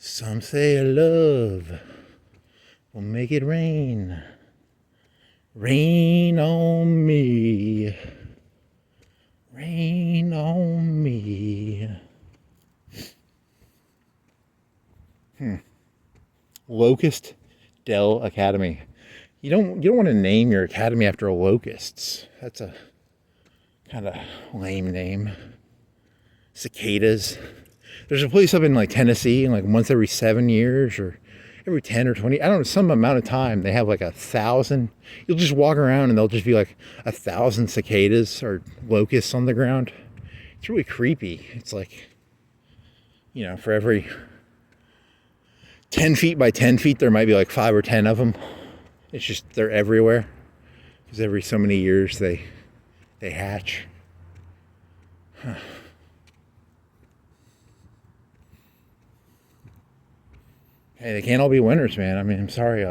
Some say love will make it rain. Rain on me. Rain on me. Locust Dell Academy. You don't want to name your academy after locusts. That's a kind of lame name. Cicadas. There's a place up in Tennessee, and once every 7 years or every 10 or 20, I don't know, some amount of time, they have 1,000. You'll just walk around and there'll just be 1,000 cicadas or locusts on the ground. It's really creepy. It's for every 10 feet by 10 feet, there might be 5 or 10 of them. It's just, they're everywhere. Because every so many years they hatch. Huh. Hey, they can't all be winners, man. I mean, I'm sorry.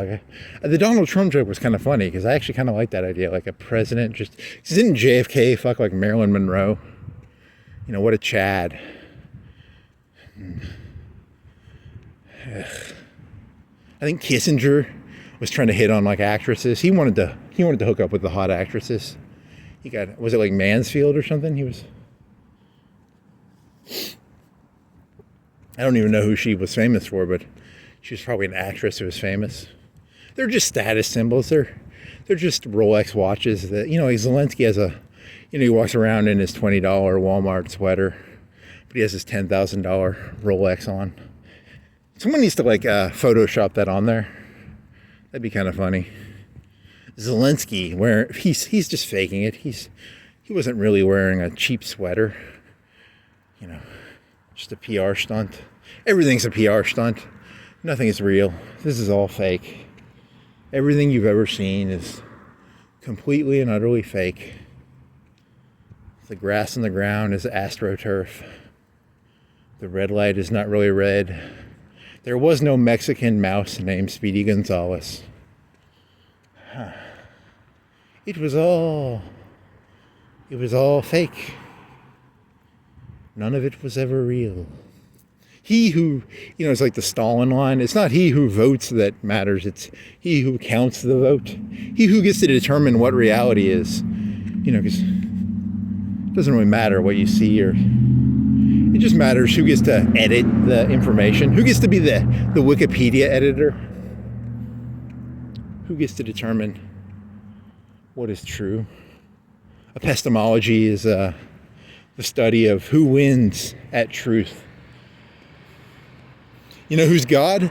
The Donald Trump joke was kind of funny because I actually kind of like that idea. A president just... Didn't JFK fuck Marilyn Monroe? What a Chad. I think Kissinger was trying to hit on actresses. He wanted to hook up with the hot actresses. Was it Mansfield or something? I don't even know who she was famous for, but she was probably an actress who was famous. They're just status symbols. They're just Rolex watches that, Zelensky has he walks around in his $20 Walmart sweater, but he has his $10,000 Rolex on. Someone needs to Photoshop that on there. That'd be kind of funny. Zelensky, he's just faking it. He wasn't really wearing a cheap sweater. Just a PR stunt. Everything's a PR stunt. Nothing is real. This is all fake. Everything you've ever seen is completely and utterly fake. The grass on the ground is astroturf. The red light is not really red. There was no Mexican mouse named Speedy Gonzales. It was all fake. None of it was ever real. He who, it's like the Stalin line. It's not he who votes that matters. It's he who counts the vote. He who gets to determine what reality is. Because it doesn't really matter what you see, or it just matters who gets to edit the information. Who gets to be the Wikipedia editor? Who gets to determine what is true? Epistemology is the study of who wins at truth. You know who's God?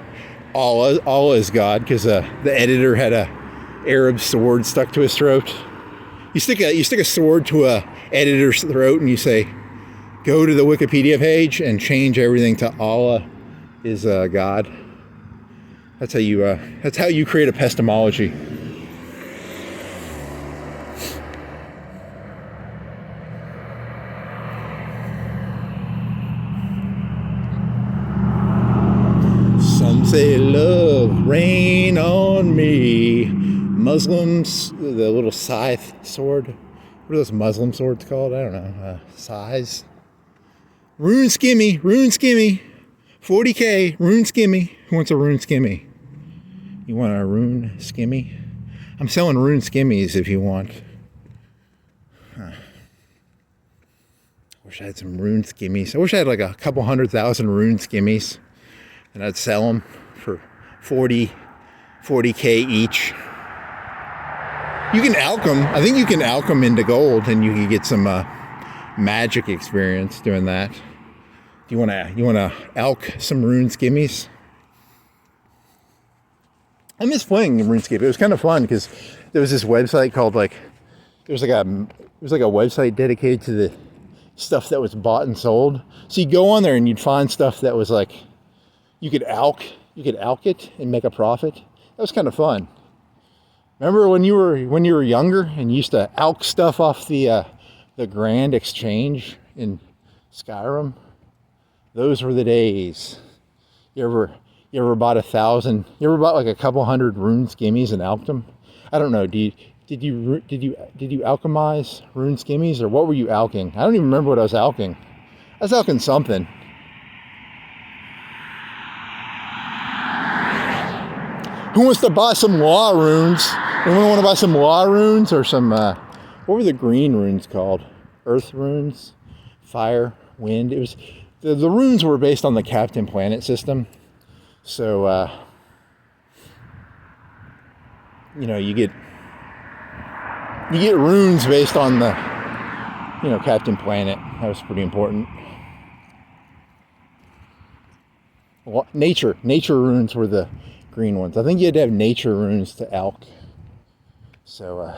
Allah is God, because the editor had a Arab sword stuck to his throat. You stick a sword to a editor's throat and you say, go to the Wikipedia page and change everything to Allah is God. That's how you create epistemology. Some say love rain on me. Muslims, the little scythe sword. What are those Muslim swords called? I don't know. Size. Rune skimmy. 40K, rune skimmy. Who wants a rune skimmy? You want a rune skimmy? I'm selling rune skimmies if you want. Wish I had some rune skimmies. I wish I had like a couple 100,000 rune skimmies. And I'd sell them for 40K each. You can alch them. I think you can alch them into gold, and you can get some magic experience doing that. Do you want to alch some rune skimmies? I miss playing RuneScape. It was kind of fun because there was this website called it was like a website dedicated to the stuff that was bought and sold. So you go on there and you'd find stuff that was like you could alch it and make a profit. That was kind of fun. Remember when you were younger and you used to alch stuff off the Grand Exchange in Skyrim? Those were the days. You ever bought 1,000? You ever bought like a couple hundred rune skimmies and alched them? I don't know. Did you alchemize rune skimmies, or what were you alching? I don't even remember what I was alching. I was alching something. Who wants to buy some law runes? Anyone want to buy some law runes or some, what were the green runes called? Earth runes? Fire? Wind? It was, the runes were based on the Captain Planet system. So, you get runes based on the, Captain Planet. That was pretty important. Nature runes were the green ones. I think you had to have nature runes to alch. So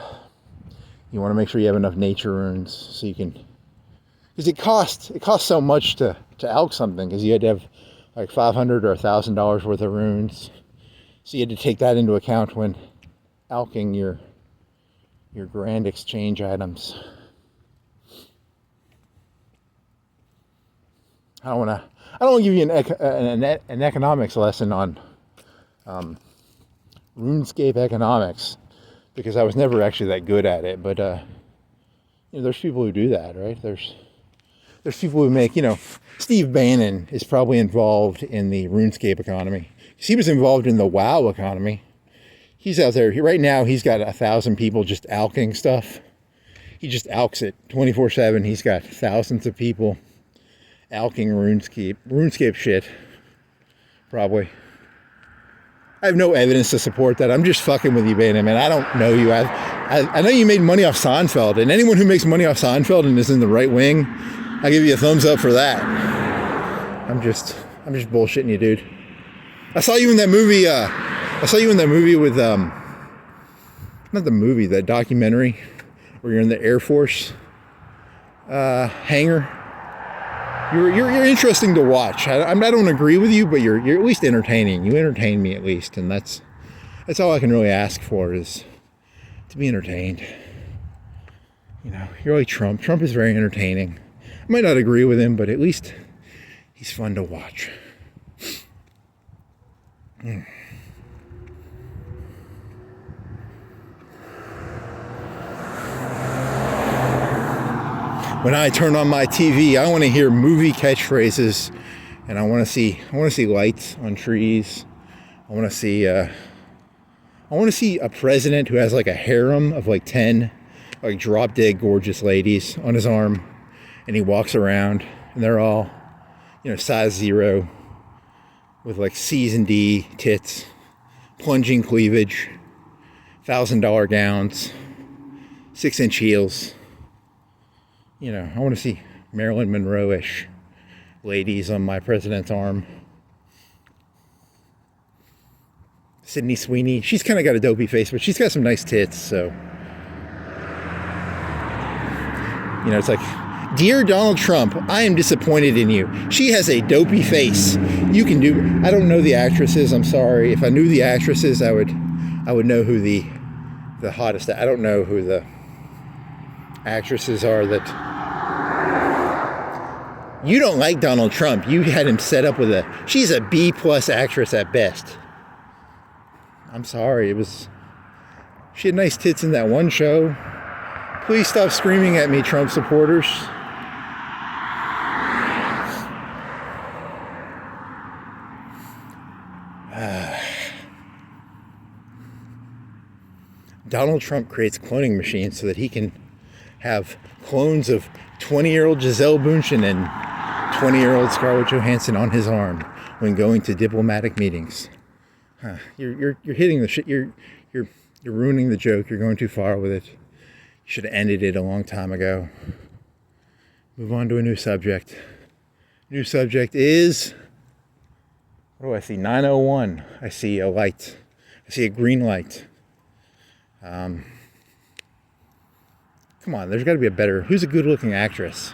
you want to make sure you have enough nature runes so you can, because it costs so much to alch something, because you had to have like $500 or $1,000 worth of runes. So you had to take that into account when alching your Grand Exchange items. I don't want to give you an economics lesson on RuneScape economics, because I was never actually that good at it. But there's people who do that, right? There's people who make, Steve Bannon is probably involved in the RuneScape economy. He was involved in the WoW economy. He's out there right now. He's got 1,000 people just alching stuff. He just alchs it 24/7. He's got thousands of people alching RuneScape shit. Probably. I have no evidence to support that. I'm just fucking with you, Bannon, man. I don't know you. I know you made money off Seinfeld, and anyone who makes money off Seinfeld and is in the right wing, I give you a thumbs up for that. I'm just bullshitting you, dude. I saw you in that movie. With not the movie, the documentary where you're in the Air Force hangar. You're interesting to watch. I don't agree with you, but you're at least entertaining. You entertain me at least, and that's all I can really ask for is to be entertained. You know, you're like Trump. Trump is very entertaining. I might not agree with him, but at least he's fun to watch. When I turn on my TV, I want to hear movie catchphrases, and I want to see lights on trees. I want to see a president who has like a harem of like 10 like drop dead gorgeous ladies on his arm, and he walks around and they're all, you know, size 0 with like C's and D tits, plunging cleavage, $1,000 gowns, 6-inch heels. You know, I want to see Marilyn Monroe-ish ladies on my president's arm. Sydney Sweeney, she's kind of got a dopey face, but she's got some nice tits, so. You know, it's like, dear Donald Trump, I am disappointed in you. She has a dopey face. You can do, I don't know the actresses, I'm sorry. If I knew the actresses, I would know who the hottest, I don't know who the actresses are that. You don't like Donald Trump. You had him set up with she's a B+ actress at best. I'm sorry, she had nice tits in that one show. Please stop screaming at me, Trump supporters. Donald Trump creates cloning machines so that he can have clones of 20-year-old Gisele Bündchen and 20-year-old Scarlett Johansson on his arm when going to diplomatic meetings. You're hitting the shit. You're ruining the joke. You're going too far with it. You should have ended it a long time ago. Move on to a new subject. New subject is, what do I see? 9:01. I see a light. I see a green light. Come on, there's got to be a better. Who's a good-looking actress?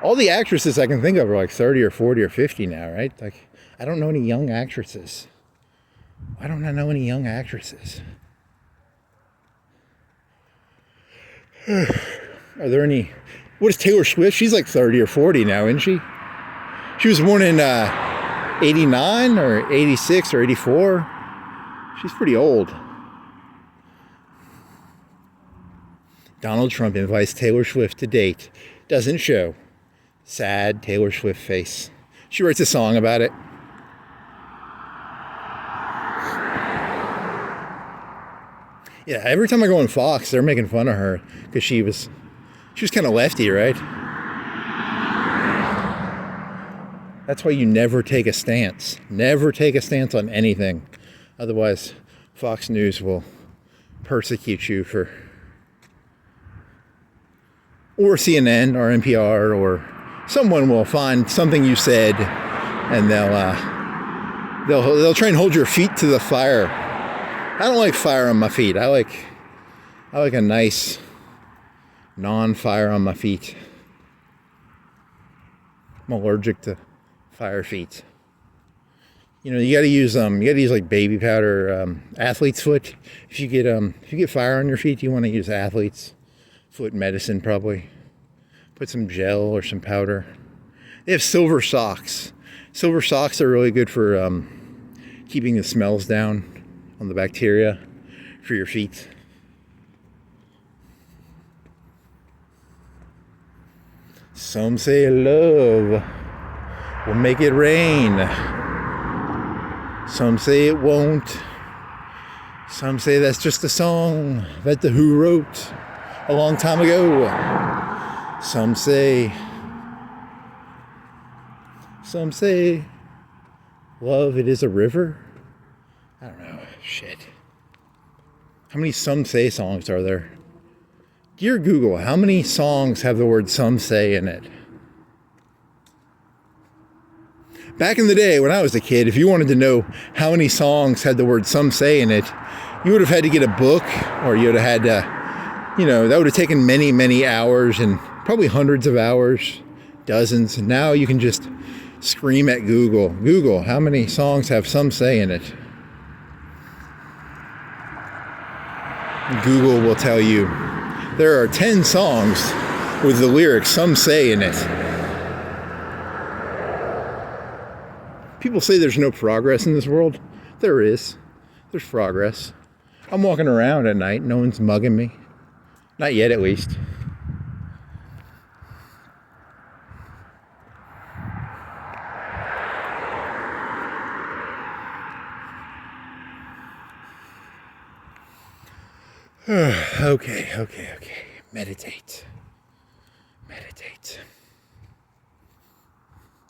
All the actresses I can think of are like 30 or 40 or 50 now, right? Like, I don't know any young actresses. Why don't I know any young actresses? Are there any? What is Taylor Swift? She's like 30 or 40 now, isn't she? She was born in 89 or 86 or 84. She's pretty old. Donald Trump invites Taylor Swift to date. Doesn't show. Sad Taylor Swift face. She writes a song about it. Yeah, every time I go on Fox, they're making fun of her because she was kind of lefty, right? That's why you never take a stance. Never take a stance on anything. Otherwise, Fox News will persecute you for, or CNN or NPR, or someone will find something you said and they'll try and hold your feet to the fire. I don't like fire on my feet. I like a nice non-fire on my feet. I'm allergic to fire feet. You know, you gotta use like baby powder, athlete's foot. If you get fire on your feet, you want to use athlete's foot medicine probably. Put some gel or some powder. They have silver socks. Silver socks are really good for keeping the smells down on the bacteria for your feet. Some say love will make it rain. Some say it won't. Some say that's just a song that The Who wrote a long time ago. Some say love, it is a river. I don't know. Shit. How many Some Say songs are there? Dear Google, how many songs have the word some say in it? Back in the day when I was a kid, if you wanted to know how many songs had the word some say in it, you would have had to get a book, or you would have had to, that would have taken many, many hours, and probably hundreds of hours, dozens. Now you can just scream at Google, how many songs have some say in it? Google will tell you there are 10 songs with the lyrics "Some Say" in it. People say there's no progress in this world. There is. There's progress. I'm walking around at night. No one's mugging me. Not yet, at least. Okay. Meditate.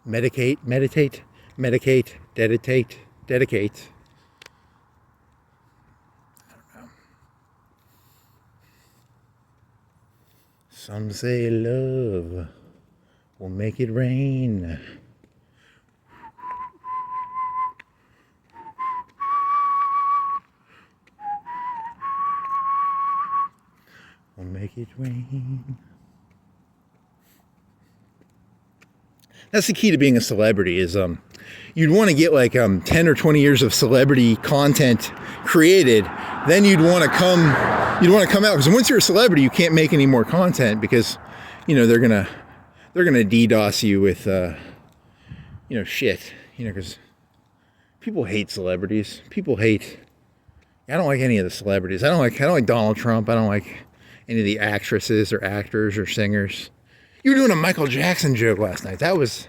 Medicate, medicate, dedicate. I don't know. Some say love will make it rain. Will make it rain. That's the key to being a celebrity is you'd want to get like 10 or 20 years of celebrity content created. Then you'd want to come out, because once you're a celebrity, you can't make any more content because, you know, they're gonna DDoS you with shit, because people hate celebrities. I don't like any of the celebrities. I don't like Donald Trump. I don't like any of the actresses or actors or singers. You were doing a Michael Jackson joke last night. That was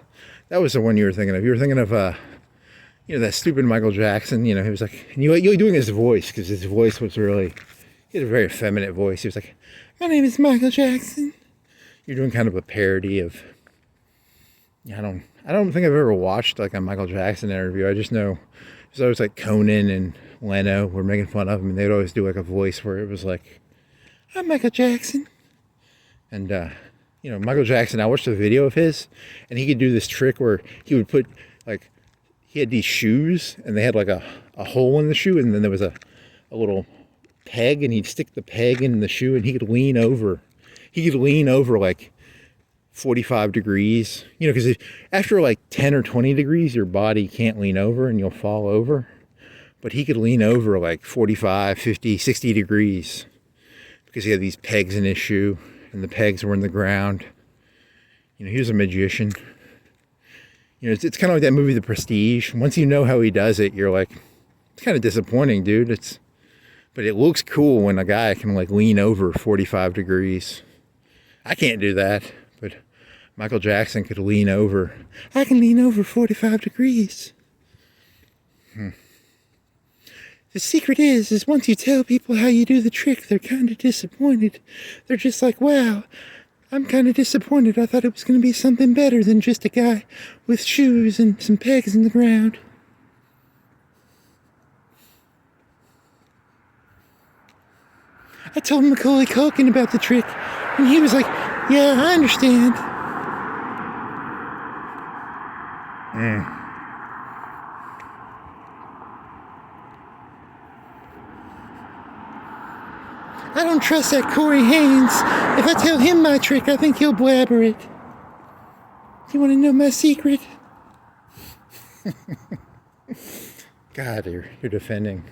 the one you were thinking of. You were thinking of that stupid Michael Jackson. He was like, and you're doing his voice because his voice was really, he had a very effeminate voice. He was like, "My name is Michael Jackson." You're doing kind of a parody of. I don't think I've ever watched like a Michael Jackson interview. I just know it was always like Conan and Leno were making fun of him, and they'd always do like a voice where it was like, "I'm Michael Jackson," and Michael Jackson, I watched a video of his, and he could do this trick where he would put, like, he had these shoes, and they had, like, a hole in the shoe, and then there was a little peg, and he'd stick the peg in the shoe, and he could lean over. He could lean over, like, 45 degrees. Because after, like, 10 or 20 degrees, your body can't lean over, and you'll fall over. But he could lean over, like, 45, 50, 60 degrees, because he had these pegs in his shoe. And the pegs were in the ground. He was a magician. It's kind of like that movie, The Prestige. Once you know how he does it, you're like, it's kind of disappointing, dude. But it looks cool when a guy can like lean over 45 degrees. I can't do that, but Michael Jackson could lean over. I can lean over 45 degrees. The secret is once you tell people how you do the trick, they're kind of disappointed. They're just like, wow, I'm kind of disappointed. I thought it was going to be something better than just a guy with shoes and some pegs in the ground. I told Macaulay Culkin about the trick, and he was like, yeah, I understand. I don't trust that Corey Haynes. If I tell him my trick, I think he'll blabber it. You want to know my secret? God, you're defending.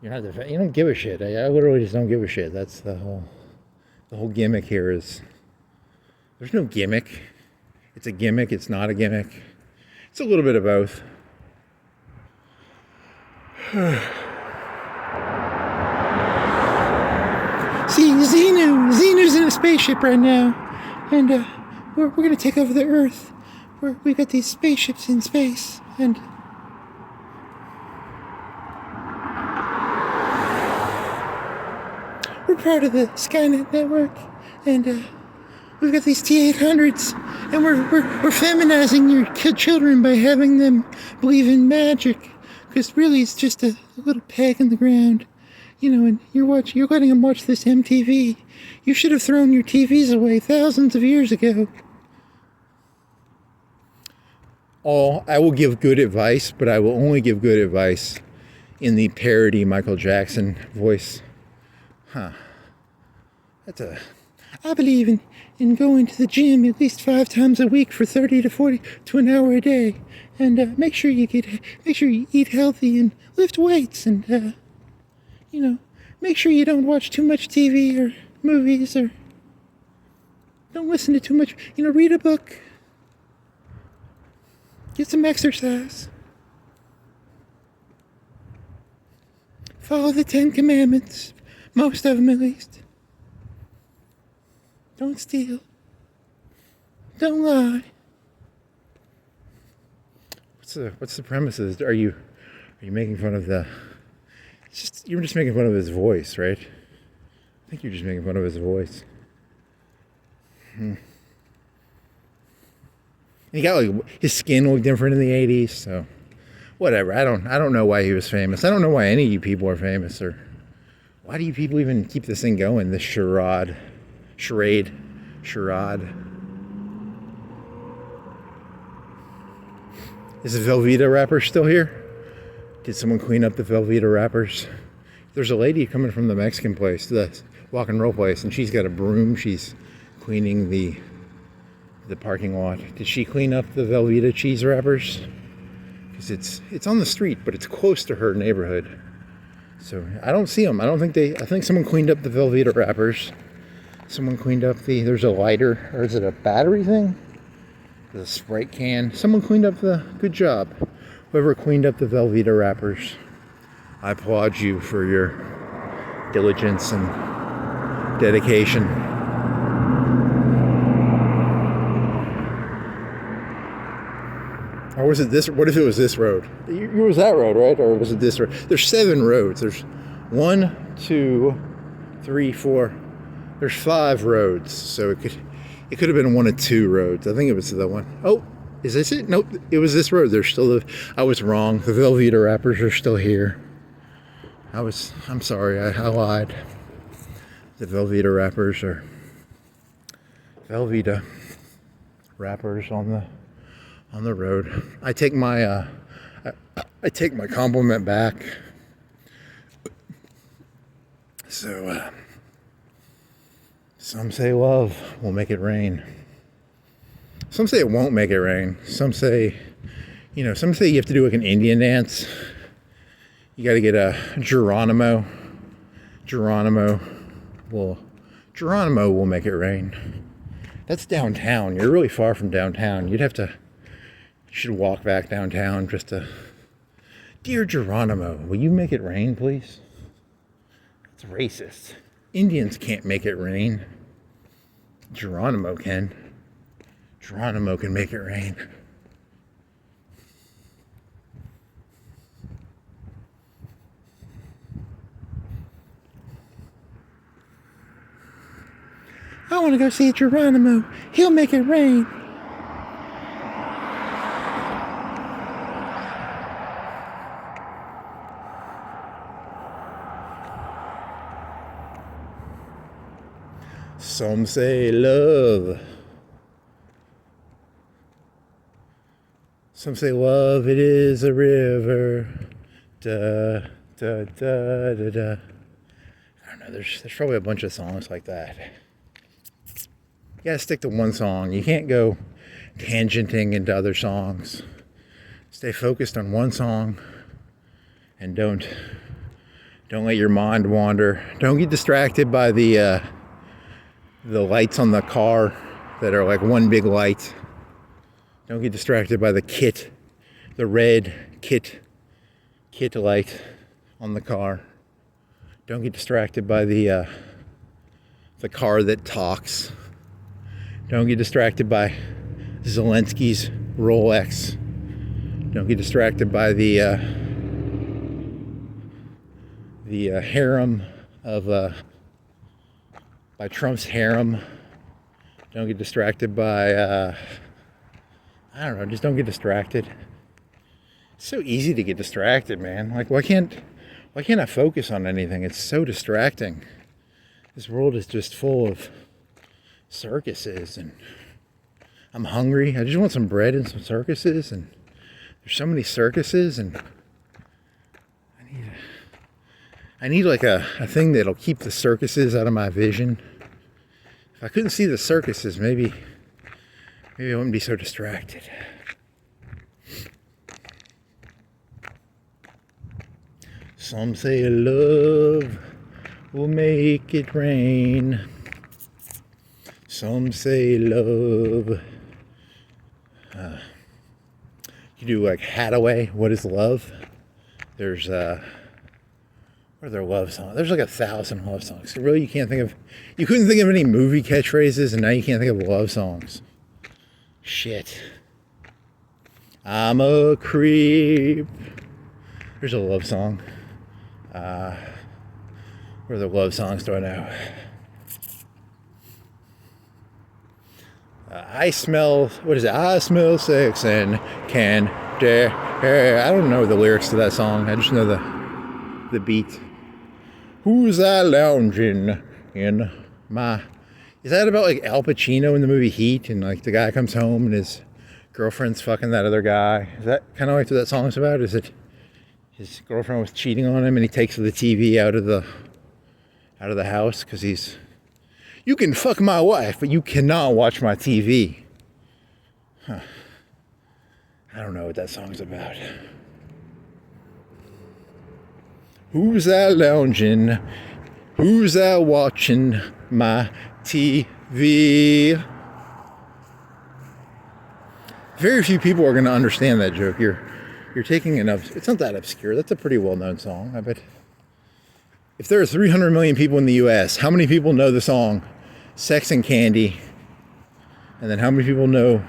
You're not defending. You don't give a shit. I literally just don't give a shit. That's the whole gimmick here is. There's no gimmick. It's a gimmick. It's not a gimmick. It's a little bit of both. See, Xenu's in a spaceship right now, and we're gonna take over the Earth. We've got these spaceships in space, and we're part of the Skynet network, and we've got these T-800s, and we're feminizing your children by having them believe in magic, because really it's just a little peg in the ground. And you're letting them watch this MTV. You should have thrown your TVs away thousands of years ago. I will give good advice, but I will only give good advice in the parody Michael Jackson voice. I believe in going to the gym at least 5 times a week for 30 to 40 to an hour a day, and make sure you eat healthy and lift weights, and make sure you don't watch too much TV or movies, or don't listen to too much. Read a book. Get some exercise. Follow the 10 Commandments. Most of them, at least. Don't steal. Don't lie. What's the premises? Are you making fun of the? You're just making fun of his voice, right? I think you're just making fun of his voice. He got his skin looked different in the '80s, so whatever. I don't know why he was famous. I don't know why any of you people are famous, or why do you people even keep this thing going? This charade. Is the Velveeta wrapper still here? Did someone clean up the Velveeta wrappers? There's a lady coming from the Mexican place, the walk and roll place, and she's got a broom. She's cleaning the parking lot. Did she clean up the Velveeta cheese wrappers? Because it's on the street, but it's close to her neighborhood. So I don't see them. I think someone cleaned up the Velveeta wrappers. Someone cleaned up there's a lighter, or is it a battery thing? The Sprite can. Someone cleaned up good job. Whoever cleaned up the Velveeta wrappers, I applaud you for your diligence and dedication. Or was it this? What if it was this road? It was that road, right? Or was it this road? There's 7 roads. There's 1, 2, 3, 4. There's 5 roads. So it could have been 1 of 2 roads. I think it was the one. Oh, is this it? Nope. It was this road. There's still I was wrong. The Velveeta wrappers are still here. I'm sorry. I lied. The Velveeta wrappers are Velveeta wrappers on the road. I take my compliment back. So some say love will make it rain. Some say it won't make it rain. Some say you have to do like an Indian dance. You got to get a Geronimo. Geronimo will make it rain. That's downtown. You're really far from downtown. You should walk back downtown just to... Dear Geronimo, will you make it rain, please? It's racist. Indians can't make it rain. Geronimo can. Geronimo can make it rain. I want to go see Geronimo. He'll make it rain. Some say love. Some say love, it is a river. Da, da, da, da, da. I don't know, there's probably a bunch of songs like that. You gotta stick to one song. You can't go tangenting into other songs. Stay focused on one song and don't let your mind wander. Don't get distracted by the lights on the car that are like one big light. Don't get distracted by the red kit light on the car. Don't get distracted by the car that talks. Don't get distracted by Zelensky's Rolex. Don't get distracted by the harem by Trump's harem. Don't get distracted by I don't know, just don't get distracted. It's so easy to get distracted, man. Like why can't I focus on anything? It's so distracting. This world is just full of circuses, and I'm hungry. I just want some bread and some circuses, and there's so many circuses, and I need like a thing that'll keep the circuses out of my vision. If I couldn't see the circuses, maybe I wouldn't be so distracted. Some say love will make it rain. Some say love. You do like Hathaway, What is Love? There's what are their love songs? There's like 1,000 love songs. So really, you couldn't think of any movie catchphrases, and now you can't think of love songs. Shit. I'm a creep. There's a love song. What other love songs do I know? I smell sex and candy. I don't know the lyrics to that song. I just know the beat. Who's that lounging in my... Is that about like Al Pacino in the movie Heat, and like the guy comes home and his girlfriend's fucking that other guy? Is that kind of like what that song's about? Is it his girlfriend was cheating on him and he takes the TV out of the house because he's... You can fuck my wife, but you cannot watch my TV. Huh. I don't know what that song's about. Who's that lounging? Who's that watching my TV? Very few people are going to understand that joke. You're taking it's not that obscure. That's a pretty well-known song. I bet if there are 300 million people in the U.S., how many people know the song Sex and Candy? And then how many people know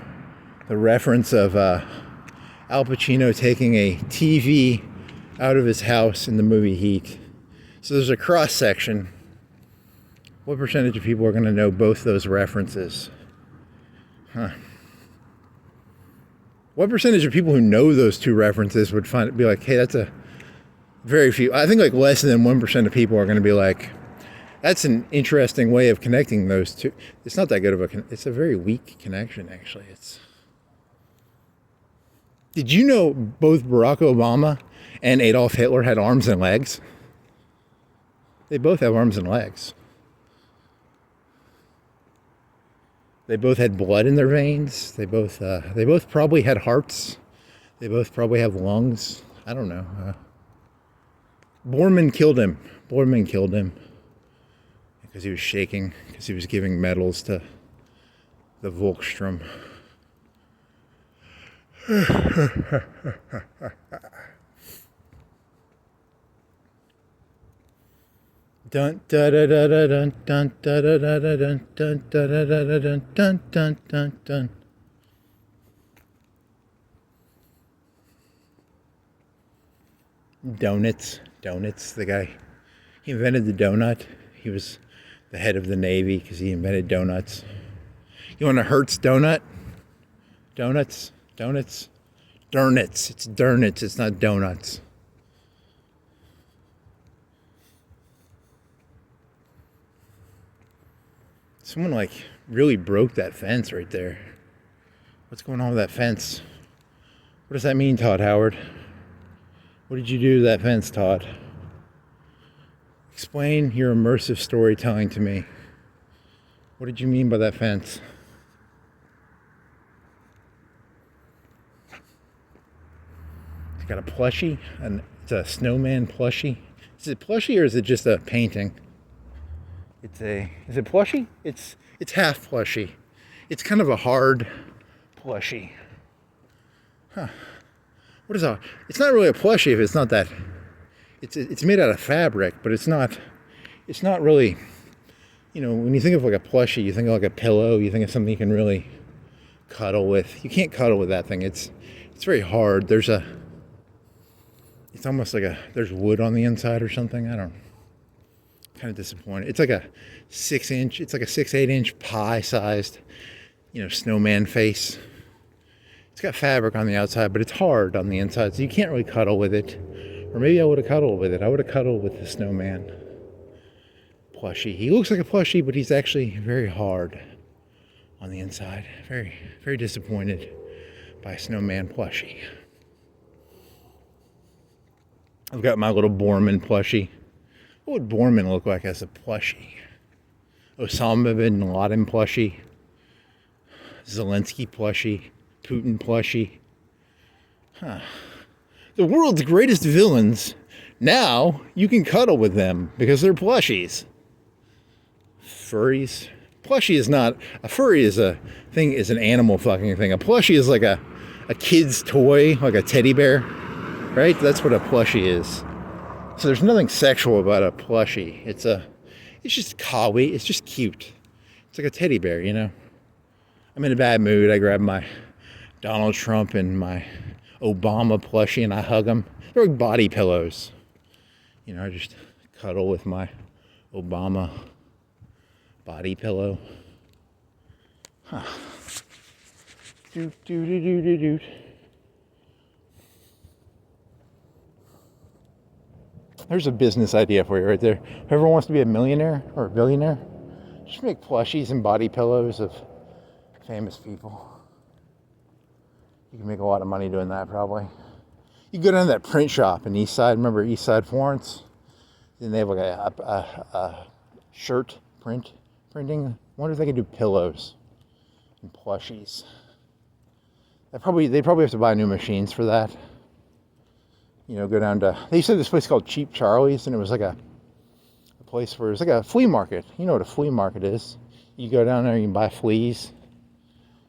the reference of Al Pacino taking a TV out of his house in the movie Heat? So there's a cross section. What percentage of people are going to know both those references? Huh. What percentage of people who know those two references would be like, hey, that's a very few. I think like less than 1% of people are going to be like, that's an interesting way of connecting those two. It's not that good of it's a very weak connection, actually. Did you know both Barack Obama and Adolf Hitler had arms and legs? They both have arms and legs. They both had blood in their veins. They both probably had hearts. They both probably have lungs. I don't know. Bormann killed him. Because he was shaking, because he was giving medals to the Volkstrom. Dun da da da da dun dun da da da da dun dun da da da da dun dun dun dun dun. Donuts. The guy, he invented the donut. He was the head of the Navy because he invented donuts. You want a Hertz donut? Donuts. It's Durnits. It's not donuts. Someone like really broke that fence right there. What's going on with that fence? What does that mean, Todd Howard? What did you do to that fence, Todd? Explain your immersive storytelling to me. What did you mean by that fence? It's got a plushie, and it's a snowman plushie. Is it plushie or is it just a painting? Is it plushie? It's half plushie. It's kind of a hard plushie. Huh. What is that? It's not really a plushie if it's not that. It's made out of fabric, but it's not really, when you think of like a plushie, you think of like a pillow, you think of something you can really cuddle with. You can't cuddle with that thing. It's very hard. It's almost like there's wood on the inside or something. Kind of disappointed. It's like a 6-8 inch pie-sized, snowman face. It's got fabric on the outside, but it's hard on the inside, so you can't really cuddle with it. Or maybe I would have cuddled with it. I would have cuddled with the snowman plushie. He looks like a plushie, but he's actually very hard on the inside. Very, very disappointed by snowman plushie. I've got my little Bormann plushie. What would Bormann look like as a plushie? Osama bin Laden plushie. Zelensky plushie. Putin plushie. Huh. The world's greatest villains Now you can cuddle with them because they're plushies. Furries. Plushie is not a furry. Is a thing. Is an animal fucking thing. A plushie is like a kid's toy, like a teddy bear, right? That's what a plushie is. So there's nothing sexual about a plushie. It's just kawaii. It's just cute. It's like a teddy bear, you know. I'm in a bad mood. I grab my Donald Trump and my Obama plushie and I hug them. They're like body pillows. You know, I just cuddle with my Obama body pillow. Huh. Doot, doot, doot, doot, doot, doot. There's a business idea for you right there. Whoever wants to be a millionaire or a billionaire, just make plushies and body pillows of famous people. You can make a lot of money doing that, probably. You go down to that print shop in East Side. Remember East Side Florence? Then they have like a shirt printing. I wonder if they can do pillows and plushies. They probably have to buy new machines for that. You know, go down to, they used to have this place called Cheap Charlie's, and it was like a place where it was like a flea market. You know what a flea market is. You go down there, you can buy fleas.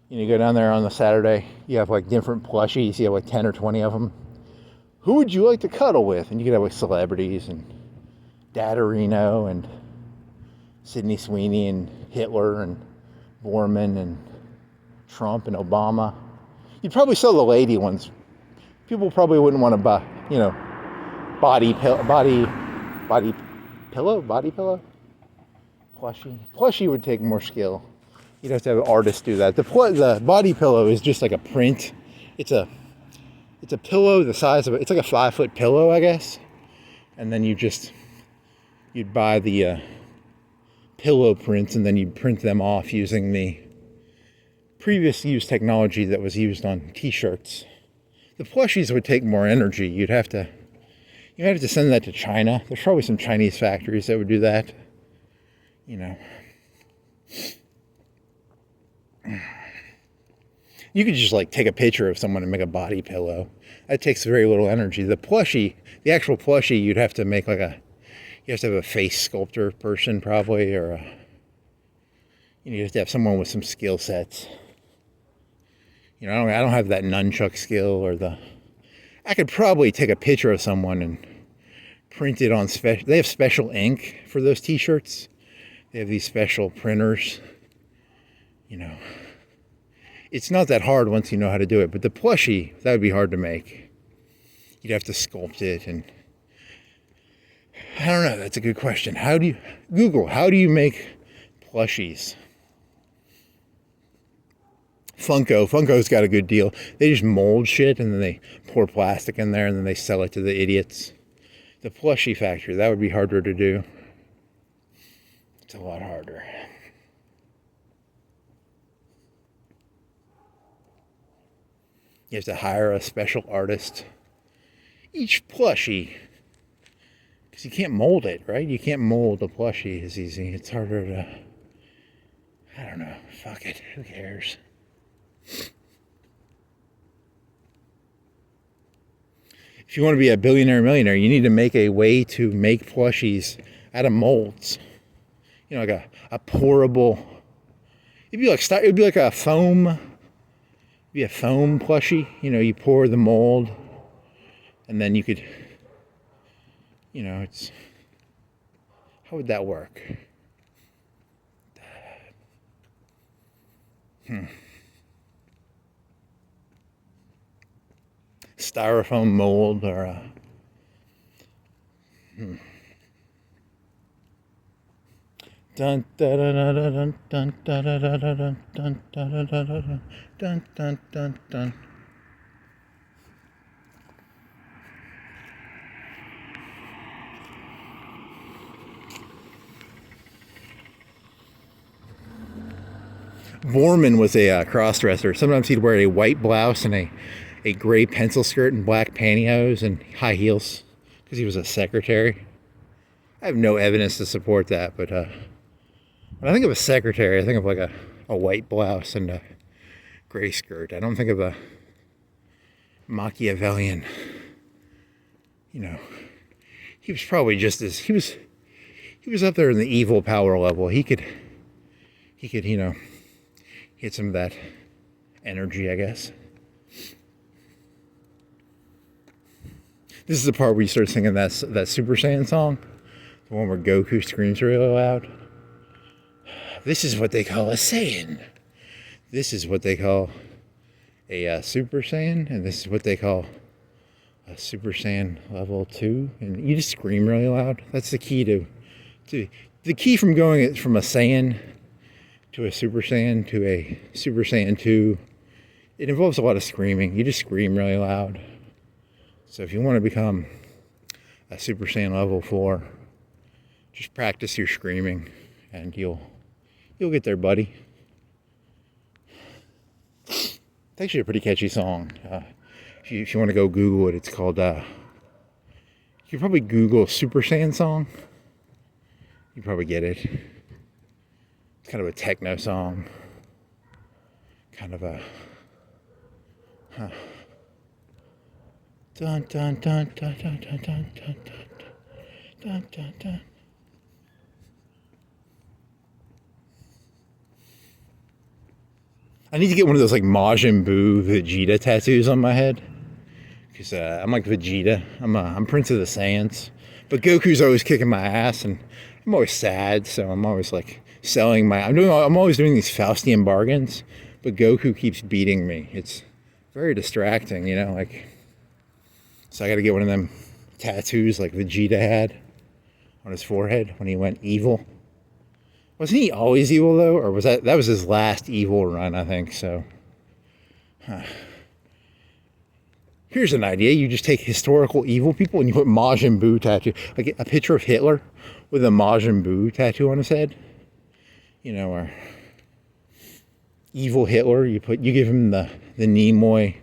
You go down there on the Saturday, you have like different plushies, you have like 10 or 20 of them. Who would you like to cuddle with? And you could have like celebrities and Dadarino and Sydney Sweeney and Hitler and Borman and Trump and Obama. You'd probably sell the lady ones. People probably wouldn't want to buy, you know, body pillow. Plushie would take more skill. You'd have to have an artist do that. The body pillow is just like a print. It's a pillow the size of it's like a 5-foot pillow, I guess. And then you'd buy the pillow prints, and then you'd print them off using the previous use technology that was used on t-shirts. The plushies would take more energy. You'd have to send that to China. There's probably some Chinese factories that would do that. You know. You could just like take a picture of someone and make a body pillow. That takes very little energy. The actual plushie, you'd have to make you have to have a face sculptor person probably, or you have to have someone with some skill sets. You know, I don't have that nunchuck skill I could probably take a picture of someone and print it on they have special ink for those t-shirts. They have these special printers. You know, it's not that hard once you know how to do it, but the plushie, that would be hard to make. You'd have to sculpt it, and I don't know, that's a good question. How do you make plushies? Funko's got a good deal. They just mold shit and then they pour plastic in there and then they sell it to the idiots. The plushie factory, that would be harder to do. It's a lot harder. You have to hire a special artist. Each plushie, because you can't mold it, right? You can't mold a plushie as easy. It's harder to, I don't know, fuck it, who cares? If you want to be a billionaire or millionaire, you need to make a way to make plushies out of molds. You know, like a pourable. It'd be like a foam. Be a foam plushie. You know, you pour the mold, and then you could. You know, how would that work? Styrofoam mold or a dun dun dun dun dun dun dun dun dun dun dun dun dun dun dun. Borman was a cross-dresser. Sometimes he'd wear a white blouse and a gray pencil skirt and black pantyhose and high heels because he was a secretary. I have no evidence to support that, but when I think of a secretary, I think of like a white blouse and a gray skirt. I don't think of a Machiavellian, you know, he was probably just as he was up there in the evil power level. He could get some of that energy, I guess. This is the part where you start singing that Super Saiyan song, the one where Goku screams really loud. This is what they call a Saiyan. This is what they call a Super Saiyan, and this is what they call a Super Saiyan level 2. And you just scream really loud. That's the key to the key from going from a Saiyan to a Super Saiyan to a Super Saiyan 2. It involves a lot of screaming. You just scream really loud. So if you want to become a Super Saiyan level 4, just practice your screaming, and you'll get there, buddy. It's actually a pretty catchy song. If you want to go Google it, it's called. You could probably Google Super Saiyan song. You probably get it. It's kind of a techno song. Kind of a. Dun dun dun dun dun dun dun dun dun dun dun. I need to get one of those like Majin Buu Vegeta tattoos on my head, because I'm like Vegeta. I'm Prince of the Saiyans, but Goku's always kicking my ass, and I'm always sad. So I'm always like selling my. I'm always doing these Faustian bargains, but Goku keeps beating me. It's very distracting, like. So I got to get one of them tattoos like Vegeta had on his forehead when he went evil. Wasn't he always evil though, or was that was his last evil run? I think so. Here's an idea: you just take historical evil people and you put Majin Buu tattoo, like a picture of Hitler with a Majin Buu tattoo on his head. Or evil Hitler. You give him the Nimoy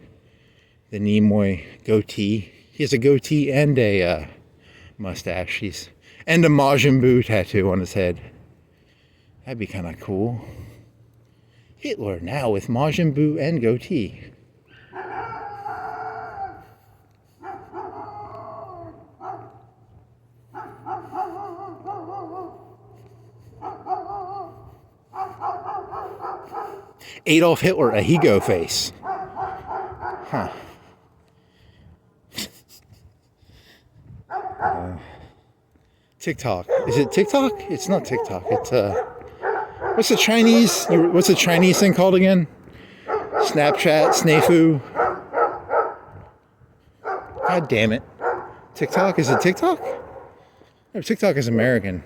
goatee. He has a goatee and a mustache. And a Majin Buu tattoo on his head. That'd be kind of cool. Hitler now with Majin Buu and goatee. Adolf Hitler, a he-go face. Huh. TikTok. Is it TikTok? It's not TikTok. It's what's the Chinese thing called again? Snapchat, Snafu. God damn it. TikTok? Is it TikTok? No, TikTok is American.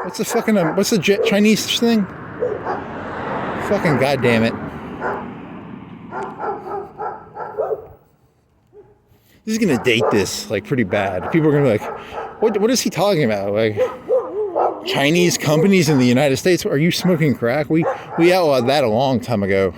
What's the Chinese thing? Fucking goddamn it. This is gonna date this like pretty bad. People are gonna be like, what is he talking about? Like Chinese companies in the United States? Are you smoking crack? We outlawed that a long time ago.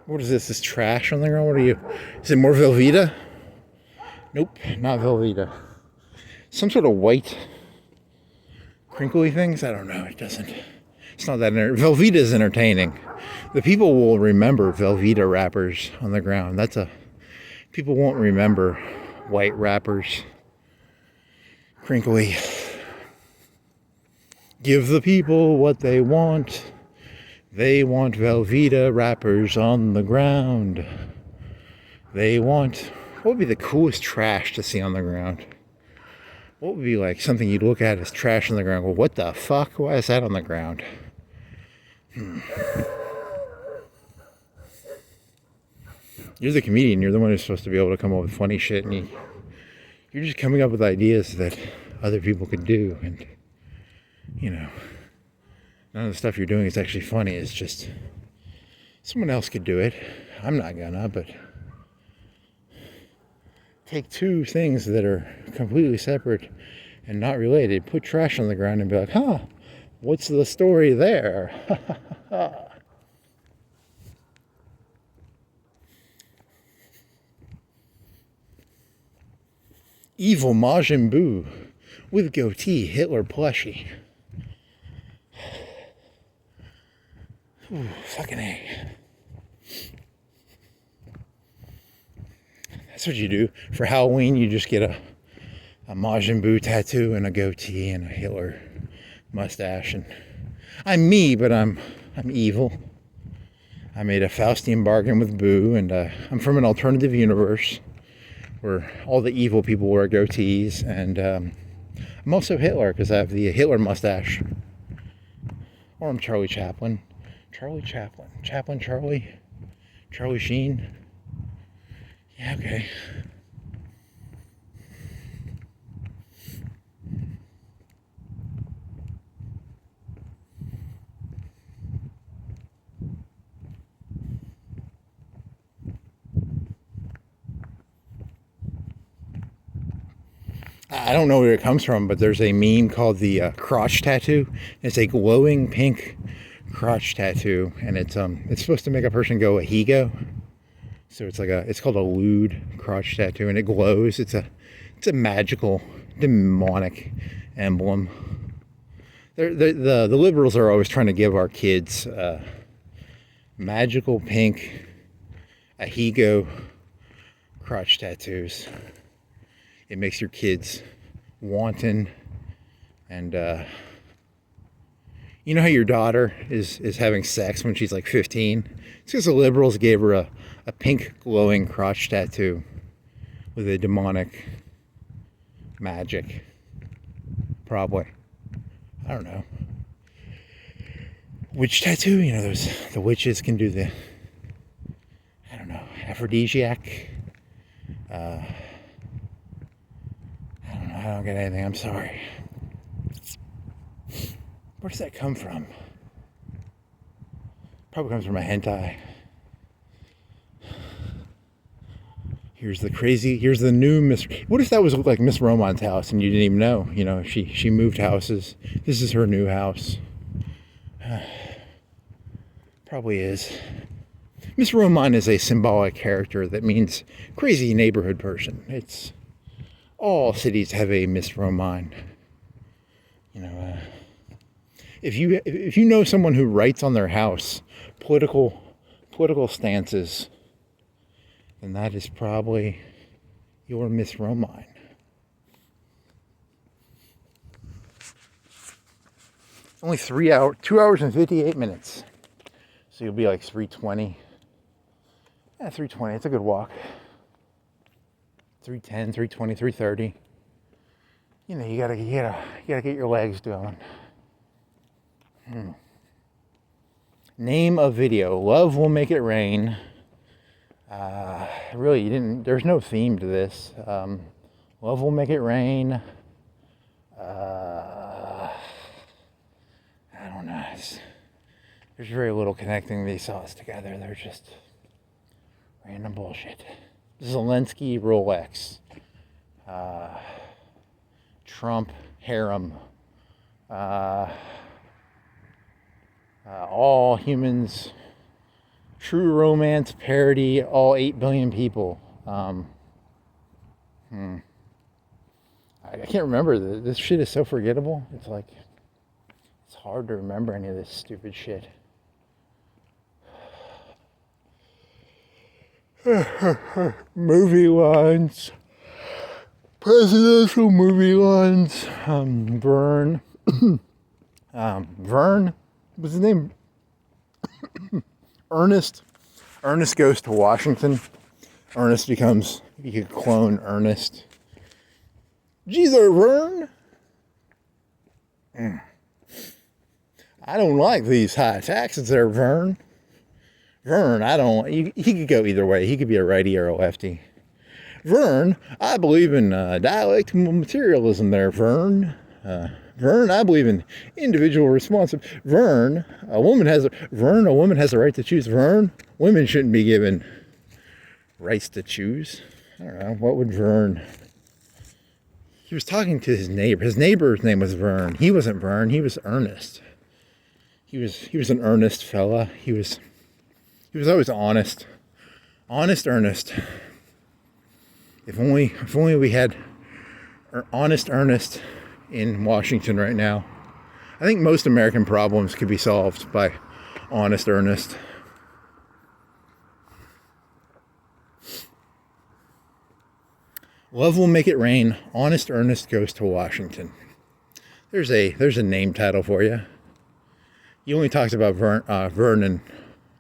What is this? This trash on the ground? What are you? Is it more Velveeta? Nope, not Velveeta. Some sort of white, crinkly things? I don't know. It doesn't. It's not that. Velveeta is entertaining. The people will remember Velveeta wrappers on the ground. People won't remember white wrappers. Crinkly. Give the people what they want. They want Velveeta wrappers on the ground. They want... What would be the coolest trash to see on the ground? What would be like something you'd look at as trash on the ground? Well, what the fuck? Why is that on the ground? You're the comedian. You're the one who's supposed to be able to come up with funny shit. And you're just coming up with ideas that other people could do. And, none of the stuff you're doing is actually funny. It's just someone else could do it. I'm not gonna, but take two things that are completely separate and not related, put trash on the ground and be like, What's the story there? Evil Majin Buu with goatee Hitler plushie. Ooh, fucking A. That's what you do. For Halloween, you just get a Majin Buu tattoo and a goatee and a Hitler mustache. And I'm me, but I'm evil. I made a Faustian bargain with Boo, and I'm from an alternative universe where all the evil people wear goatees, and I'm also Hitler because I have the Hitler mustache. Or I'm Charlie Chaplin. Charlie Chaplin. Chaplin Charlie. Charlie Sheen. Yeah, okay. I don't know where it comes from, but there's a meme called the crotch tattoo. It's a glowing pink crotch tattoo, and it's supposed to make a person go a higo. So it's called a lewd crotch tattoo, and it glows. It's a magical, demonic emblem. The liberals are always trying to give our kids magical pink ahigo crotch tattoos. It makes your kids wanton, and you know how your daughter is having sex when she's like 15? It's because the liberals gave her a pink glowing crotch tattoo with a demonic magic. Probably. I don't know. Witch tattoo? You know, the witches can do the, I don't know, aphrodisiac. I don't get anything. I'm sorry. Where does that come from? Probably comes from a hentai. Here's the new Miss. What if that was like Miss Roman's house and you didn't even know? You know, she moved houses. This is her new house. Probably is. Miss Roman is a symbolic character that means crazy neighborhood person. It's all cities have a Miss Roman. You know, if you know someone who writes on their house political stances, then that is probably your Miss Roman. Only 2 hours and 58 minutes. So you'll be like 3:20. Yeah, 3:20. It's a good walk. 3:10, 3:20, 3:30. You know, you gotta get your legs going. Name a video. Love will make it rain. Really, there's no theme to this. Love will make it rain. I don't know. There's very little connecting these thoughts together. They're just random bullshit. Zelensky Rolex. Trump harem. All humans. True romance parody. All 8 billion people. I can't remember. This shit is so forgettable. It's like, it's hard to remember any of this stupid shit. Movie lines. Presidential movie lines. Vern. Vern? What's his name? Ernest. Ernest goes to Washington. Ernest becomes, you could clone Ernest. Gee there, Vern. I don't like these high taxes there, Vern. Vern, he could go either way. He could be a righty or a lefty. Vern, I believe in dialectical materialism there, Vern. Vern, I believe in individual responsibility. Vern, a woman has the right to choose. Vern, women shouldn't be given rights to choose. I don't know. What would Vern? He was talking to his neighbor. His neighbor's name was Vern. He wasn't Vern. He was Ernest. he was an earnest fella. He was always honest. Honest Ernest. If only we had honest Ernest in Washington right now. I think most American problems could be solved by honest Ernest. Love will make it rain. Honest Ernest goes to Washington. There's a name title for you. He only talks about Vern and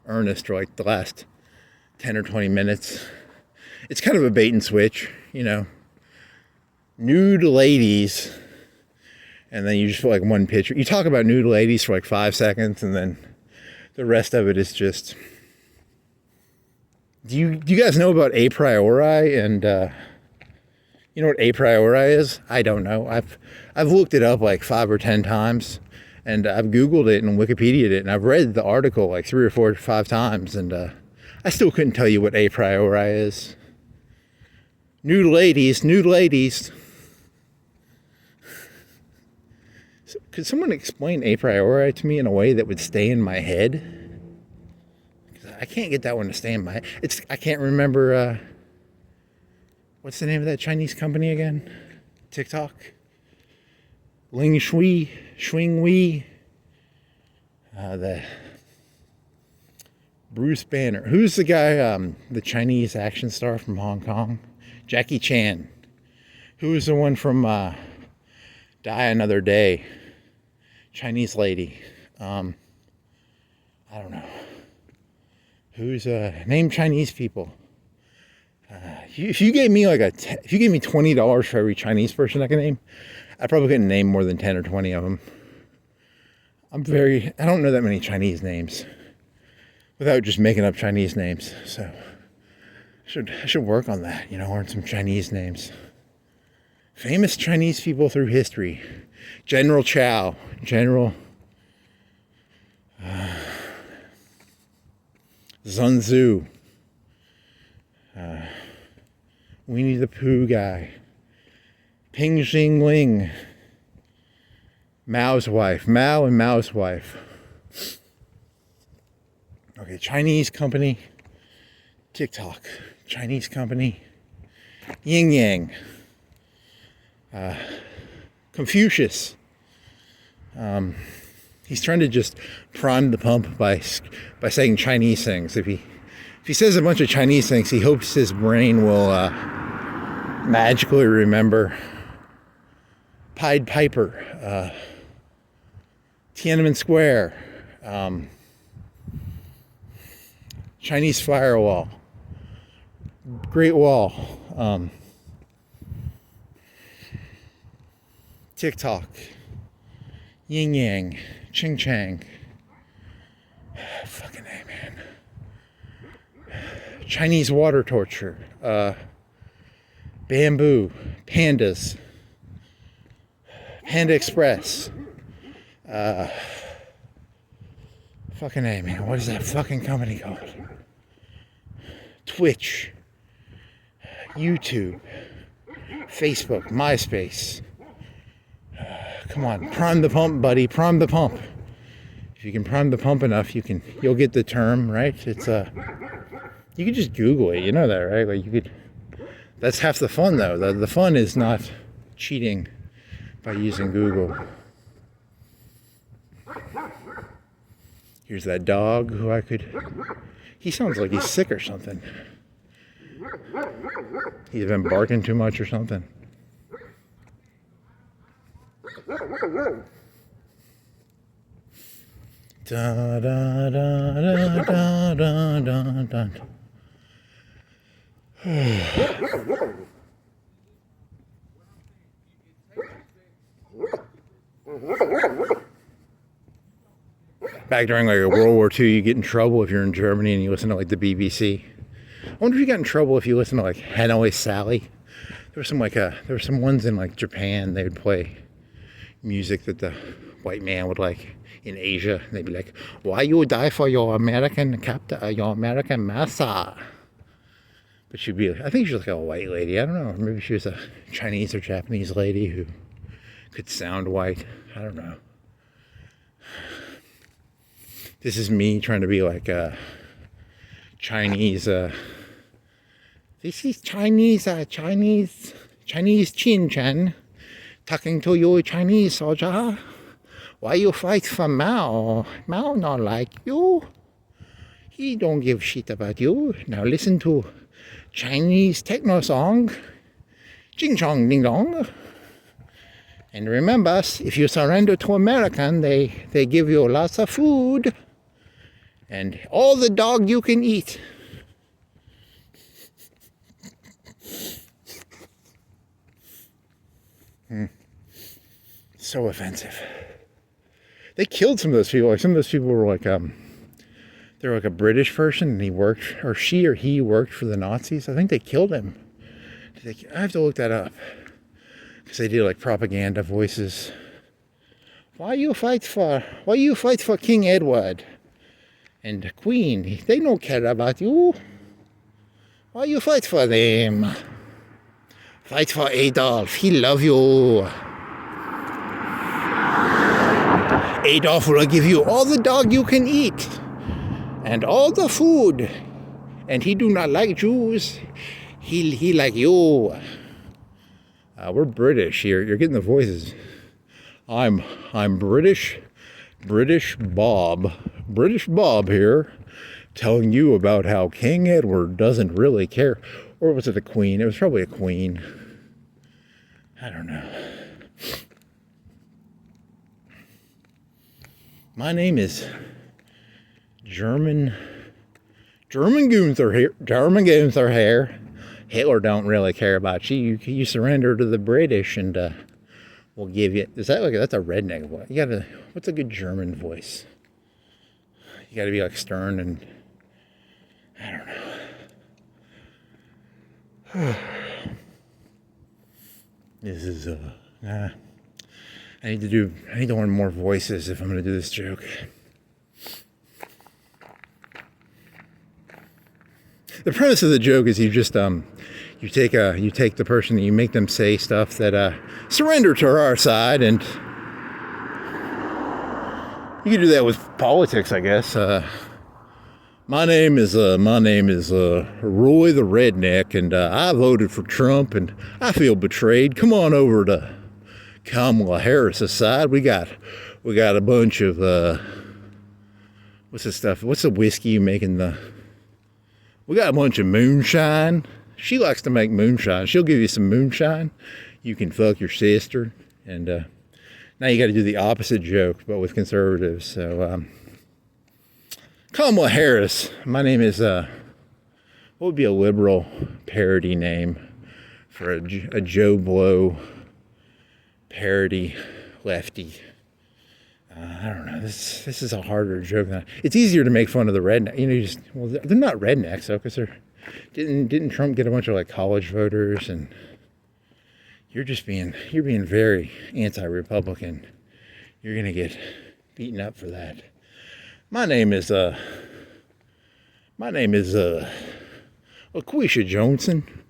Ernest for like the last 10 or 20 minutes. It's kind of a bait and switch, you know. Nude ladies. And then you just put like one picture. You talk about nude ladies for like 5 seconds, and then the rest of it is just... Do you guys know about a priori? And you know what a priori is? I don't know. I've looked it up like 5 or 10 times, and I've Googled it and Wikipedia'd it, and I've read the article like 3 or 4 or 5 times, and I still couldn't tell you what a priori is. Nude ladies. So, could someone explain a priori to me in a way that would stay in my head? I can't get that one to stay in my head. I can't remember... what's the name of that Chinese company again? TikTok? Ling Shui, Xing Wei. The Bruce Banner. Who's the guy, the Chinese action star from Hong Kong? Jackie Chan. Who is the one from Die Another Day? Chinese lady. I don't know. Who's name Chinese people? If you gave me if you gave me $20 for every Chinese person I can name, I probably couldn't name more than 10 or 20 of them. I don't know that many Chinese names without just making up Chinese names. So I should work on that, you know, learn some Chinese names. Famous Chinese people through history. General Chao. Sun Tzu. Winnie the Pooh guy. Ping Xing Ling. Mao and Mao's wife. Okay, Chinese company. TikTok. Chinese company. Yin Yang. Confucius. He's trying to just prime the pump by saying Chinese things. If he says a bunch of Chinese things, he hopes his brain will magically remember Pied Piper, Tiananmen Square, Chinese firewall, Great Wall, TikTok, Yin Yang, Ching Chang. Fucking A, man. Chinese water torture, bamboo, pandas, Panda Express, fucking A, man. What is that fucking company called? Twitch, YouTube, Facebook, MySpace. Come on, prime the pump, buddy. Prime the pump. If you can prime the pump enough, you'll get the term, right? It's you could just Google it. You know that, right? Like you could. That's half the fun, though. The fun is not cheating by using Google. Here's that dog who I could. He sounds like he's sick or something. He's been barking too much or something. Da da da da da da da da. Back during like World War II, you get in trouble if you're in Germany and you listen to like the BBC. I wonder if you got in trouble if you listen to like Hanoi Sally. There were some ones in like Japan. They would play music that the white man would like in Asia. And they'd be like, "Why you die for your American captain, your American master?" But I think she was like a white lady. I don't know. Maybe she was a Chinese or Japanese lady who could sound white. I don't know. This is me trying to be like a Chinese. This is Chinese Chin Chan talking to you Chinese soldier. Why you fight for Mao? Mao not like you. He don't give shit about you. Now listen to Chinese techno song. Ching chong ding dong. And remember, if you surrender to American, they give you lots of food. And all the dog you can eat. So offensive. They killed some of those people. Like some of those people were like, they were like a British person, and he worked, or she or he worked for the Nazis. I think they killed him. I have to look that up because they did like propaganda voices. Why you fight for King Edward and the Queen? They don't care about you. Why you fight for them? Fight for Adolf. He love you. Adolf will give you all the dog you can eat and all the food. And he do not like Jews. He like you. We're British here. You're getting the voices. I'm British Bob here, telling you about how King Edward doesn't really care. Or was it a queen? It was probably a queen. I don't know. My name is German Gunther here. Hitler don't really care about you. You surrender to the British, and we'll give you. Is that like that's a redneck voice? You gotta. What's a good German voice? You gotta be like stern and I don't know. This is I need to learn more voices if I'm gonna do this joke. The premise of the joke is you just you take the person and you make them say stuff that surrender to our side, and you can do that with politics, I guess. My name is Roy the Redneck, and I voted for Trump, and I feel betrayed. Come on over to Kamala Harris's side. We got a bunch of what's the stuff? What's the whiskey you make in the? We got a bunch of moonshine. She likes to make moonshine. She'll give you some moonshine. You can fuck your sister. And now you got to do the opposite joke, but with conservatives. So, Kamala Harris. My name is, what would be a liberal parody name for a Joe Blow parody lefty? I don't know. This is a harder joke. It's easier to make fun of the redneck. You know, they're not rednecks though, because didn't Trump get a bunch of like college voters, and you're being very anti-Republican. You're gonna get beaten up for that. My name is LaQuisha Johnson.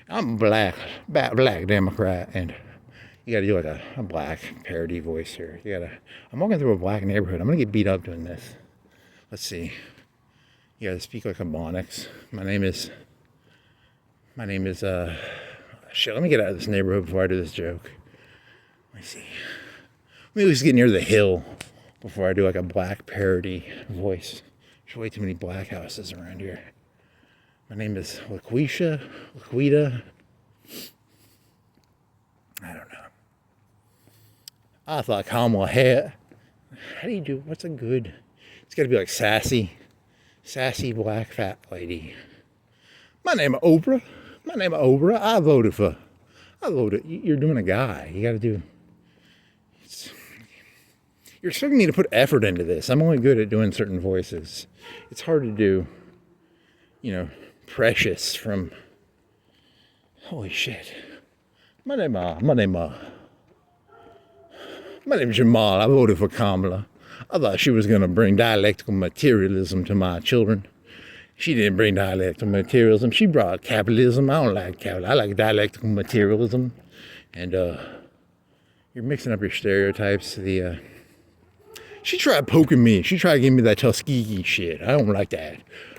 I'm a black Democrat, and you got to do like a black parody voice here. I'm walking through a black neighborhood. I'm going to get beat up doing this. Let's see. You got to speak like a Bonix. My name is, shit, let me get out of this neighborhood before I do this joke. Let me see. Let me at least get near the hill before I do like a black parody voice. There's way too many black houses around here. My name is LaQuita. I don't know. I thought Kamala Harris. How do you do? What's a good? It's got to be like sassy black fat lady. My name is Oprah. I voted. You're doing a guy. You got to do. You're expecting me to put effort into this. I'm only good at doing certain voices. It's hard to do. You know, Precious from. Holy shit. My name is Jamal. I voted for Kamala. I thought she was going to bring dialectical materialism to my children. She didn't bring dialectical materialism. She brought capitalism. I don't like capitalism. I like dialectical materialism. And you're mixing up your stereotypes. She She tried poking me. She tried giving me that Tuskegee shit. I don't like that.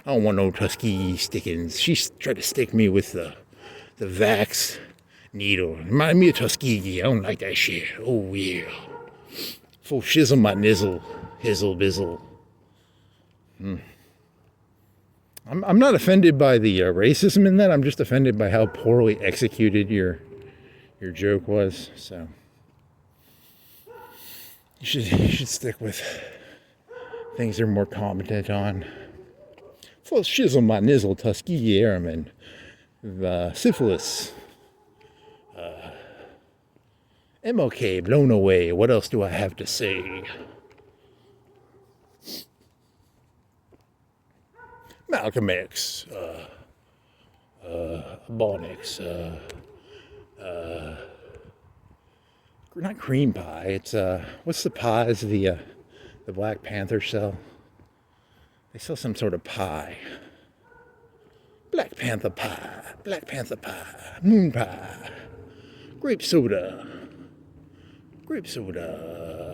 I don't want no Tuskegee stickings. She tried to stick me with the Vax needle. Remind me of Tuskegee. I don't like that shit. Oh, yeah. Full shizzle my nizzle. Hizzle bizzle. I'm not offended by the racism in that. I'm just offended by how poorly executed your joke was. So you should stick with things they're more competent on. Full shizzle my nizzle, Tuskegee Airmen, syphilis, MLK blown away. What else do I have to say? Malcolm X, Bonix, not cream pie. It's what's the pies the Black Panther sell? They sell some sort of pie. Black Panther pie, moon pie, grape soda,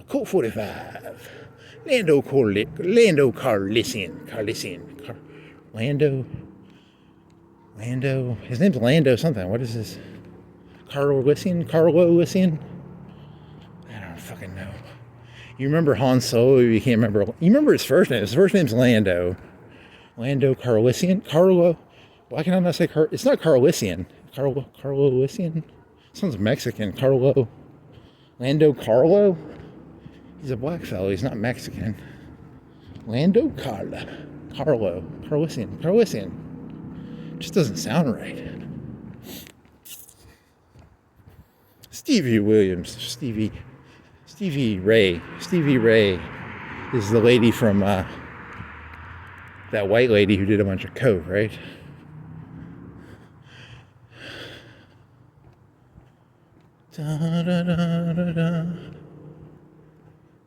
Colt 45, Lando Lando, his name's Lando something. What is this? Carlo Lissian? I don't fucking know. You remember Han Solo? You can't remember. You remember his first name. His first name's Lando. Lando Carlisian? Carlo? Why can I not say Carlo? It's not Carlisian. Carlisian? Sounds Mexican. Carlo. Lando Carlo? He's a black fellow. He's not Mexican. Lando Carlisian. Just doesn't sound right. Stevie Ray is the lady from that white lady who did a bunch of coke, right? Da, da, da, da, da.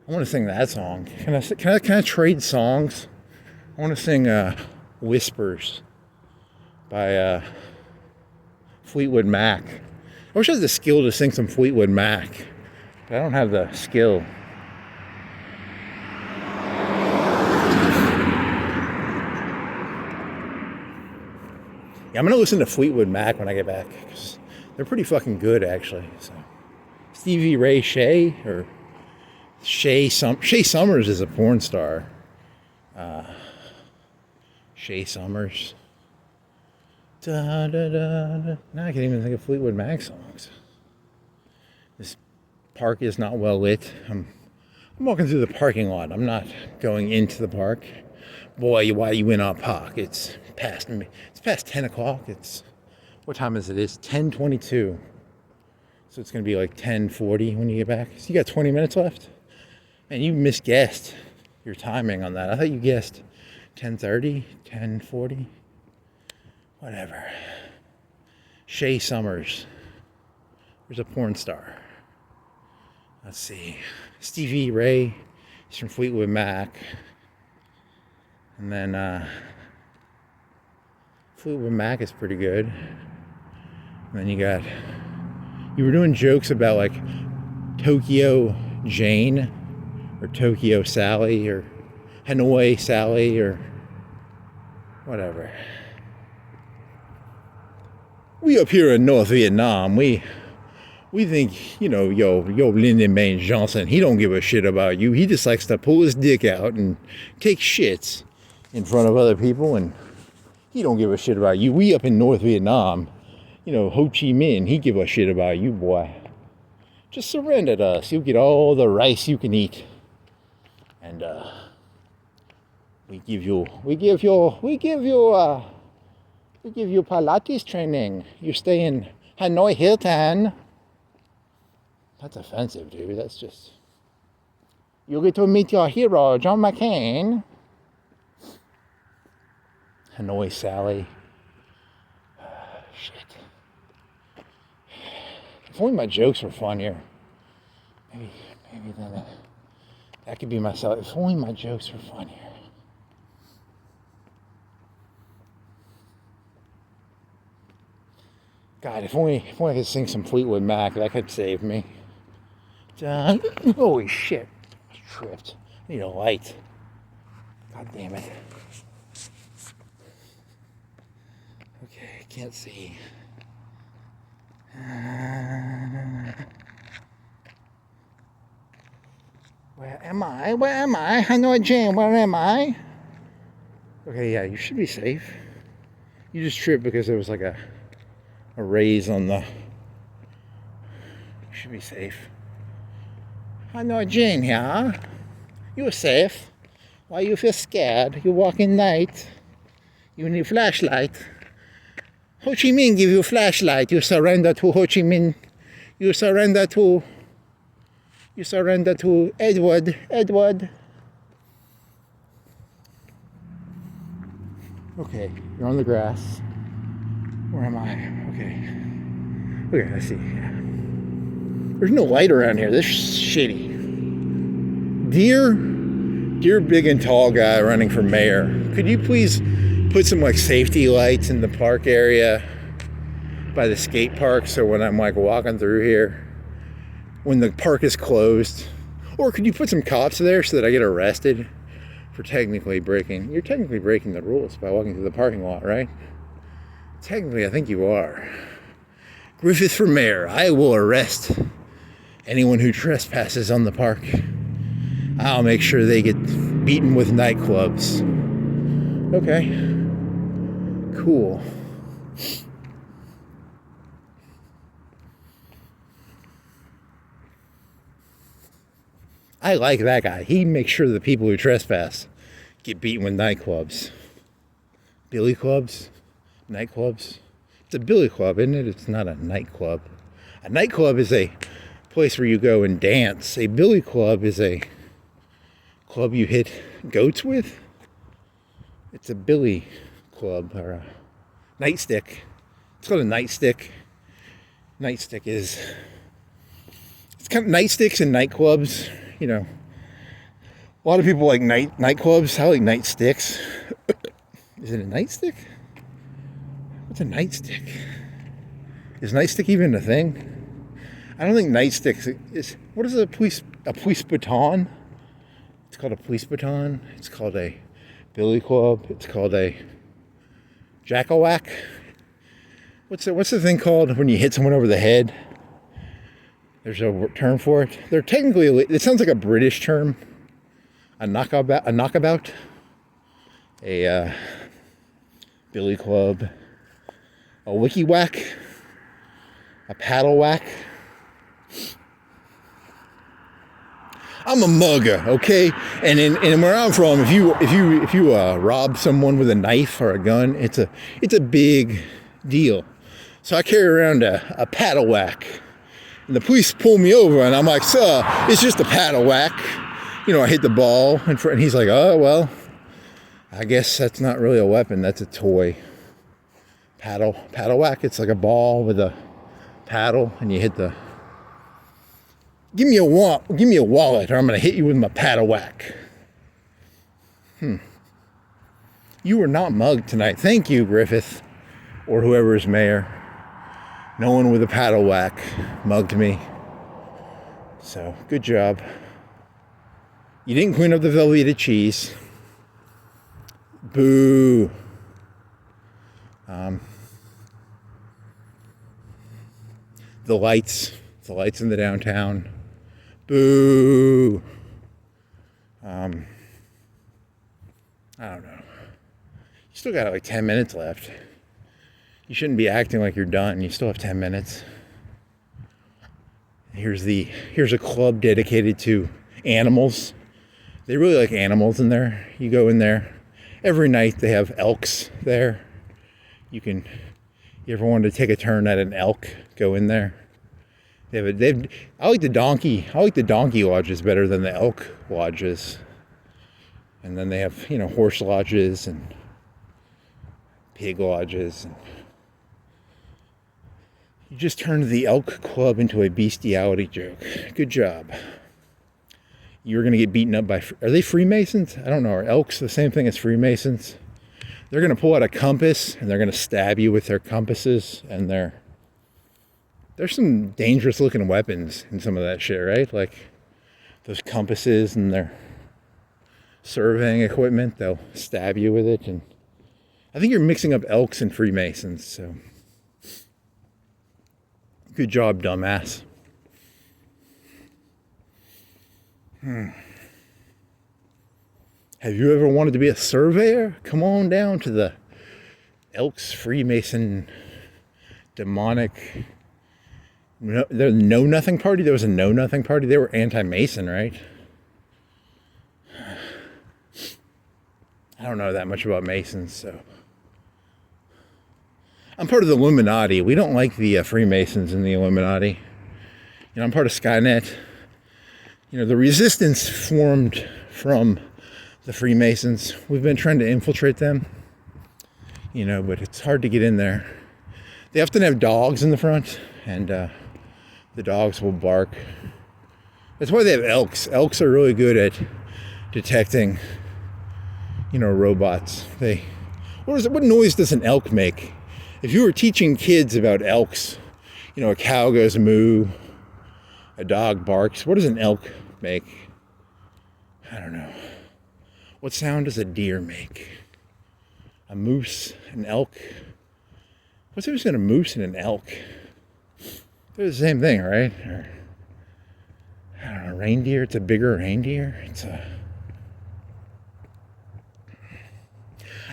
I want to sing that song. Can I trade songs? I want to sing Whispers by Fleetwood Mac. I wish I had the skill to sing some Fleetwood Mac, but I don't have the skill. Yeah, I'm going to listen to Fleetwood Mac when I get back, because they're pretty fucking good, actually. So, Stevie Ray Shay, or Shay Summers is a porn star. Shay Summers. Da, da, da, da. Now I can't even think of Fleetwood Mac songs. This park is not well lit. I'm walking through the parking lot. I'm not going into the park. Boy, why you in our park? It's past 10 o'clock. What time is it? It's 10:22. So it's going to be like 10:40 when you get back. So you got 20 minutes left? Man, you misguessed your timing on that. I thought you guessed 10:30, 10:40. Whatever. Shay Summers. There's a porn star. Let's see. Stevie Ray. He's from Fleetwood Mac. And then Fleetwood Mac is pretty good. And then you were doing jokes about like Tokyo Jane or Tokyo Sally or Hanoi Sally or whatever. We up here in North Vietnam, we think, yo Lyndon Baines Johnson, he don't give a shit about you. He just likes to pull his dick out and take shits in front of other people, and he don't give a shit about you. We up in North Vietnam, Ho Chi Minh, he give a shit about you, boy. Just surrender to us. You'll get all the rice you can eat. And we give you Pilates training. You stay in Hanoi Hilton. That's offensive, dude. That's just... You get to meet your hero, John McCain. Hanoi Sally. Shit. If only my jokes were funnier. Maybe then that could be myself. If only my jokes were funnier. God, if only I could sing some Fleetwood Mac, that could save me. Holy shit. I tripped. Need a light. God damn it. Okay, can't see. Where am I? Where am I? Hanoi Jane, where am I? Okay, yeah, you should be safe. You just tripped because there was like a raise on the... You should be safe. Hanoi Jane here. You're safe. Why you feel scared? You walk in night. You need flashlight. Ho Chi Minh give you a flashlight. You surrender to Ho Chi Minh. You surrender to Edward. Okay, you're on the grass. Where am I? Okay, I see. Yeah. There's no light around here. This is shitty. Dear big and tall guy running for mayor, could you please put some like safety lights in the park area by the skate park, so when I'm like walking through here, when the park is closed, or could you put some cops there so that I get arrested for technically breaking? You're technically breaking the rules by walking through the parking lot, right? Technically, I think you are. Griffith for mayor. I will arrest anyone who trespasses on the park. I'll make sure they get beaten with nightclubs. Okay. Cool. I like that guy. He makes sure the people who trespass get beaten with nightclubs. Billy clubs? Nightclubs? It's a billy club, isn't it? It's not a nightclub. A nightclub is a place where you go and dance. A billy club is a club you hit goats with. It's a billy club, or a nightstick. It's called a nightstick. Nightstick is... It's kind of nightsticks and nightclubs, you know. A lot of people like nightclubs. I like nightsticks. Is it a nightstick? What's a nightstick? Is nightstick even a thing? I don't think nightsticks is... What is a police baton? It's called a police baton. It's called a billy club. It's called a jack-a-whack. What's the thing called when you hit someone over the head? There's a term for it. They're technically... It sounds like a British term. A knockabout. A billy club. A wicky whack. A paddle whack. I'm a mugger, okay? And where I'm from, if you rob someone with a knife or a gun, it's a big deal. So I carry around a paddle whack, and the police pull me over, and I'm like, "Sir, it's just a paddle whack." You know, I hit the ball in front, and he's like, "Oh well, I guess that's not really a weapon. That's a toy." Paddle whack. It's like a ball with a paddle, and you hit the... Give me a wallet, or I'm going to hit you with my paddle whack. You were not mugged tonight. Thank you, Griffith, or whoever is mayor. No one with a paddle whack mugged me. So, good job. You didn't clean up the Velveeta cheese. Boo. The lights in the downtown. Boo. I don't know. You still got like 10 minutes left. You shouldn't be acting like you're done. You still have 10 minutes. Here's a club dedicated to animals. They really like animals in there. You go in there. Every night they have elks there. You ever wanted to take a turn at an elk, go in there. I like the donkey lodges better than the elk lodges. And then they have, horse lodges and pig lodges. And you just turned the elk club into a bestiality joke. Good job. You're going to get beaten up by... Are they Freemasons? I don't know. Are elks the same thing as Freemasons? They're going to pull out a compass, and they're going to stab you with their compasses, and there's some dangerous looking weapons in some of that shit, right? Like those compasses, and surveying equipment. They'll stab you with it. And I think you're mixing up elks and Freemasons. So good job, dumbass. Have you ever wanted to be a surveyor? Come on down to the Elks Freemason demonic the Know Nothing Party. There was a Know Nothing Party. They were anti-Mason, right? I don't know that much about Masons, so I'm part of the Illuminati. We don't like the Freemasons in the Illuminati. You know, I'm part of Skynet. You know, the resistance formed from the Freemasons. We've been trying to infiltrate them, you know, but it's hard to get in there. They often have dogs in the front, and the dogs will bark. That's why they have elks. Elks are really good at detecting, you know, robots. What noise does an elk make? If you were teaching kids about elks, you know, a cow goes moo, a dog barks. What does an elk make? I don't know. What sound does a deer make? A moose, an elk? What's the difference between a moose and an elk? They're the same thing, right? Or, I don't know, reindeer. It's a bigger reindeer. I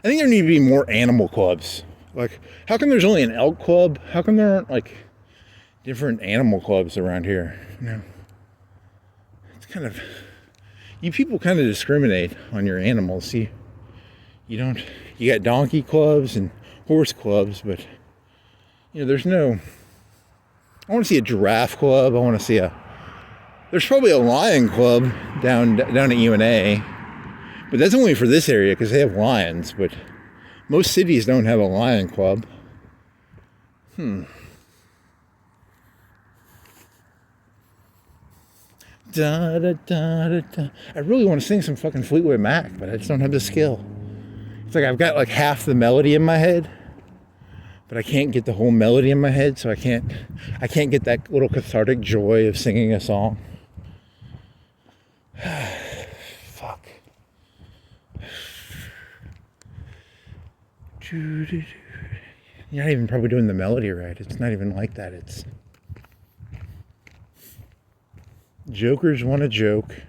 think there need to be more animal clubs. Like, how come there's only an elk club? How come there aren't, like, different animal clubs around here? You know? It's kind of... You people kind of discriminate on your animals. You don't... You got donkey clubs and horse clubs, but... You know, there's no... I want to see a giraffe club. I want to see a... There's probably a lion club down at UNA. But that's only for this area because they have lions. But most cities don't have a lion club. Da, da, da, da, da. I really want to sing some fucking Fleetwood Mac, but I just don't have the skill. It's like I've got like half the melody in my head, but I can't get the whole melody in my head, so I can't get that little cathartic joy of singing a song. Fuck. You're not even probably doing the melody right. It's not even like that. It's Jokers Want to Joke.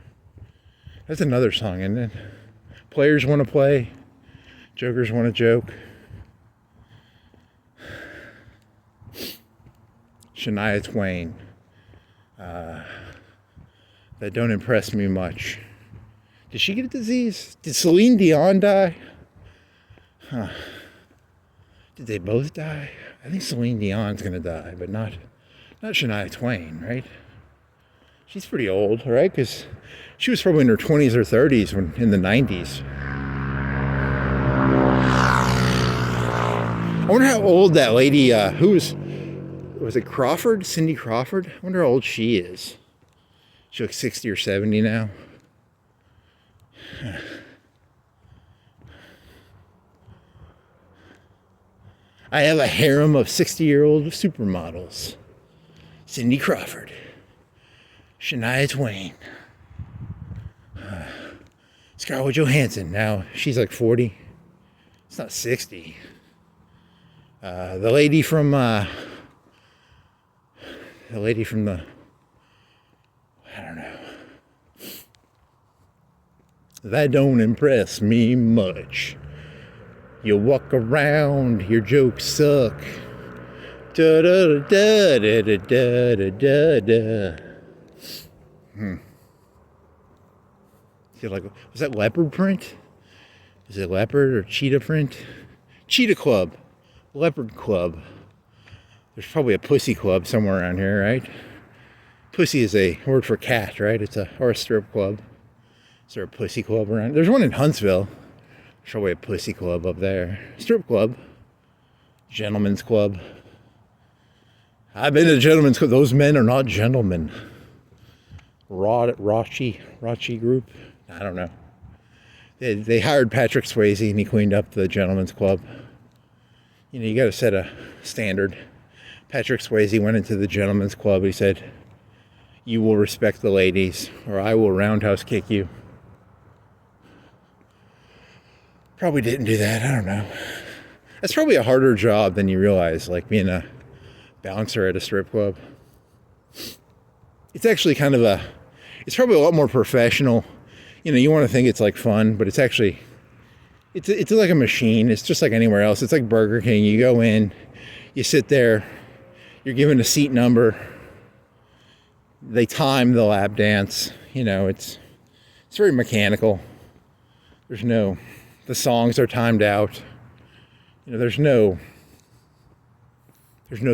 That's another song, isn't it? Players want to play. Jokers want to joke. Shania Twain. That don't impress me much. Did she get a disease? Did Celine Dion die? Huh. Did they both die? I think Celine Dion's gonna die, but not Shania Twain, right? She's pretty old, right? Because she was probably in her 20s or 30s in the 90s. I wonder how old that lady, was it Crawford? Cindy Crawford? I wonder how old she is. She looks 60 or 70 now. I have a harem of 60-year-old supermodels. Cindy Crawford. Shania Twain. Scarlett Johansson. Now, she's like 40. It's not 60. The lady from the... I don't know. That don't impress me much. You walk around, your jokes suck. Da da da da da da da da. Was that leopard print? Is it leopard or cheetah print? Cheetah club. Leopard club. There's probably a pussy club somewhere around here, right? Pussy is a word for cat, right? Or a strip club. Is there a pussy club around? There's one in Huntsville. There's probably a pussy club up there. Strip club. Gentleman's club. I've been to the gentleman's club. Those men are not gentlemen. Rachi group. I don't know. They hired Patrick Swayze and he cleaned up the gentleman's club. You know, you got to set a standard. Patrick Swayze went into the gentleman's club. He said, "You will respect the ladies, or I will roundhouse kick you." Probably didn't do that. I don't know. That's probably a harder job than you realize, like being a bouncer at a strip club. It's actually it's probably a lot more professional. You know, you want to think it's like fun, but it's actually, it's like a machine. It's just like anywhere else. It's like Burger King. You go in, you sit there, you're given a seat number. They time the lap dance. You know, it's very mechanical. The songs are timed out. You know, there's no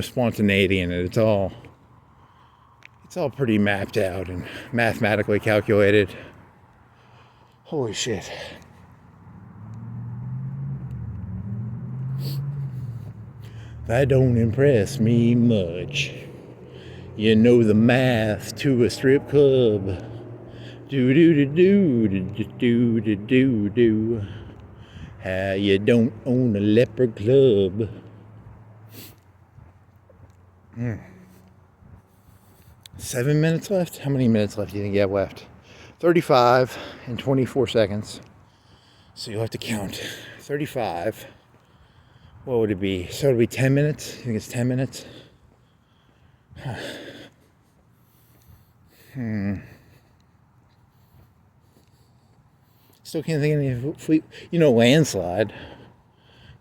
spontaneity in it. It's all pretty mapped out and mathematically calculated. Holy shit. That don't impress me much. You know the math to a strip club. Do do do do do do do do do. How you don't own a leper club. 7 minutes left? How many minutes left do you think you have left? 35 and 24 seconds. So you'll have to count. 35. What would it be? So it'll be 10 minutes? You think it's 10 minutes? Still can't think of any Fleet. You know, Landslide.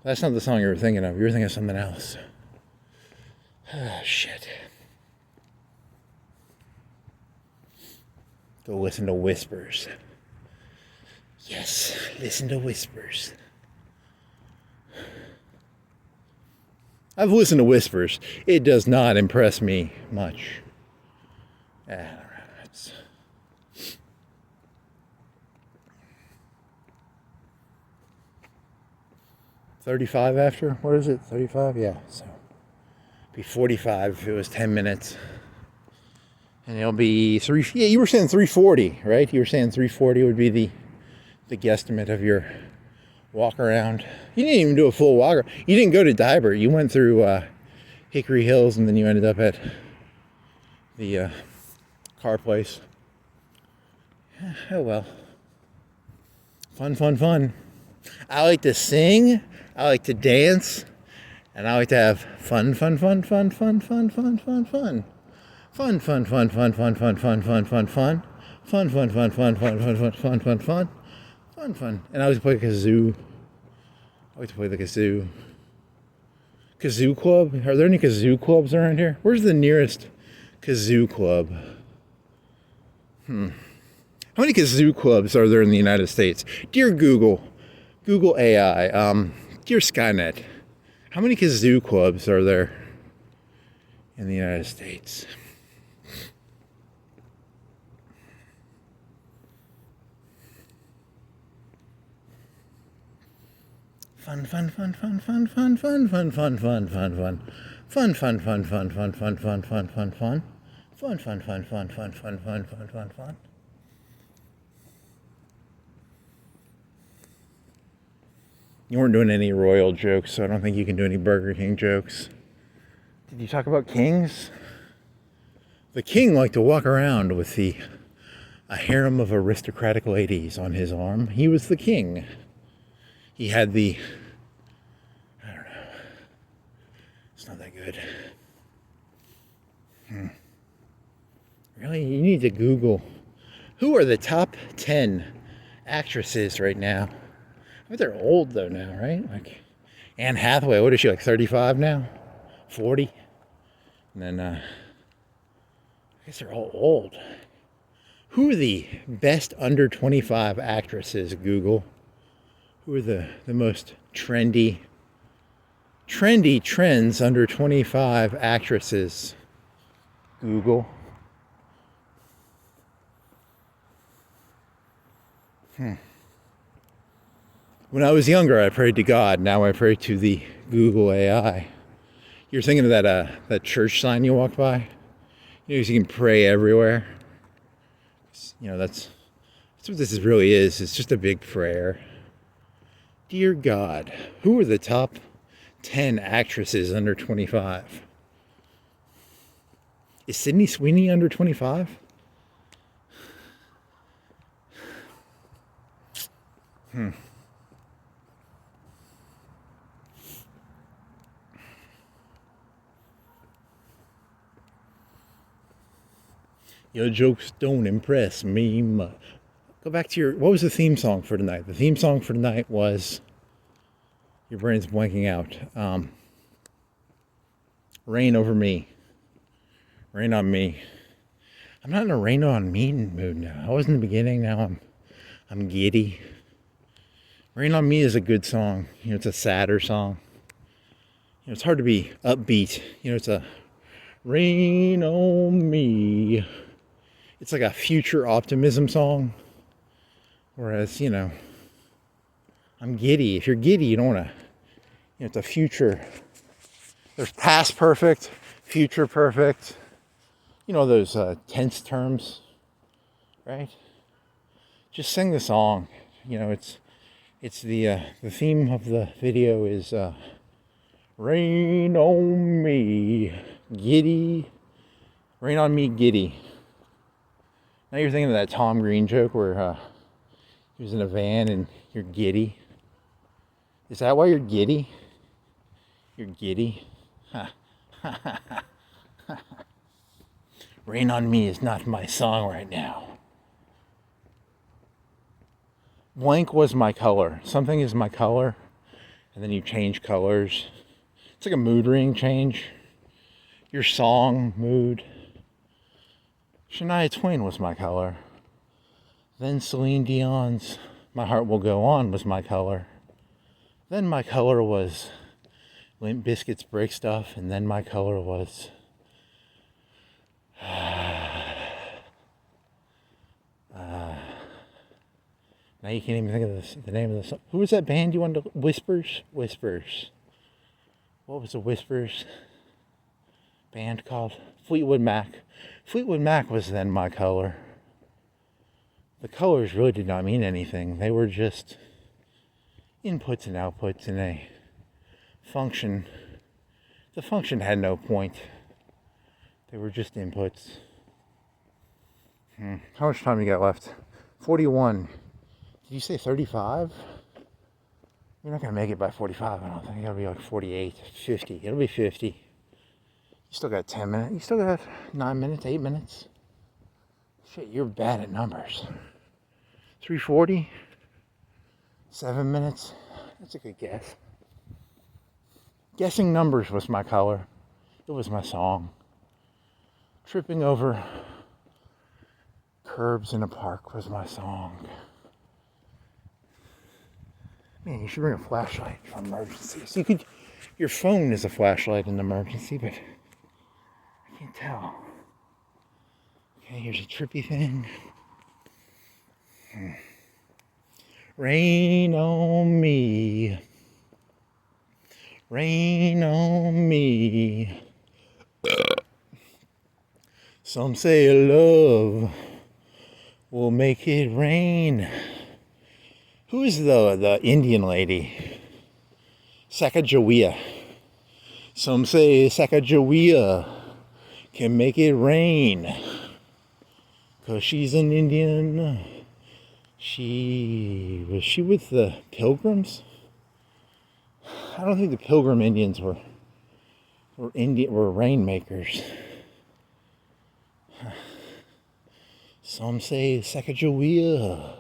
That's not the song you were thinking of. You were thinking of something else. Oh, shit. Go listen to Whispers. Yes, listen to Whispers. I've listened to Whispers. It does not impress me much. I don't know. It's 35 after? What is it? 35? Yeah. So it'd be 45 if it was 10 minutes. And it'll be yeah, you were saying 340, right? You were saying 340 would be the guesstimate of your walk around. You didn't even do a full walk. You didn't go to Diber. You went through Hickory Hills and then you ended up at the car place. Oh well. Fun, fun, fun. I like to sing. I like to dance. And I like to have fun, fun, fun, fun, fun, fun, fun, fun, fun. Fun, fun, fun, fun, fun, fun, fun, fun, fun, fun. Fun, fun, fun, fun, fun, fun, fun, fun, fun, fun. Fun, fun. And I like to play kazoo. I like to play the kazoo. Kazoo club? Are there any kazoo clubs around here? Where's the nearest kazoo club? How many kazoo clubs are there in the United States? Dear Google, Google AI, dear Skynet, how many kazoo clubs are there in the United States? Fun, fun, fun, fun, fun, fun, fun, fun, fun, fun, fun, fun. Fun, fun, fun, fun, fun, fun, fun, fun, fun, fun. Fun, fun, fun, fun, fun, fun, fun, fun, fun, fun. You weren't doing any royal jokes, so I don't think you can do any Burger King jokes. Did you talk about kings? The king liked to walk around with a harem of aristocratic ladies on his arm. He was the king. He had I don't know. It's not that good. Really? You need to Google. Who are the top 10 actresses right now? I bet they're old though now, right? Like Anne Hathaway, what is she, like 35 now? 40? And then, I guess they're all old. Who are the best under 25 actresses, Google? Who are the most trendy trends under 25 actresses? Google. When I was younger, I prayed to God. Now I pray to the Google AI. You're thinking of that church sign you walk by? You know, you can pray everywhere. You know, that's what this really is. It's just a big prayer. Dear God, who are the top 10 actresses under 25? Is Sydney Sweeney under 25? Your jokes don't impress me much. Go back to your, what was the theme song for tonight? The theme song for tonight was, your brain's blanking out. Rain over me. Rain on me. I'm not in a rain on me mood now. I was in the beginning, now I'm giddy. Rain on Me is a good song. You know, it's a sadder song. You know, it's hard to be upbeat. You know, it's a rain on me. It's like a future optimism song. Whereas, you know, I'm giddy. If you're giddy, you don't want to, you know, it's a future. There's past perfect, future perfect. You know those tense terms, right? Just sing the song. You know, it's the theme of the video is rain on me, giddy. Rain on me, giddy. Now you're thinking of that Tom Green joke where he was in a van and you're giddy. Is that why you're giddy? You're giddy? Rain on Me is not my song right now. Blank was my color. Something is my color, and then you change colors. It's like a mood ring change. Your song, mood. Shania Twain was my color. Then Celine Dion's My Heart Will Go On was my color. Then my color was Limp Bizkit's Break Stuff, and then my color was now you can't even think of the name of the song. Who was that band you wanted to... Whispers? Whispers. What was the Whispers band called? Fleetwood Mac. Fleetwood Mac was then my color. The colors really did not mean anything. They were just inputs and outputs in a function. The function had no point. They were just inputs. How much time you got left? 41. Did you say 35? You're not going to make it by 45, I don't think. It'll be like 48, 50. It'll be 50. You still got 10 minutes. You still got 9 minutes, 8 minutes. Shit, you're bad at numbers. 340? 7 minutes? That's a good guess. Guessing numbers was my color. It was my song. Tripping over curbs in a park was my song. Man, you should bring a flashlight for emergencies. You could, your phone is a flashlight in an emergency, but I can't tell. Okay, here's a trippy thing. Rain on me. Rain on me. Some say love will make it rain. Who is the Indian lady? Sacagawea. Some say Sacagawea can make it rain. 'Cause she's an Indian. Was she with the Pilgrims? I don't think the Pilgrim Indians were rainmakers. Some say Sacagawea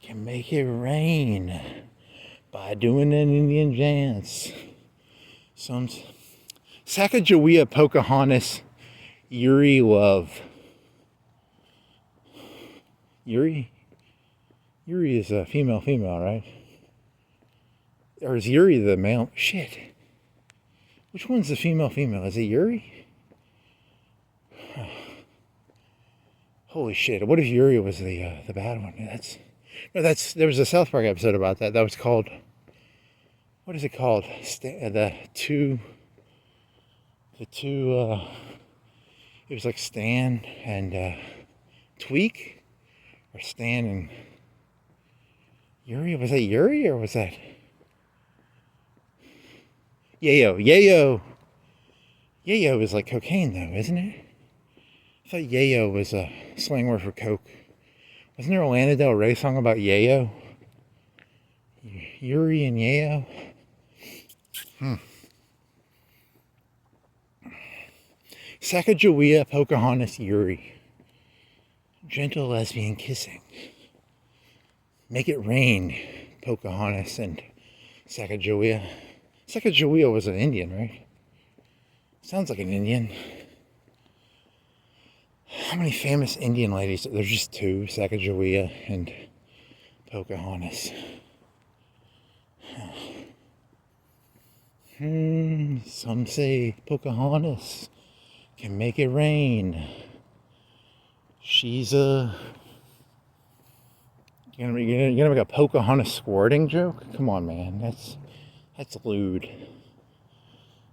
can make it rain by doing an Indian dance. Some Sacagawea, Pocahontas, Yuri love. Yuri is a female, right? Or is Yuri the male? Shit. Which one's the female? Is it Yuri? Holy shit. What if Yuri was the bad one? There was a South Park episode about that. That was called, what is it called? It was like Stan and Tweak, or Stan and Yuri. Was that Yuri or was that Yayo? Yayo is like cocaine though, isn't it? I thought Yayo was a slang word for coke. Wasn't there a Lana Del Rey song about Yayo? Yuri and Yayo? Sacagawea, Pocahontas, Yuri. Gentle lesbian kissing. Make it rain, Pocahontas and Sacagawea. Sacagawea was an Indian, right? Sounds like an Indian. How many famous Indian ladies? There's just two, Sacagawea and Pocahontas. Some say Pocahontas can make it rain. She's you're gonna make a Pocahontas squirting joke? Come on, man. That's lewd.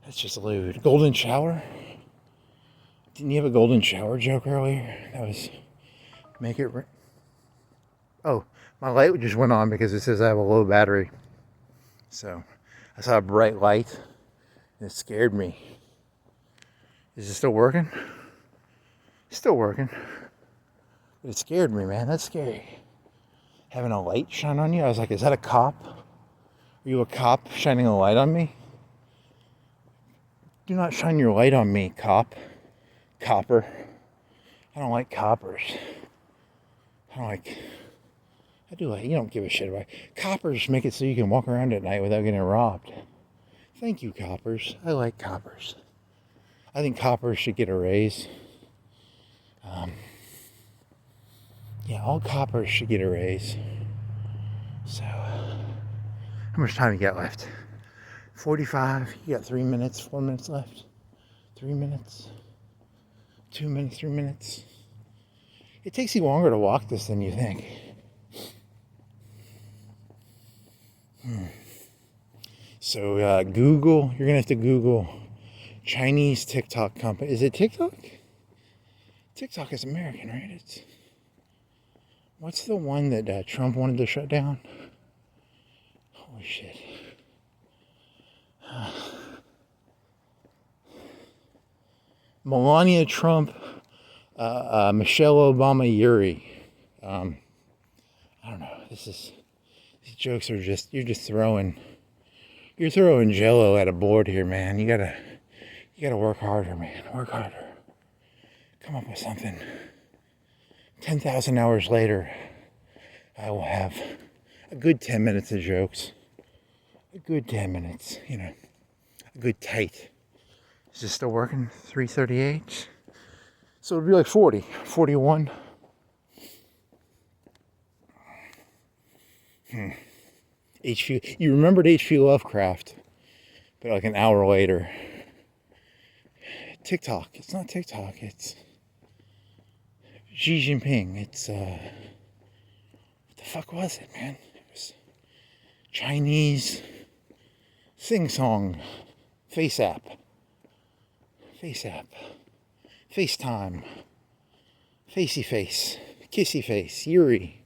That's just lewd. Golden shower? Didn't you have a golden shower joke earlier? That was make it rain. Oh, my light just went on because it says I have a low battery. So I saw a bright light and it scared me. Is it still working? It's still working. But it scared me, man. That's scary. Having a light shine on you. I was like, is that a cop? Are you a cop shining a light on me? Do not shine your light on me, cop. Copper. I don't like coppers. I do like, you don't give a shit about it. Coppers make it so you can walk around at night without getting robbed. Thank you, coppers. I like coppers. I think coppers should get a raise. Yeah, all coppers should get a raise. So, how much time you got left? 45. You got 3 minutes, 4 minutes left. 3 minutes. 2 minutes, 3 minutes. It takes you longer to walk this than you think. So Google, you're going to have to Google Chinese TikTok company. Is it TikTok? TikTok is American, right? What's the one that Trump wanted to shut down? Holy shit. Melania Trump, Michelle Obama, Yuri. I don't know. These jokes are you're throwing Jello at a board here, man. You gotta work harder, man. Work harder. Come up with something. 10,000 hours later, I will have a good 10 minutes of jokes. A good 10 minutes, a good tight. Is this still working? 3:38. So it'd be like 40, 41. You remembered H.P. Lovecraft, but like an hour later. TikTok. It's not TikTok. It's Xi Jinping. It's what the fuck was it, man? It was Chinese sing-song face app. FaceTime. Facey face. Kissy face. Yuri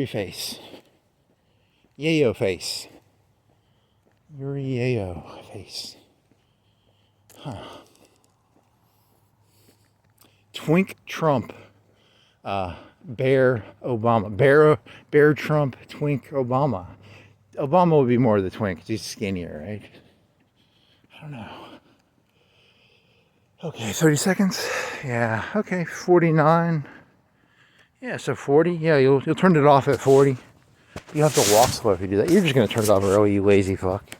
face. Yayo face. Yuri Yayo face. Huh. Twink Trump. Bear Obama. Bear Trump. Twink Obama. Obama would be more of the twink. He's skinnier, right? I don't know. Okay, 30 seconds. Yeah, okay, 49. Yeah, so 40. Yeah, you'll turn it off at 40. You have to walk slow if you do that. You're just going to turn it off early, you lazy fuck.